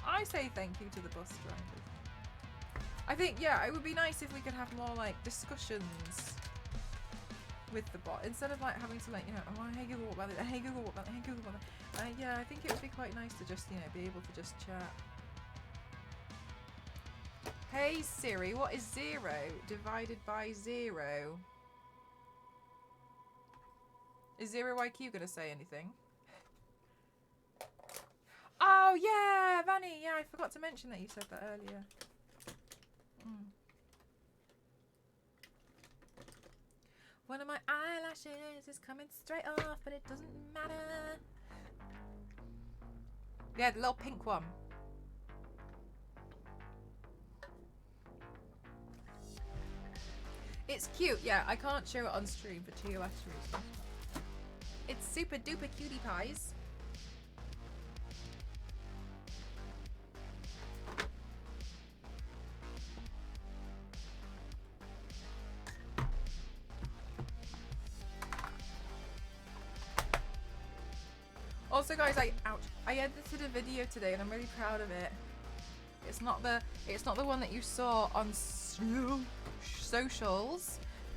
I say thank you to the bus drivers. I think, yeah, it would be nice if we could have more, like, discussions with the bot instead of, like, having to, like, you know, oh, hey Google, what about it? Hey Google, what about it? Hey Google, what about it? Yeah, I think it would be quite nice to just, you know, be able to just chat. Hey Siri, what is 0 divided by 0? Is 0 IQ gonna say anything? Oh yeah, Vanny, yeah, I forgot to mention that you said that earlier. One of my eyelashes is coming straight off, but it doesn't matter. Yeah, the little pink one. It's cute, yeah, I can't show it on stream for TOS reasons. It's super duper cutie pies. Also guys, I edited a video today and I'm really proud of it. It's not the one that you saw on socials.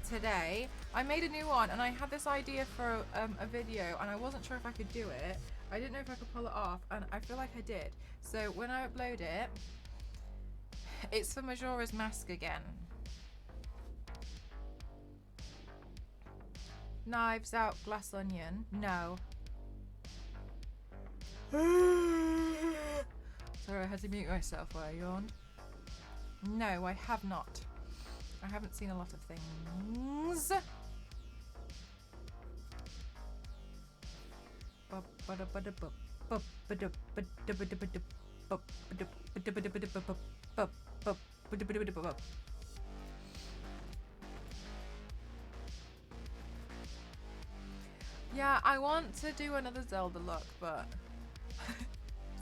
today. I made a new one and I had this idea for a video and I wasn't sure if I could do it. I didn't know if I could pull it off and I feel like I did. So when I upload it, it's for Majora's Mask again. Knives Out, Glass Onion. No. Sorry, I had to mute myself while I yawned. No, I have not. I haven't seen a lot of things. Yeah, I want to do another Zelda look, but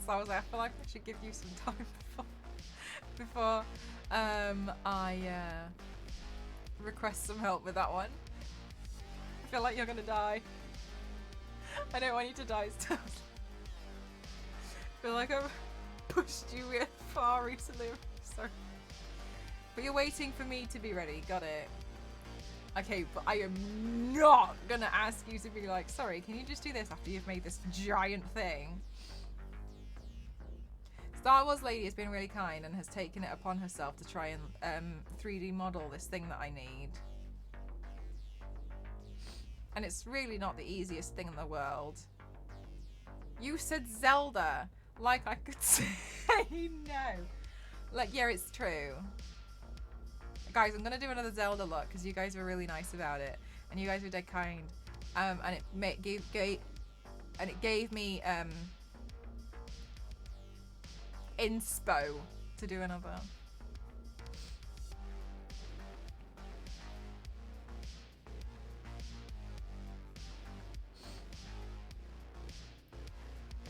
so I was like, I feel like I should give you some time before I request some help with that one. I feel like you're gonna die. I don't want you to die still. I feel like I've pushed you far recently. Sorry. But you're waiting for me to be ready. Got it. Okay, but I am not gonna ask you to be like, sorry, can you just do this after you've made this giant thing? Star Wars Lady has been really kind and has taken it upon herself to try and 3D model this thing that I need. And it's really not the easiest thing in the world. You said Zelda, like I could say no. Like, yeah, it's true. Guys, I'm gonna do another Zelda look because you guys were really nice about it, and you guys were dead kind. And it gave me inspo to do another.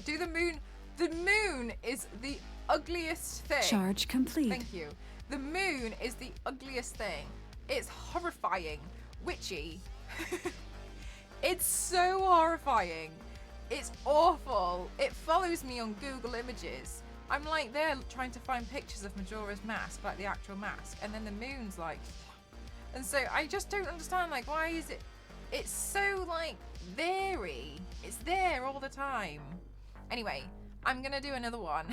Do the moon. The moon is the ugliest thing. Charge complete. Thank you. The moon is the ugliest thing. It's horrifying, witchy. It's so horrifying. It's awful. It follows me on Google Images. I'm like there trying to find pictures of Majora's Mask, like the actual mask, and then the moon's like, and so I just don't understand, like, why is it? It's so like very. It's there all the time. Anyway, I'm gonna do another one.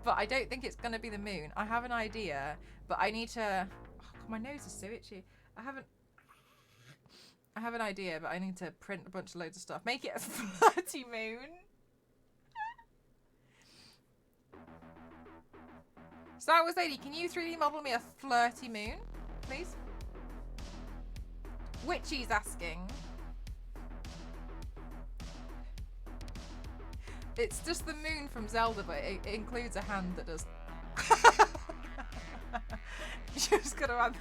But I don't think it's going to be the moon. I have an idea, but I need to... Oh, God, my nose is so itchy. I have an idea, but I need to print a bunch of loads of stuff. Make it a flirty moon. Star Wars Lady, can you 3D model me a flirty moon, please? Witchy's asking. It's just the moon from Zelda, but it includes a hand that does. You just gotta add.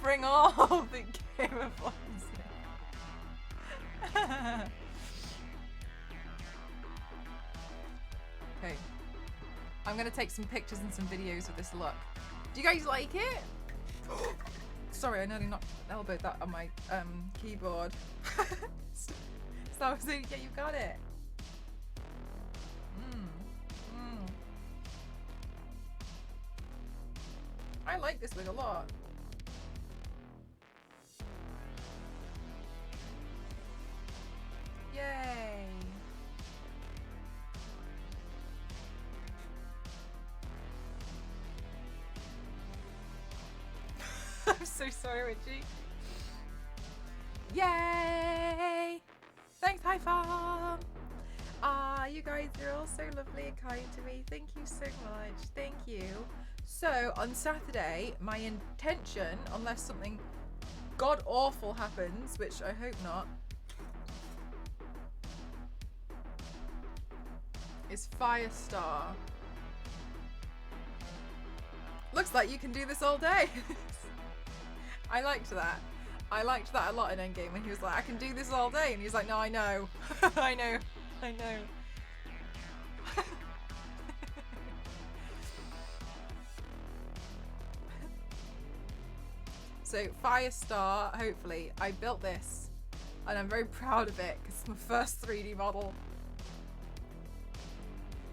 Bring all the Game of Thrones. Okay. I'm gonna take some pictures and some videos of this look. Do you guys like it? Sorry, I nearly elbowed that on my keyboard. So yeah, you got it. I like this look a lot. Yay! I'm so sorry, Richie. Yay! Thanks, High Farm! You guys are all so lovely and kind to me. Thank you so much. Thank you. So, on Saturday, my intention, unless something god-awful happens, which I hope not, is Firestar. Looks like you can do this all day. I liked that. I liked that a lot in Endgame when he was like, I can do this all day. And he's like, no, I know. I know. I know. So Firestar, hopefully, I built this and I'm very proud of it because it's my first 3D model.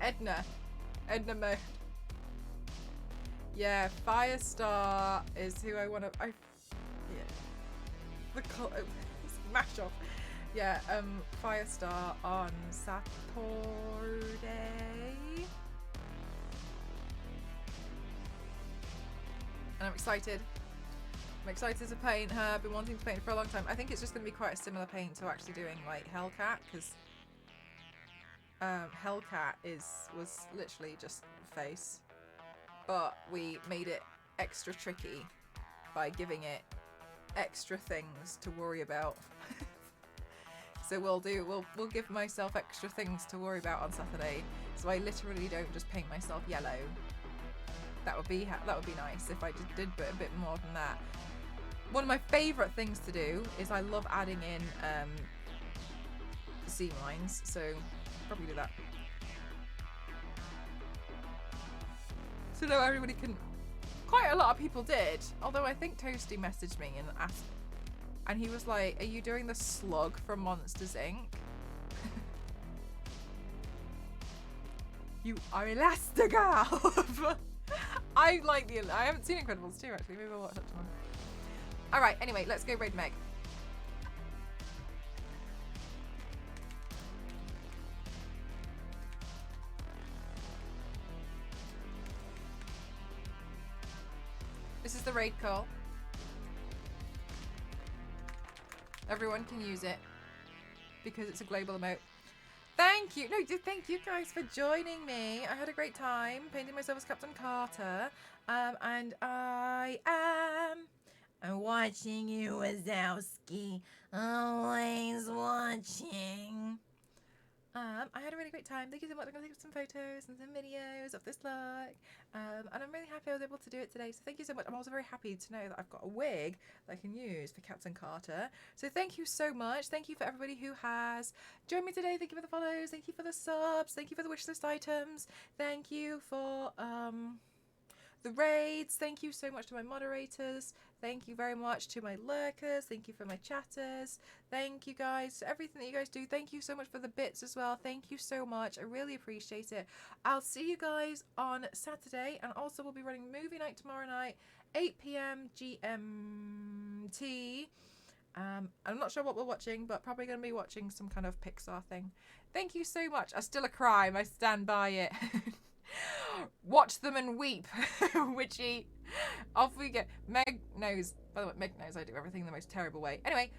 Edna mode. Yeah, Firestar is who I want to. Yeah. The smash off. Yeah, Firestar on Saturday. And I'm excited. I'm excited to paint her. I've been wanting to paint her for a long time. I think it's just going to be quite a similar paint to actually doing like Hellcat, because Hellcat was literally just face, but we made it extra tricky by giving it extra things to worry about. So we'll give myself extra things to worry about on Saturday, so I literally don't just paint myself yellow. That would be nice if I just did a bit more than that. One of my favourite things to do is I love adding in seam lines, so probably do that. So now everybody can. Quite a lot of people did, although I think Toasty messaged me and asked, and he was like, "Are you doing the slug from Monsters Inc?" You are Elastigirl. I haven't seen Incredibles 2 actually. Maybe we'll watch that tomorrow. Alright, anyway, let's go raid Meg. This is the raid call. Everyone can use it because it's a global emote. Thank you. No, thank you guys for joining me. I had a great time painting myself as Captain Carter. And I am watching you, Wazowski. Always watching. I had a really great time. Thank you so much. I'm going to take some photos and some videos of this look. And I'm really happy I was able to do it today. So thank you so much. I'm also very happy to know that I've got a wig that I can use for Captain Carter. So thank you so much. Thank you for everybody who has joined me today. Thank you for the follows. Thank you for the subs. Thank you for the wishlist items. Thank you for the raids. Thank you so much to my moderators. Thank you very much to my lurkers. Thank you for my chatters. Thank you guys for everything that you guys do. Thank you so much for the bits as well. Thank you so much. I really appreciate it. I'll see you guys on Saturday, and also we'll be running movie night tomorrow night, 8 p.m. GMT. I'm not sure what we're watching, but probably going to be watching some kind of Pixar thing. Thank you so much. I'm still a crime. I stand by it. Watch them and weep. Witchy. Off we go. Meg knows. By the way, Meg knows I do everything the most terrible way. Anyway,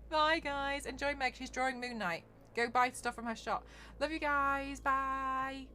bye guys. Enjoy Meg. She's drawing Moon Knight. Go buy stuff from her shop. Love you guys. Bye.